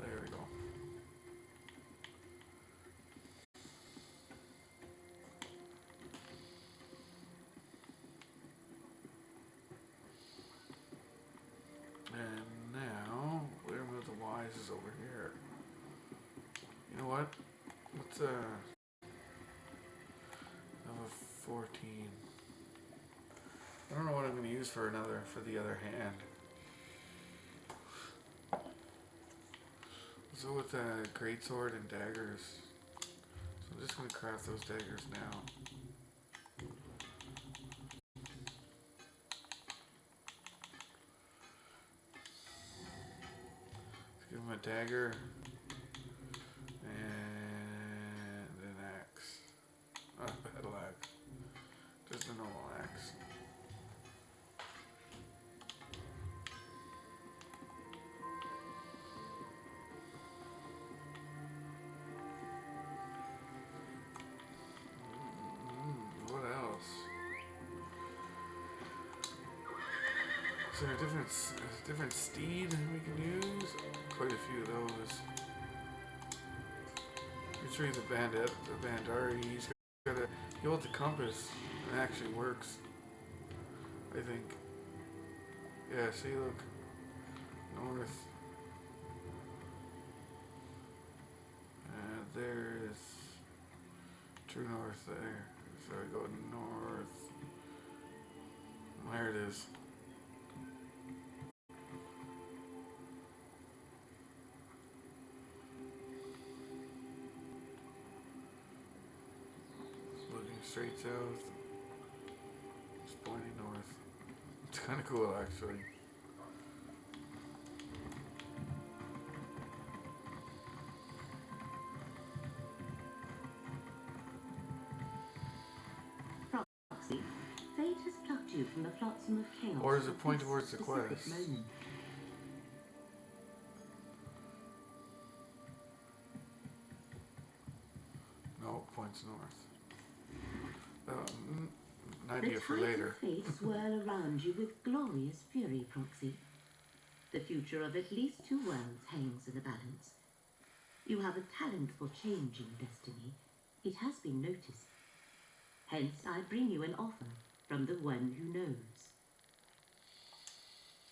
There we go. And now, where are the Y's is over here. You know what? Let's have a 14. I don't know what I'm going to use for the other hand. Let's go with greatsword and daggers. So I'm just going to craft those daggers now. Give him a dagger and an axe. Not a battle axe, just a normal axe. What else? Is there a different steed we can use? Quite a few of those. Retrieve the bandit, the Bandari. He holds the compass and it actually works. I think. Yeah, see, look. North. And there's true north there. So I go north. There it is. Looking straight south. Just pointing north. It's kind of cool, actually. Proxy, fate has plucked you from the flotsam of chaos. Or does it point towards the quest? Moment. No, it points north. An idea for later. The tides of fate swirl around you with glorious fury, Proxy. The future of at least two worlds hangs in the balance. You have a talent for changing destiny. It has been noticed. Hence, I bring you an offer from the one who knows.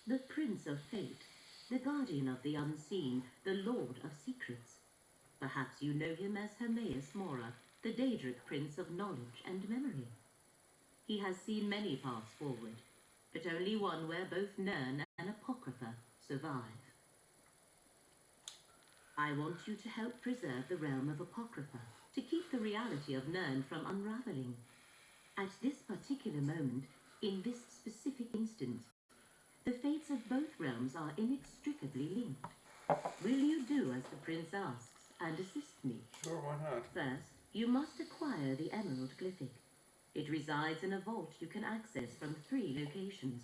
The Prince of Fate, the guardian of the unseen, the Lord of Secrets. Perhaps you know him as Hermaeus Mora, the Daedric Prince of Knowledge and Memory. He has seen many paths forward, but only one where both Nirn and Apocrypha survive. I want you to help preserve the realm of Apocrypha, to keep the reality of Nirn from unraveling. At this particular moment, in this specific instant, the fates of both realms are inextricably linked. Will you do as the prince asks and assist me? Sure, why not? First, you must acquire the emerald glyphic. It resides in a vault you can access from 3 locations.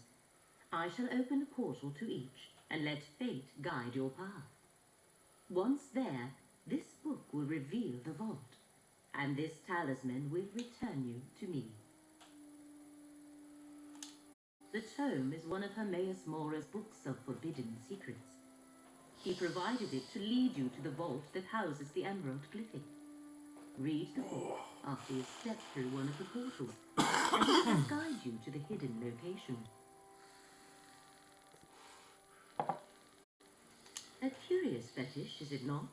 I shall open a portal to each and let fate guide your path. Once there, this book will reveal the vault, and this talisman will return you to me. The tome is one of Hermaeus Mora's books of forbidden secrets. He provided it to lead you to the vault that houses the Emerald Glyphic. Read the book after you step through one of the portals, and it will guide you to the hidden location. A curious fetish, is it not?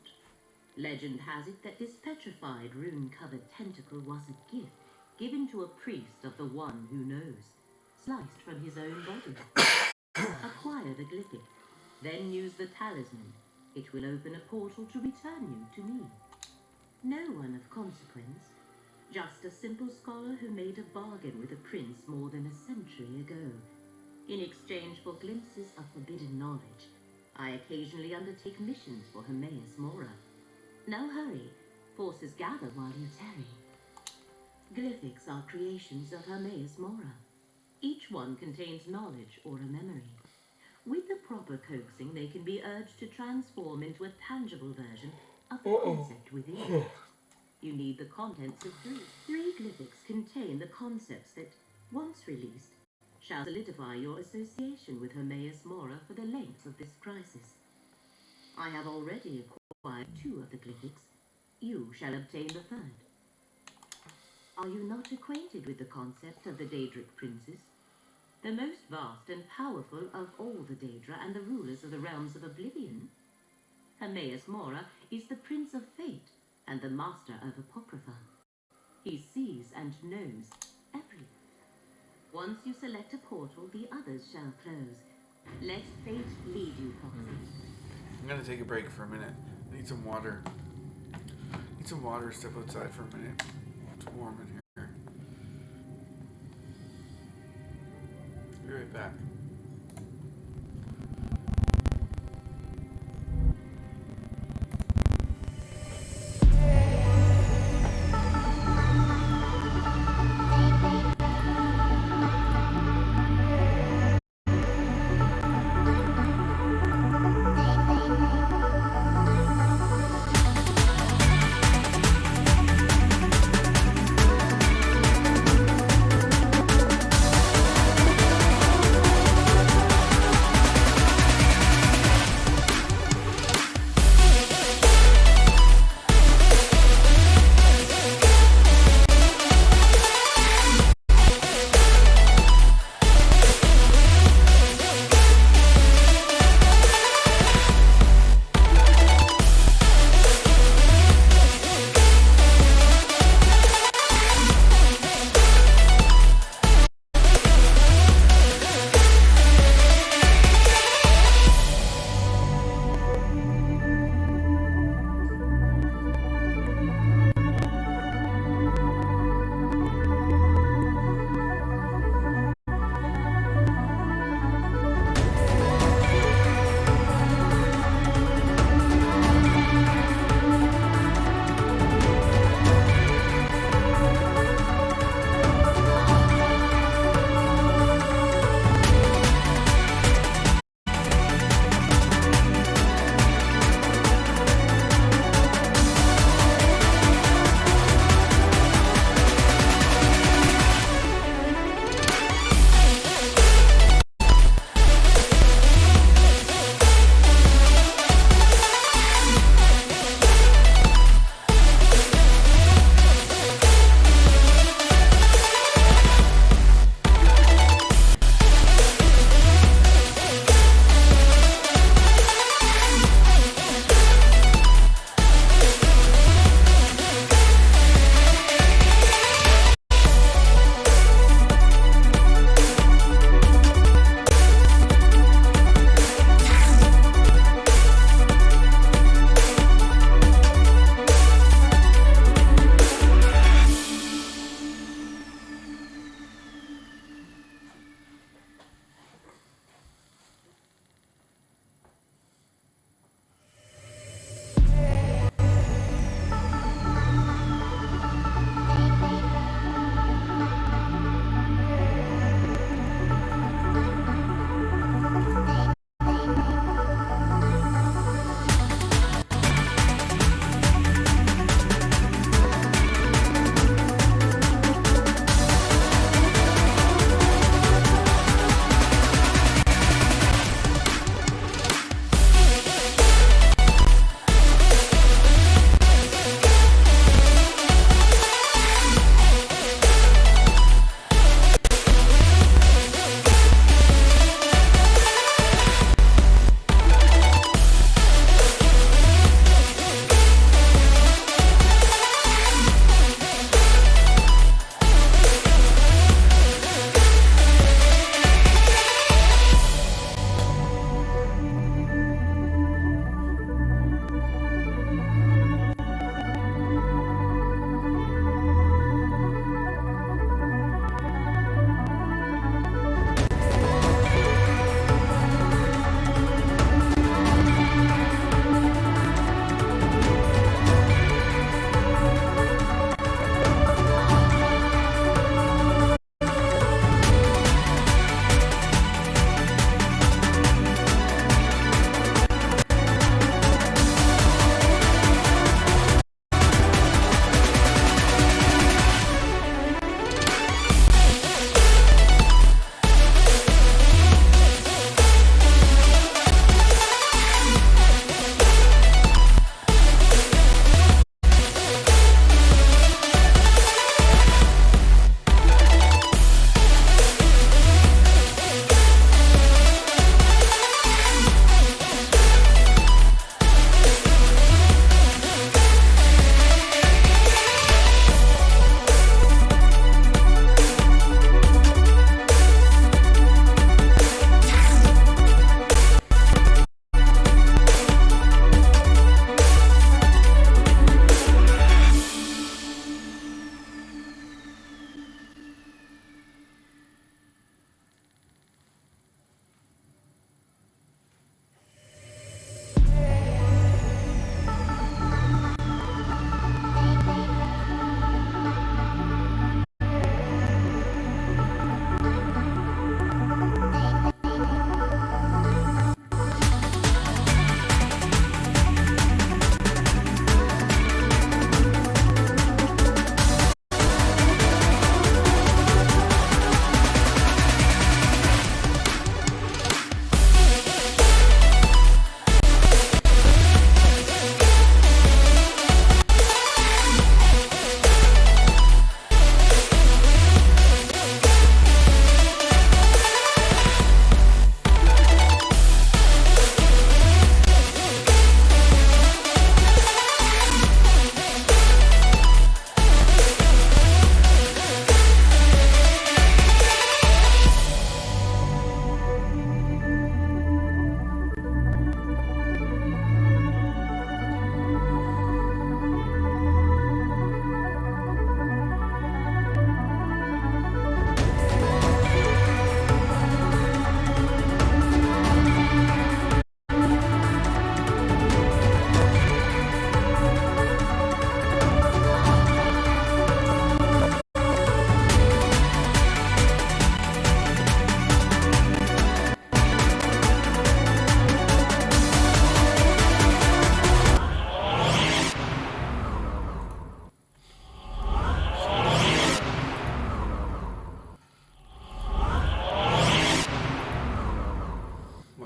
Legend has it that this petrified, rune-covered tentacle was a gift given to a priest of the One Who Knows, sliced from his own body. Acquire the glyphic, then use the talisman. It will open a portal to return you to me. No one of consequence, just a simple scholar who made a bargain with a prince more than a century ago. In exchange for glimpses of forbidden knowledge, I occasionally undertake missions for Hermaeus Mora. Now hurry, forces gather while you tarry. Glyphics are creations of Hermaeus Mora. Each one contains knowledge or a memory. With the proper coaxing, they can be urged to transform into a tangible version of the concept within. You need the contents of 3. 3 glyphics contain the concepts that, once released, shall solidify your association with Hermaeus Mora for the length of this crisis. I have already acquired 2 of the glyphics. You shall obtain the 3rd. Are you not acquainted with the concept of the Daedric Princes? The most vast and powerful of all the Daedra and the rulers of the realms of Oblivion? Hermaeus Mora is the Prince of Fate and the Master of Apocrypha. He sees and knows everything. Once you select a portal, the others shall close. Let fate lead you, Foxy. I'm gonna take a break for a minute. I need some water. Need some water. Step outside for a minute. It's warm in here. Be right back.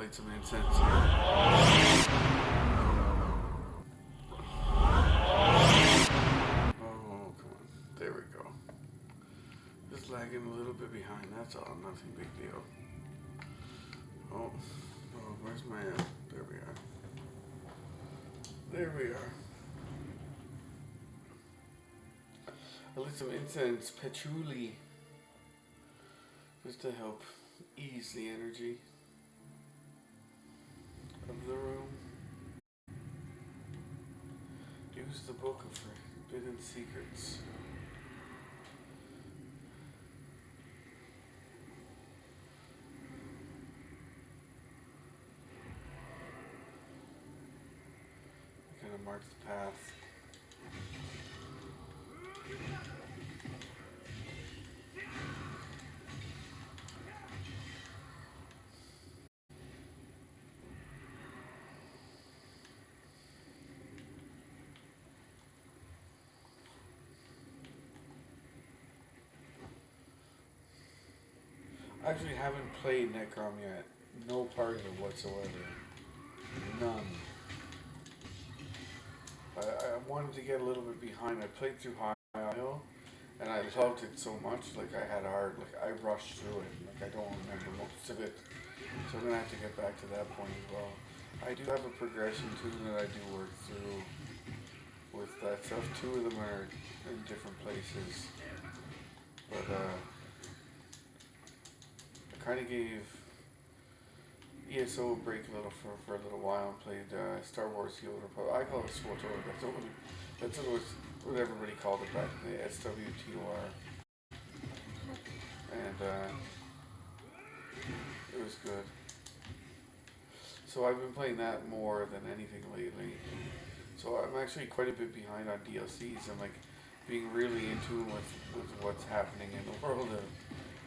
light some incense here. Oh, come on. There we go. Just lagging a little bit behind, that's all. Nothing big deal. Oh, where's my... there we are. There we are. I lit some incense patchouli just to help ease the energy of the room. Use the book of forbidden secrets. Kind of marks the path. I actually haven't played Necrom yet. No part of it whatsoever. None. I wanted to get a little bit behind. I played through High Isle, and I loved it so much. Like I had I rushed through it. Like I don't remember most of it. So I'm gonna have to get back to that point as well. I do have a progression too that I do work through with that stuff. Two of them are in different places, but I kind of gave ESO a break a little for a little while and played Star Wars: The Old Republic. I call it SWTOR. That's what everybody called it back in the SWTOR. And it was good. So I've been playing that more than anything lately. So I'm actually quite a bit behind on DLCs. I'm like being really in tune with what's happening in the world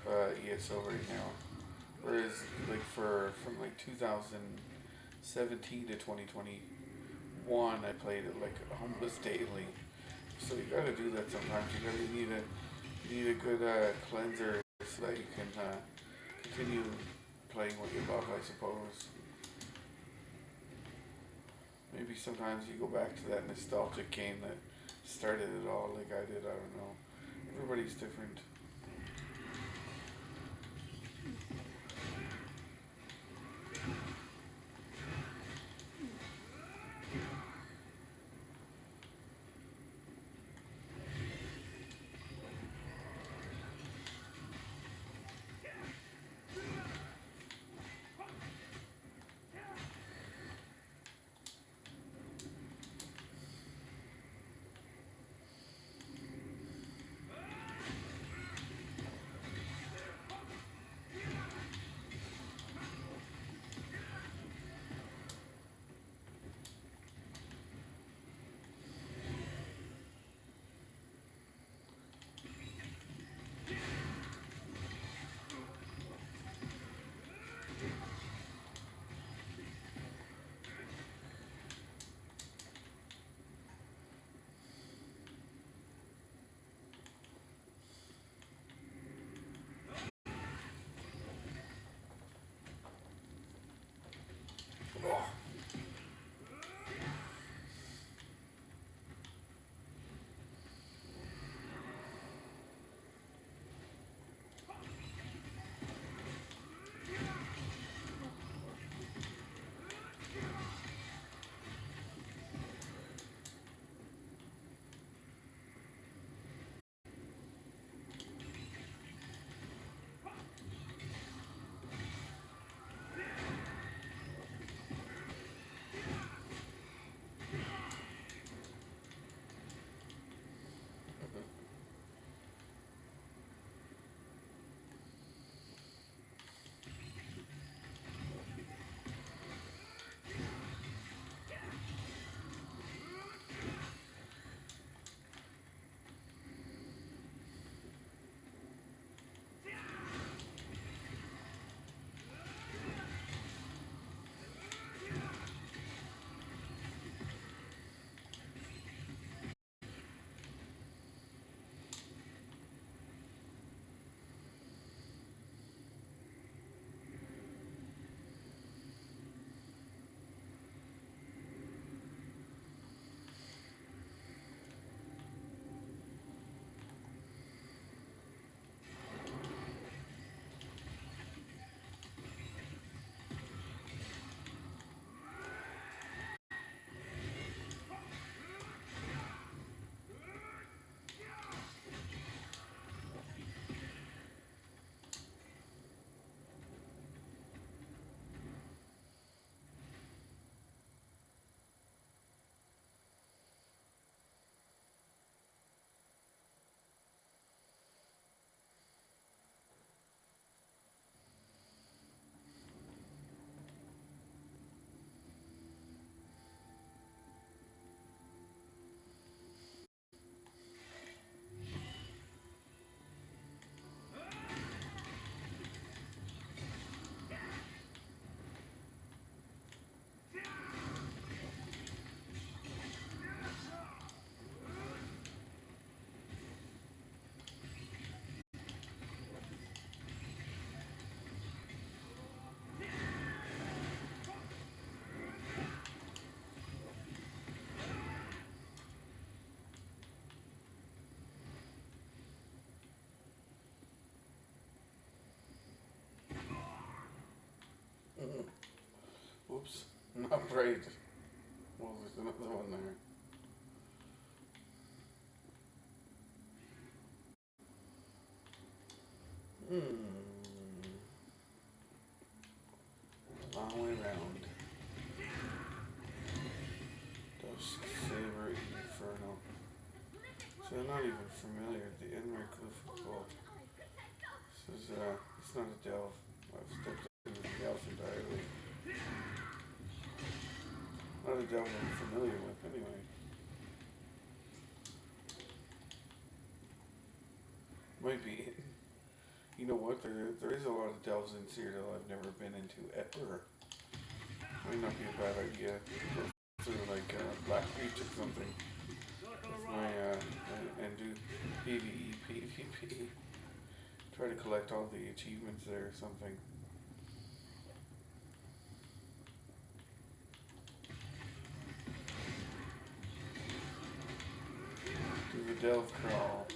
of ESO right now. Whereas like from like 2017 to 2021, I played it like almost daily. So you gotta do that sometimes. You need a good cleanser so that you can continue playing what you love, I suppose. Maybe sometimes you go back to that nostalgic game that started it all, like I did. I don't know. Everybody's different. Right. Well, there's another one there. Long way round. Those Saber Inferno. So I'm not even familiar with the Enric Cliff Bolt. This is, it's not a delve. I've stepped into the delve entirely. Not a delve I'm familiar with, anyway. Might be. You know what? There is a lot of delves in Cyrodiil I've never been into ever. Might not be a bad idea. Go through like Black Beach or something. With my and do PvE, PvP. Try to collect all the achievements there or something. Do the delve crawl.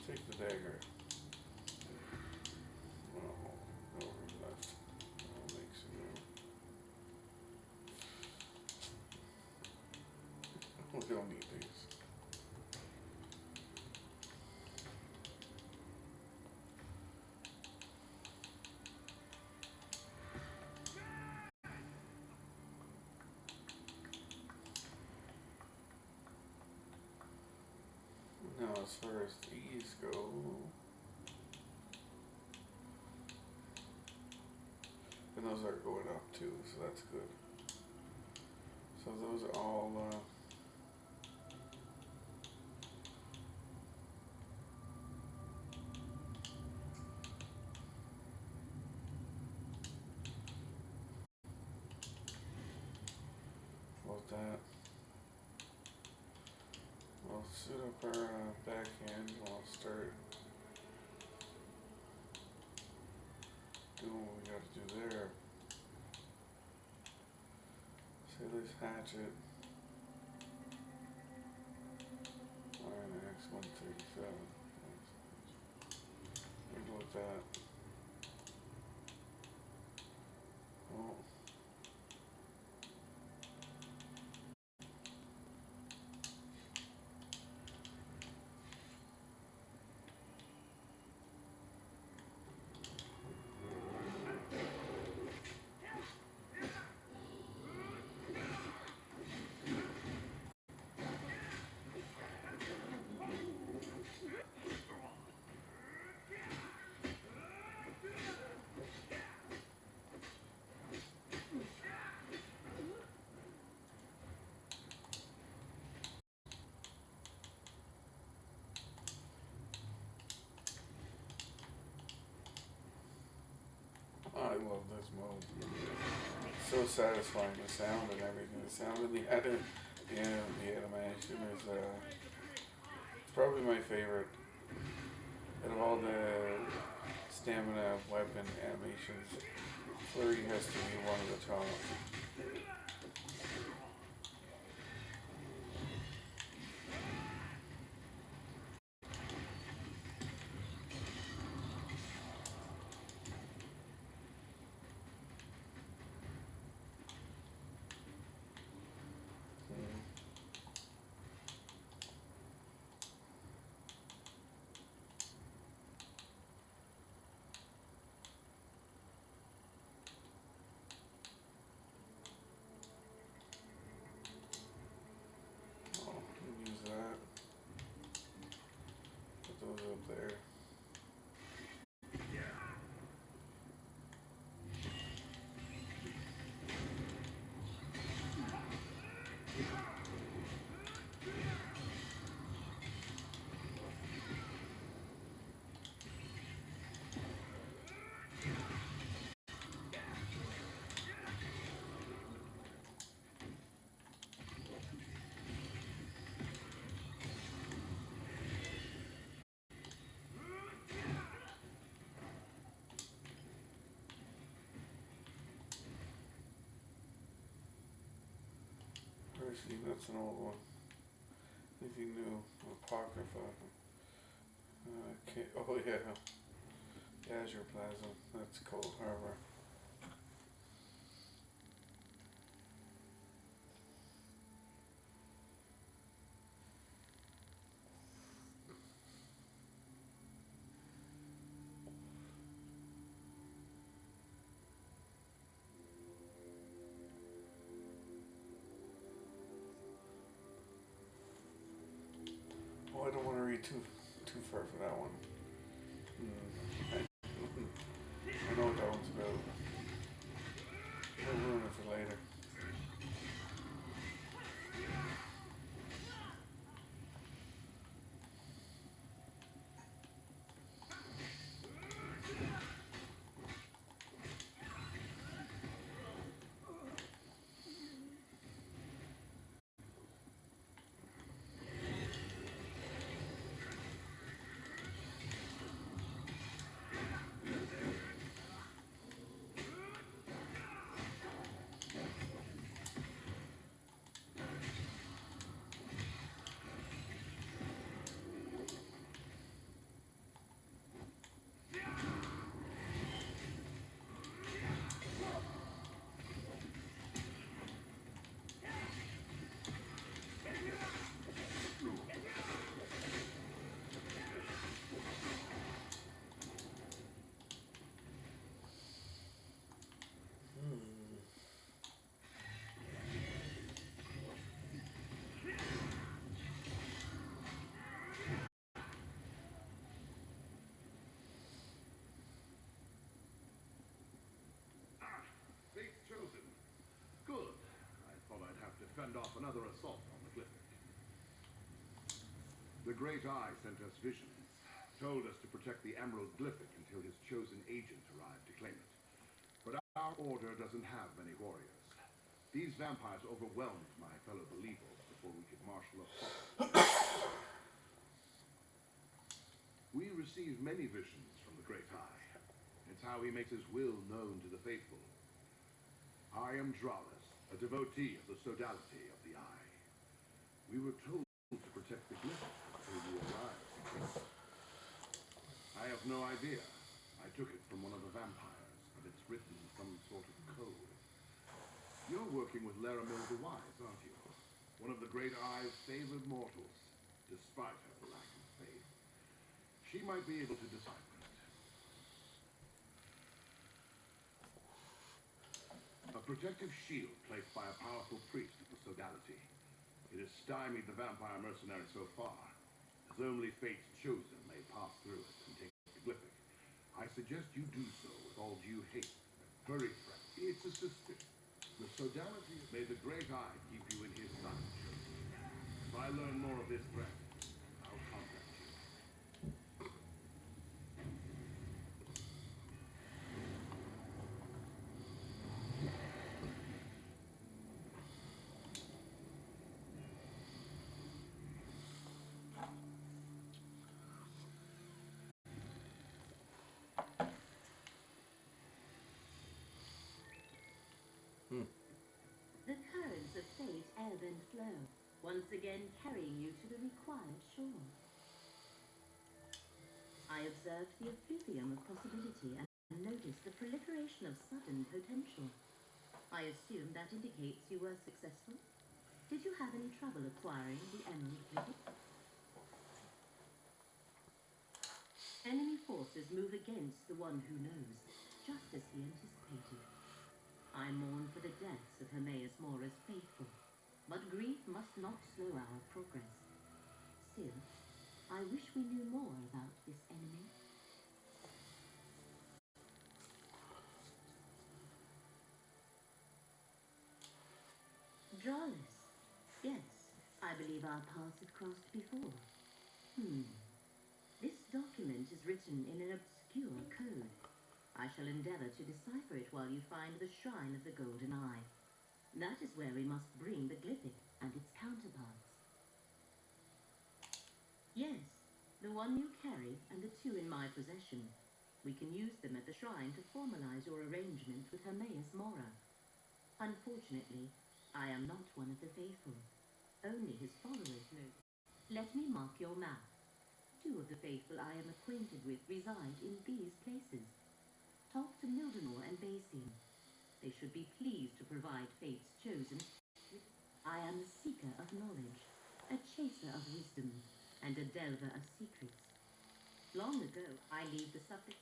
Take the dagger. Oh, over left. I'll make some room. We don't need these. Now, as far as these go, and those are going up too, so that's good. So those are all about that. We'll set up our backhand. We'll start doing what we got to do there. Sailor's hatchet. Iron Axe 137. We'll go with that. Oh. satisfying, the sound and everything. The sound and the animation is it's probably my favorite. Out of all the stamina weapon animations, Flurry has to be one of the top. Use that. Put those up there. See, that's an old one. Anything new? Apocrypha. Okay. Oh yeah. Azure Plaza. That's Cold Harbor. Oh, I don't want to read too far for that one. I know what that one's about. I'll ruin it for later. fend off another assault on the Glyphic. The Great Eye sent us visions, told us to protect the Emerald Glyphic until his chosen agent arrived to claim it. But our order doesn't have many warriors. These vampires overwhelmed my fellow believers before we could marshal a force. We receive many visions from the Great Eye. It's how he makes his will known to the faithful. I am Dralis, a devotee of the sodality of the Eye. We were told to protect the Glyphic until you arrived. I have no idea. I took it from one of the vampires, but it's written in some sort of code. You're working with Laramil the Wise, aren't you? One of the Great Eye's favored mortals, despite her lack of faith. She might be able to decipher it. A protective shield placed by a powerful priest of the sodality. It has stymied the vampire mercenary so far, as only fate's chosen may pass through it and take the Glyphic. I suggest you do so with all due haste. Hurry, friend. It's assisted. The sodality may the Great Eye keep you in his sight. If I learn more of this threat, I'll contact you. airbend flow, once again carrying you to the required shore. I observed the effluvium of possibility and noticed the proliferation of sudden potential. I assume that indicates you were successful. Did you have any trouble acquiring the emerald glyphic? Enemy forces move against the one who knows, just as he anticipated. I mourn for the deaths of Hermaeus Mora's faithful, but grief must not slow our progress. Still, I wish we knew more about this enemy. Dralis. Yes, I believe our paths have crossed before. This document is written in an obscure code. I shall endeavor to decipher it while you find the Shrine of the Golden Eye. That is where we must bring the glyphic and its counterparts. Yes, the one you carry and the two in my possession. We can use them at the shrine to formalize your arrangement with Hermaeus Mora. Unfortunately, I am not one of the faithful. Only his followers know. Let me mark your map. Two of the faithful I am acquainted with reside in these places. Talk to Mildenor and Basian. They should be pleased to provide fate's chosen. I am a seeker of knowledge, a chaser of wisdom, and a delver of secrets. Long ago, I leave the subject.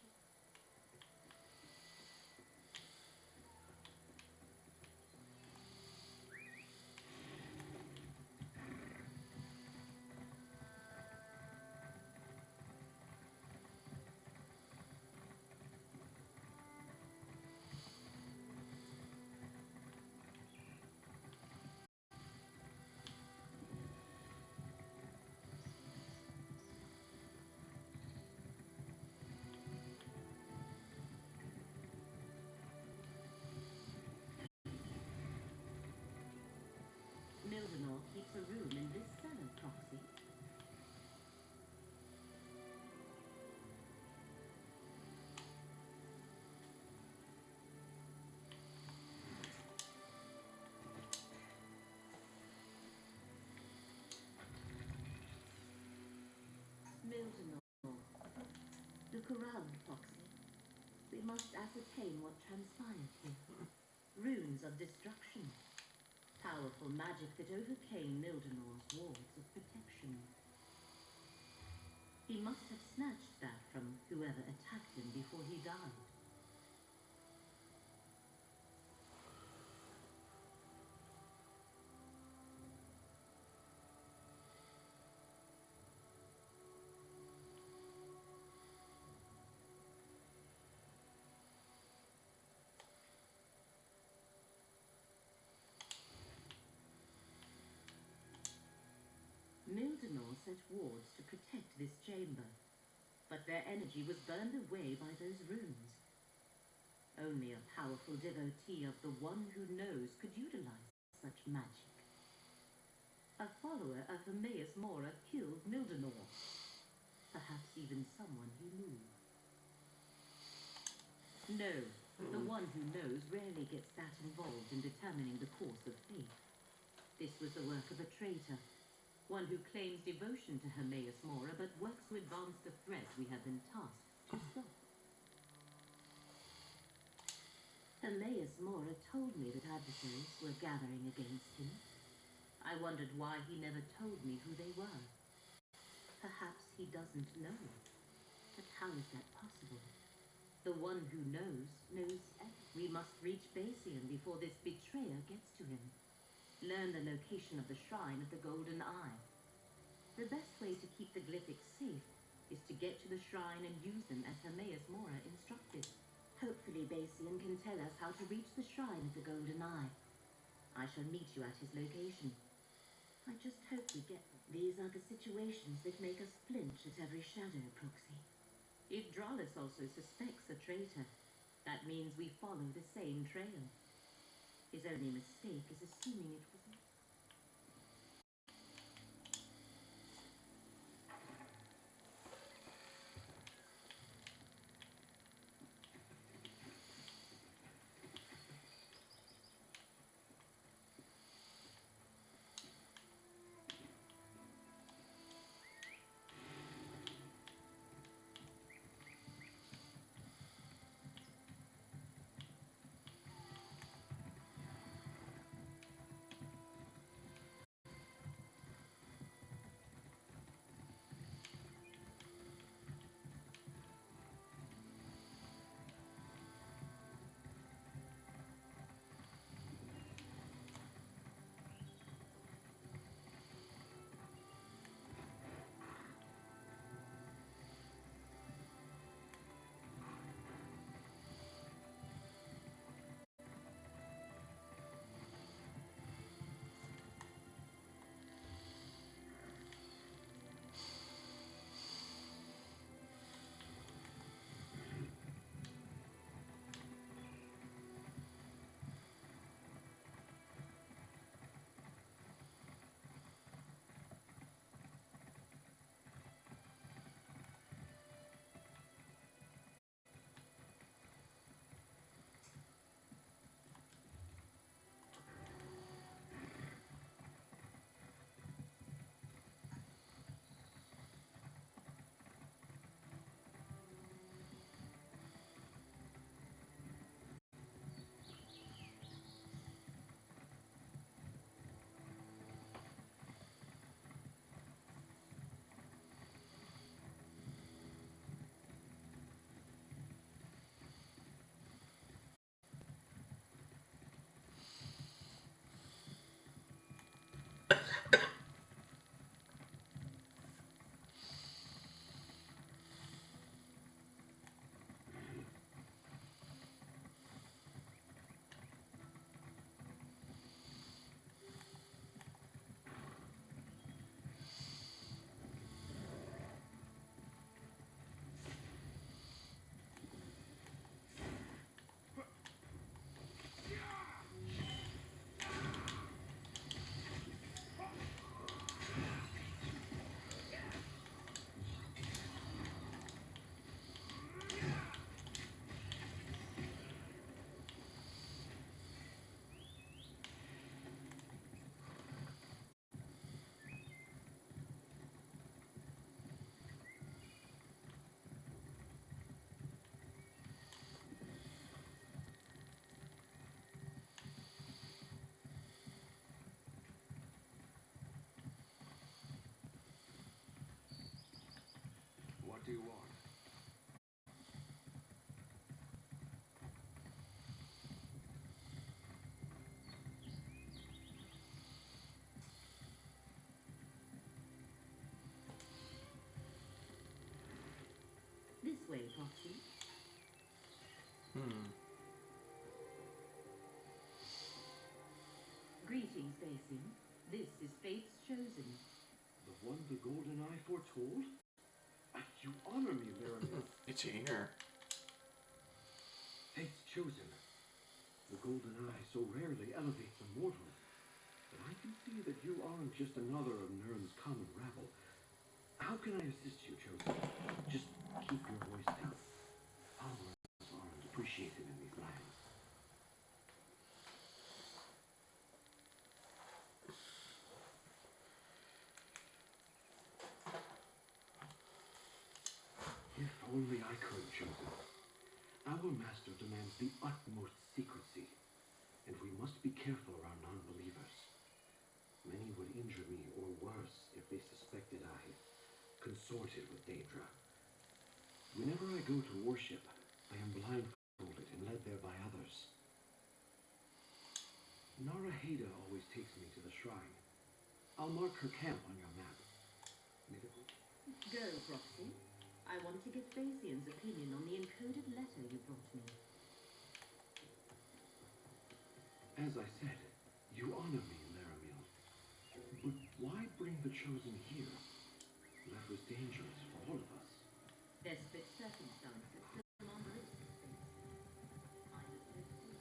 Mildenor keeps a room in this cellar, Proxy. Mildenor. Look around, Proxy. We must ascertain what transpired here. Runes of destruction. Powerful magic that overcame Mildenor's walls of protection. He must have snatched that from whoever attacked him before he died. Mildenor set wards to protect this chamber, but their energy was burned away by those runes. Only a powerful devotee of the one who knows could utilize such magic. A follower of Hermaeus Mora killed Mildenor. Perhaps even someone he knew. No, the one who knows rarely gets that involved in determining the course of fate. This was the work of a traitor. One who claims devotion to Hermaeus Mora, but works to advance the threat we have been tasked to stop. Hermaeus Mora told me that adversaries were gathering against him. I wondered why he never told me who they were. Perhaps he doesn't know. But how is that possible? The one who knows. We must reach Basian before this betrayer gets to him. Learn the location of the Shrine of the Golden Eye. The best way to keep the glyphics safe is to get to the shrine and use them as Hermaeus Mora instructed. Hopefully Basian can tell us how to reach the Shrine of the Golden Eye. I shall meet you at his location. I just hope we get them. These are the situations that make us flinch at every shadow, Proxy. If Dralis also suspects a traitor, that means we follow the same trail. His only mistake is assuming it was me. What do you want? This way, Foxy. Greetings, Basin. This is Fate's Chosen. The one the golden eye foretold? You honor me, Laramie. Itchy ear. Fate's chosen. The golden eye so rarely elevates a mortal. But I can see that you aren't just another of Nern's common rabble. How can I assist you, chosen? Just keep your voice down. Followers aren't appreciated in these lands. If only I could, chosen. Our master demands the utmost secrecy, and we must be careful around non-believers. Many would injure me, or worse, if they suspected I consorted with Daedra. Whenever I go to worship, I am blindfolded and led there by others. Naraheda always takes me to the shrine. I'll mark her camp on your map. Go, Foxy. I want to get Basian's opinion on the encoded letter you brought me. As I said, you honor me, Laramil. But why bring the chosen here? That was dangerous for all of us. Desperate circumstances come on both sides. I was hoping.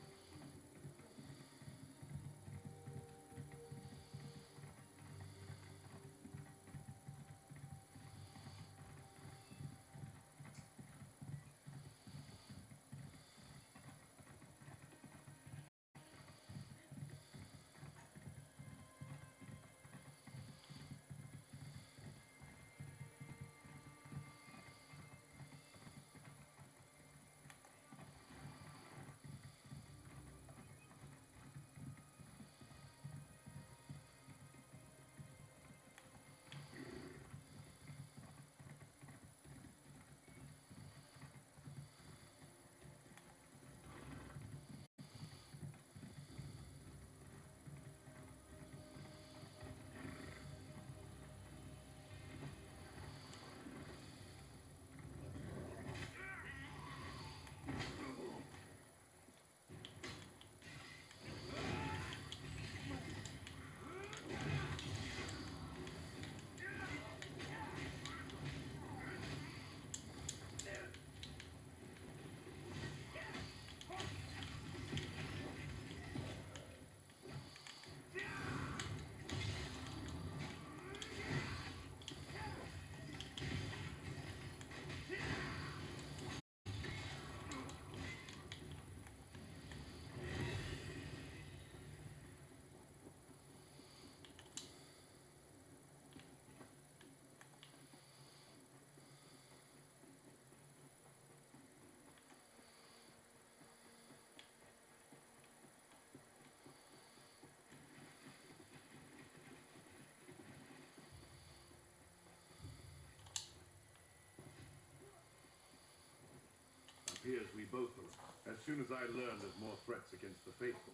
Appears we both are. As soon as I learned of more threats against the faithful,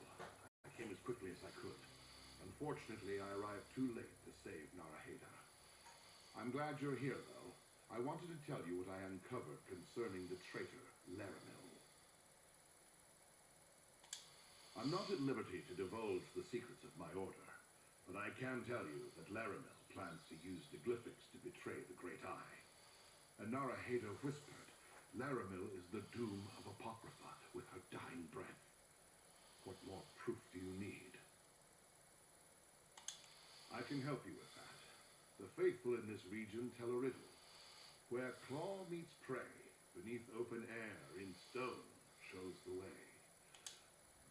I came as quickly as I could. Unfortunately, I arrived too late to save Naraheda. I'm glad you're here, though. I wanted to tell you what I uncovered concerning the traitor, Laramil. I'm not at liberty to divulge the secrets of my order, but I can tell you that Laramil plans to use the glyphics to betray the Great Eye. And Naraheda whispered, Laramil is the doom of Apocrypha with her dying breath. What more proof do you need? I can help you with that. The faithful in this region tell a riddle. Where claw meets prey, beneath open air, in stone, shows the way.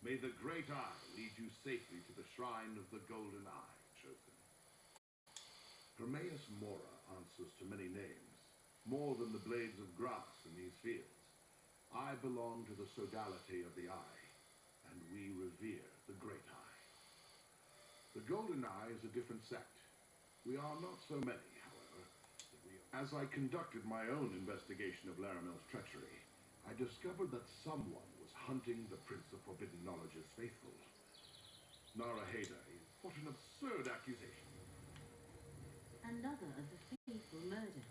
May the Great Eye lead you safely to the shrine of the Golden Eye, chosen. Hermaeus Mora answers to many names, more than the blades of grass in these fields. I belong to the sodality of the Eye, and we revere the Great Eye. The Golden Eye is a different sect. We are not so many, however. As I conducted my own investigation of Laramil's treachery, I discovered that someone was hunting the Prince of Forbidden Knowledge's faithful. Naraheda, what an absurd accusation. Another of the faithful murder.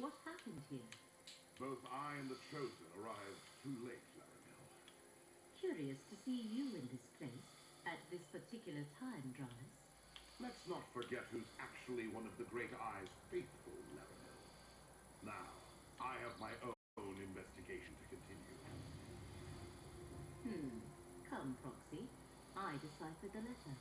What happened here? Both I and the Chosen arrived too late, Laramil. Curious to see you in this place at this particular time, Dralis. Let's not forget who's actually one of the Great Eye's faithful, Laramil. Now, I have my own investigation to continue. Come, Proxy. I deciphered the letter.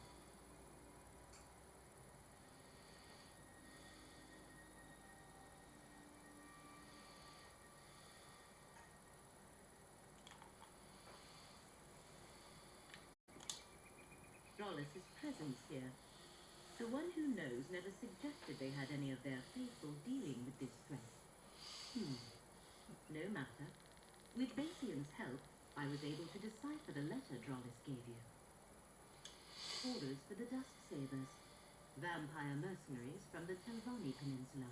Dralis' presence here. The one who knows never suggested they had any of their faithful dealing with this threat. No matter. With Basian's help, I was able to decipher the letter Dralis gave you. Orders for the Dusk Savers, vampire mercenaries from the Telvanni Peninsula.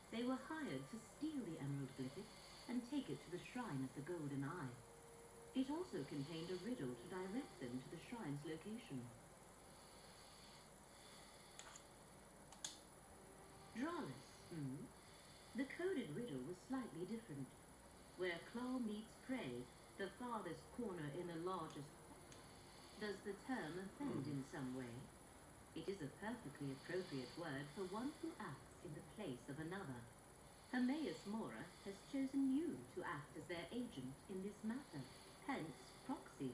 They were hired to steal the Emerald Glyphic and take it to the Shrine of the Golden Eye. It also contained a riddle to direct them to the shrine's location. Dralis, The coded riddle was slightly different. Where claw meets prey, the farthest corner in the largest... Does the term offend in some way? It is a perfectly appropriate word for one who acts in the place of another. Hermaeus Mora has chosen you to act as their agent in this matter, hence proxy.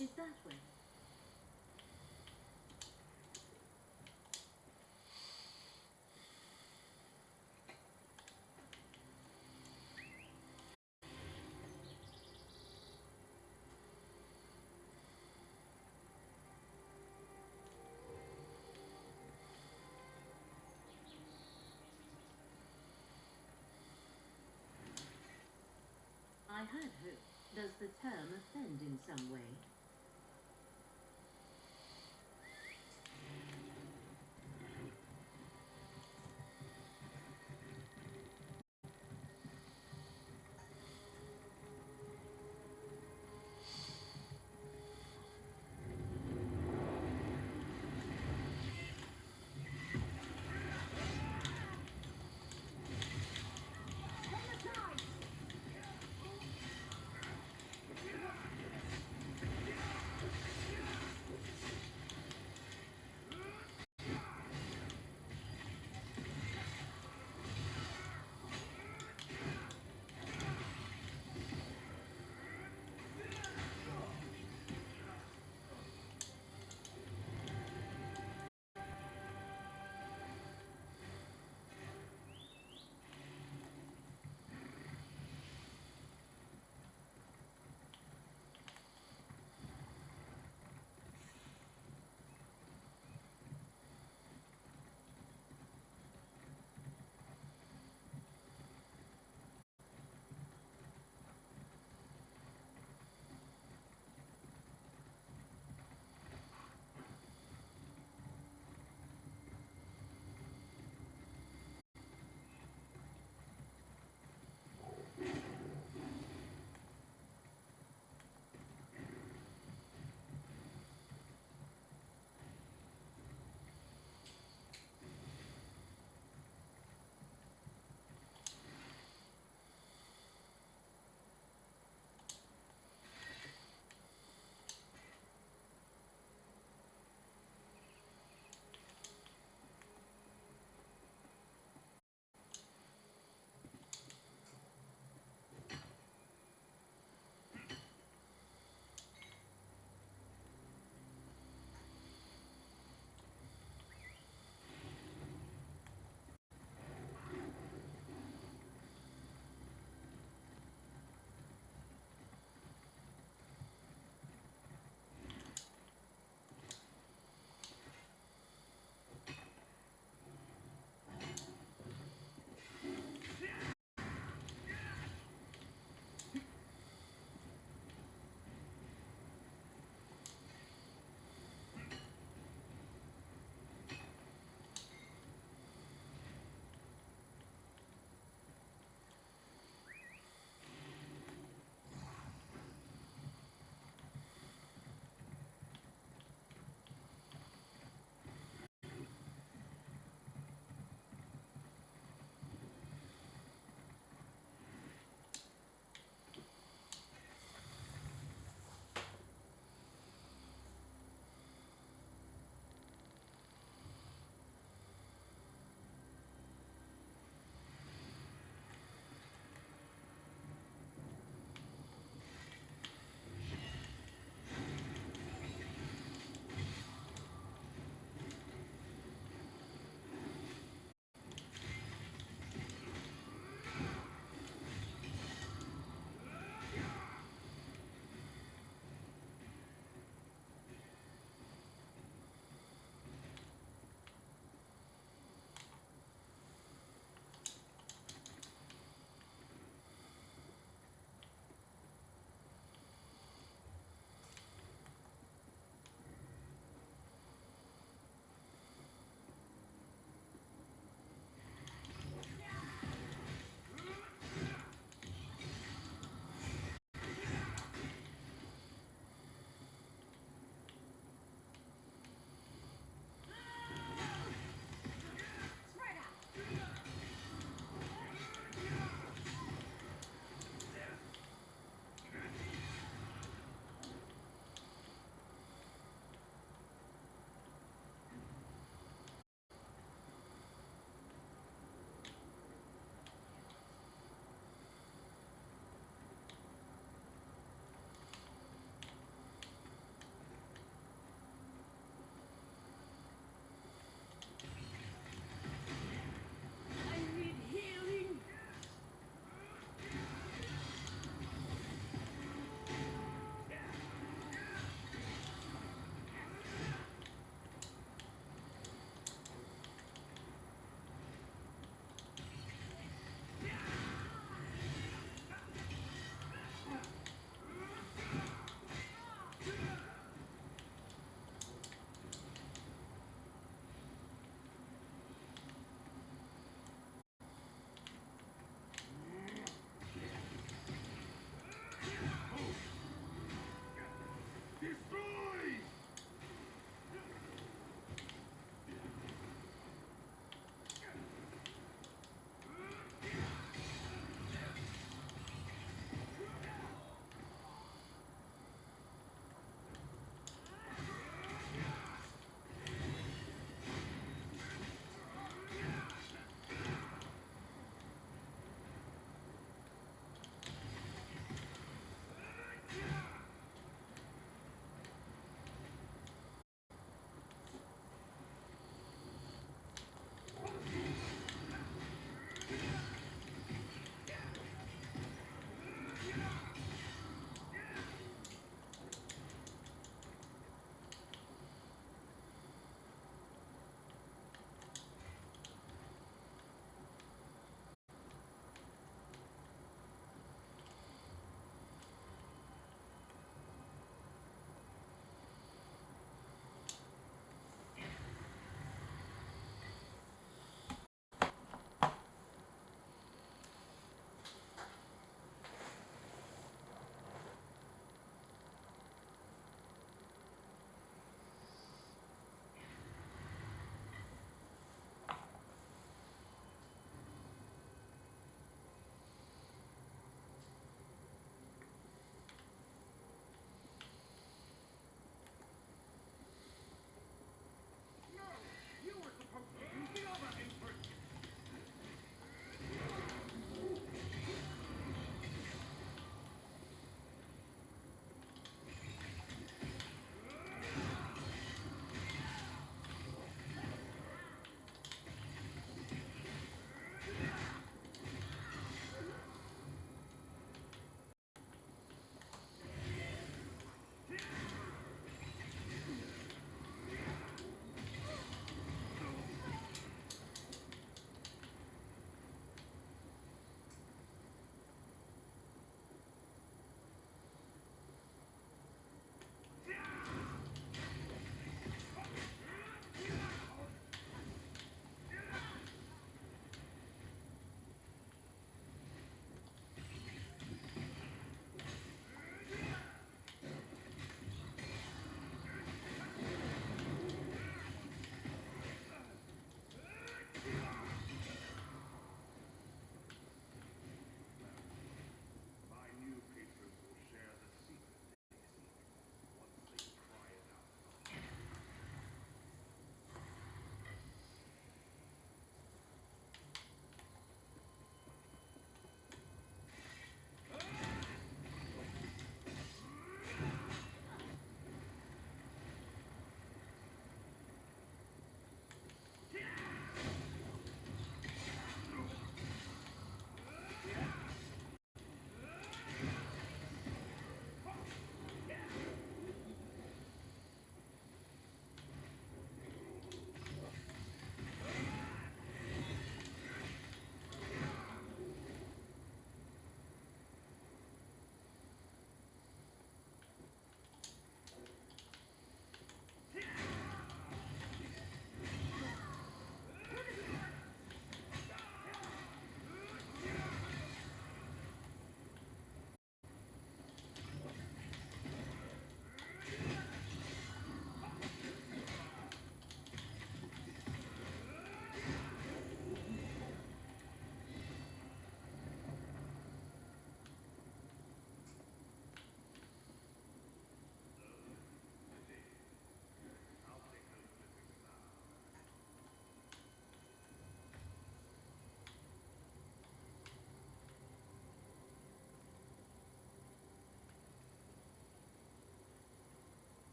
Is that way? I had hoped. Does the term offend in some way?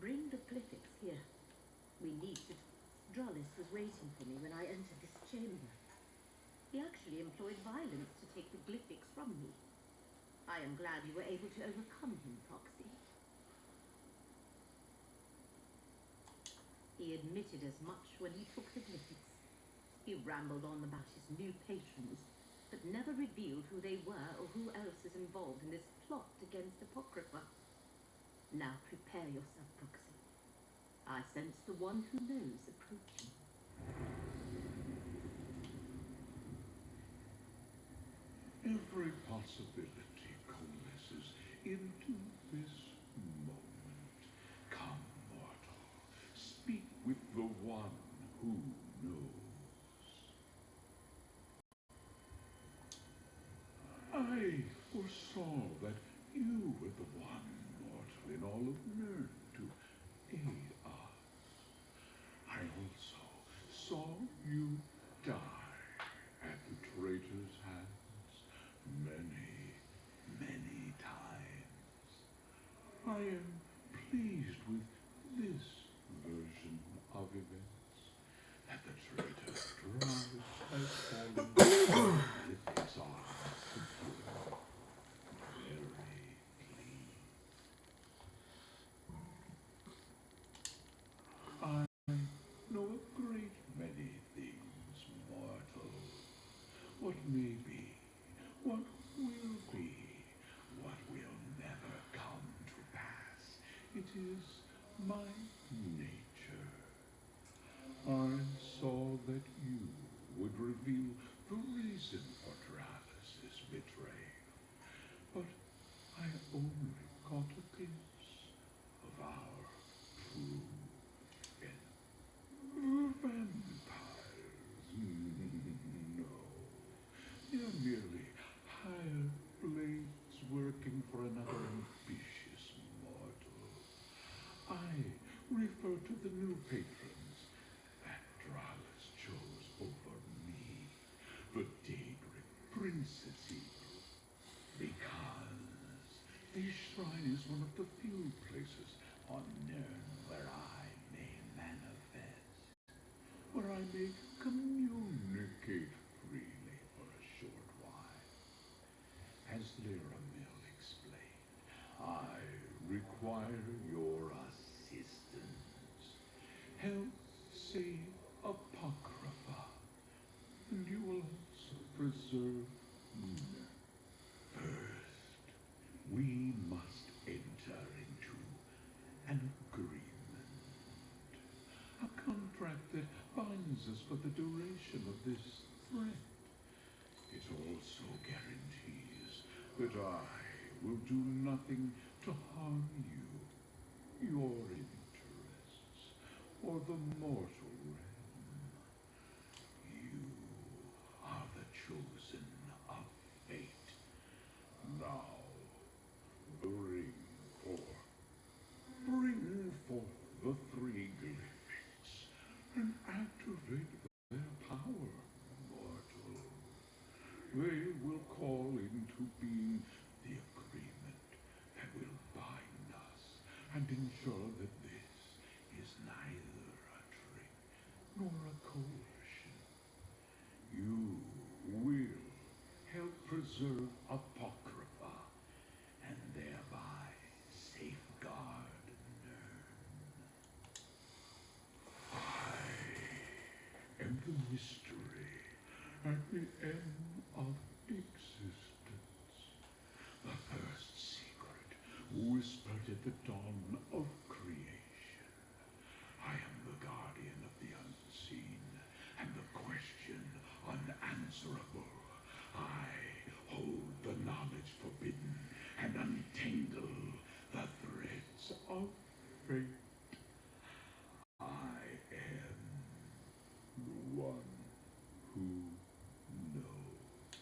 Bring the glyphics here. We need to... Drollis was waiting for me when I entered this chamber. He actually employed violence to take the glyphics from me. I am glad you were able to overcome him, Proxy. He admitted as much when he took the glyphics. He rambled on about his new patrons, but never revealed who they were or who else is involved in this plot against Apocrypha. Now prepare yourself, Proxy. I sense the one who knows approaching. Every possibility coalesces into this moment. Come, mortal, speak with the one who knows. I foresaw that you were the one mortal in all of Nern to aid us. I also saw you die at the traitor's hands many, many times. I am pleased with this version of events, that the traitor Drollis has fallen with his arms secure. Very pleased. I know a great many things, mortal. What may be, what will be, what will never come to pass. It is my nature. I saw that you would reveal the reason for Drollis' betrayal, but I only caught a glimpse of our true vampires. No. They're merely hired blades working for another ambitious mortal. I refer to the new patrons that Drollis chose over me, the Daedric Princess Eagle, because this shrine is one of the few places on Nern where I may manifest, where I may communicate freely for a short while. As Laramil explained, I require your assistance. Help save Apocrypha, and you will also preserve Nern. First, we must enter into an agreement. A contract that binds us for the duration of this threat. It also guarantees that I will do nothing to harm you, your interests, or the mortal realm. You are the chosen of fate. Now, bring forth the three glyphics and activate their power, mortal. They will call into being the agreement that will bind us and ensure that this is neither a trick nor a coercion. You will help preserve Apocrypha and thereby safeguard Nern. I am the mystery at the end of existence. The first secret whispered at the dawn of creation. I am the guardian of the unseen and the question unanswerable. I hold the knowledge forbidden and untangle the threads of fate. I am the one who knows.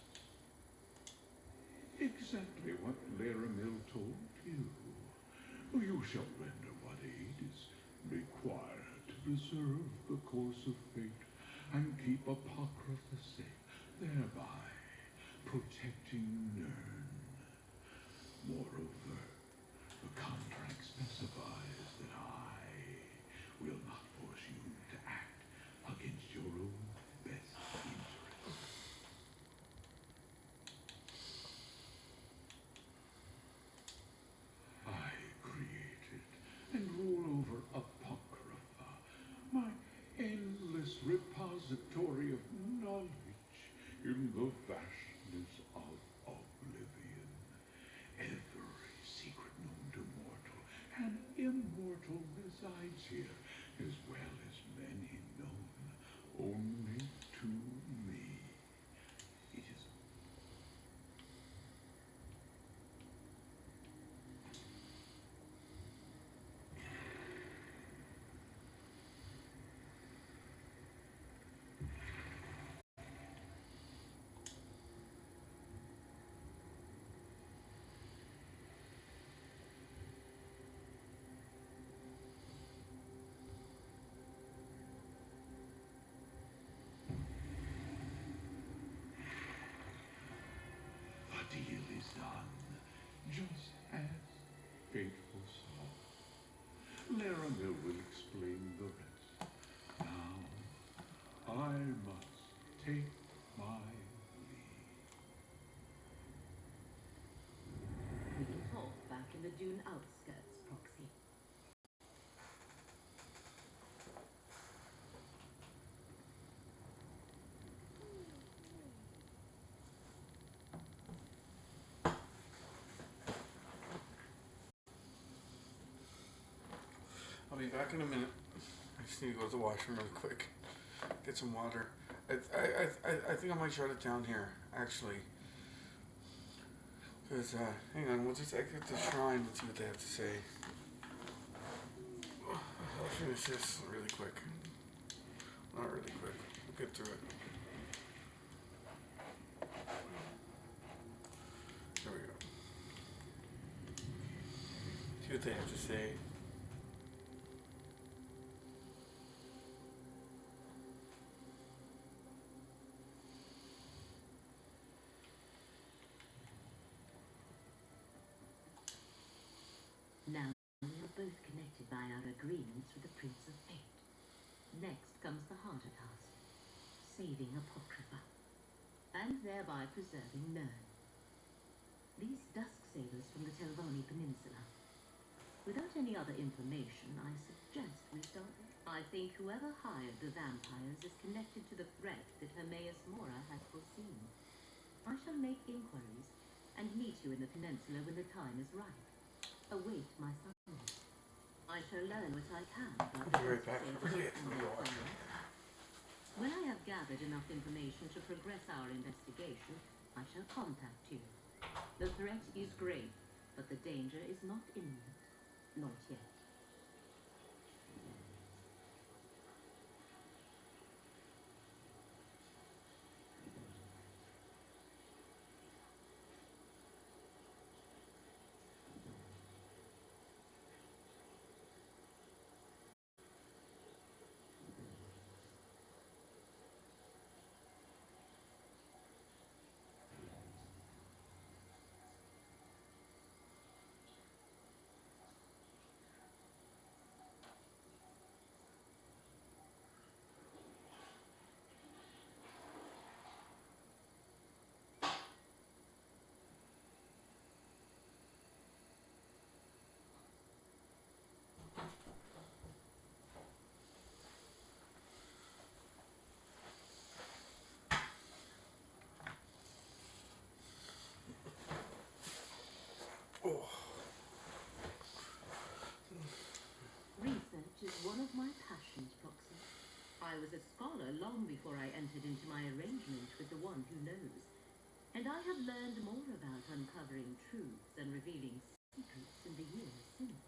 Exactly what Laramil told you. You shall render what aid is required to preserve the course of fate and keep Apocrypha safe, thereby protecting Nern. Moreover, the contract specifies that I repository of knowledge in the vastness of oblivion. Every secret known to mortal and immortal resides here, as well as many known only to me. It is the deal is done, just as faithful saw. Laramil will explain the rest. Now, I must take my leave. We can talk back in the dune outskirts, Proxy. I'll be back in a minute. I just need to go to the washroom really quick. Get some water. I think I might shut it down here, actually. Because, hang on, we'll just exit the shrine and see what they have to say. I'll finish this really quick. Not really quick. We'll get through it. There we go. See what they have to say. Now we are both connected by our agreements with the Prince of Fate. Next comes the harder task, saving Apocrypha, and thereby preserving Nern. These dusk sailors from the Telvani Peninsula. Without any other information, I suggest we start. I think whoever hired the vampires is connected to the threat that Hermaeus Mora has foreseen. I shall make inquiries and meet you in the peninsula when the time is right. Await my summons. I shall learn what I can about the Right back. Really, When I have gathered enough information to progress our investigation, I shall contact you. The threat is great, but the danger is not imminent. Not yet. Research is one of my passions, Proxy. I was a scholar long before I entered into my arrangement with the one who knows. And I have learned more about uncovering truths and revealing secrets in the years since.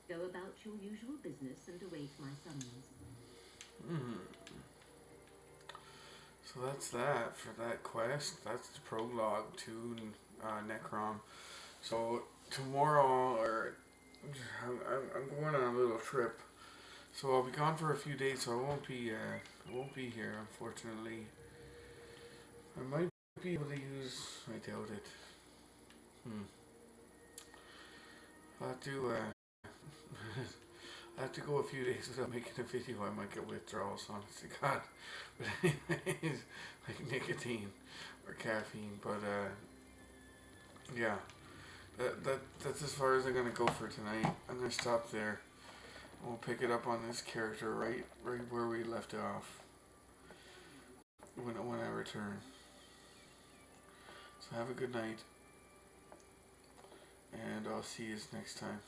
Go about your usual business and await my summons. So that's that for that quest. That's the prologue to Necrom. So tomorrow, or I'm going on a little trip. So I'll be gone for a few days. So I won't be here, unfortunately. I might be able to use. I doubt it. I'll have to. I have to go a few days without making a video. I might get withdrawals, honest to God. But anyways, like nicotine or caffeine. But yeah, that's as far as I'm gonna go for tonight. I'm gonna stop there. We'll pick it up on this character right where we left off. when I return. So have a good night, and I'll see you next time.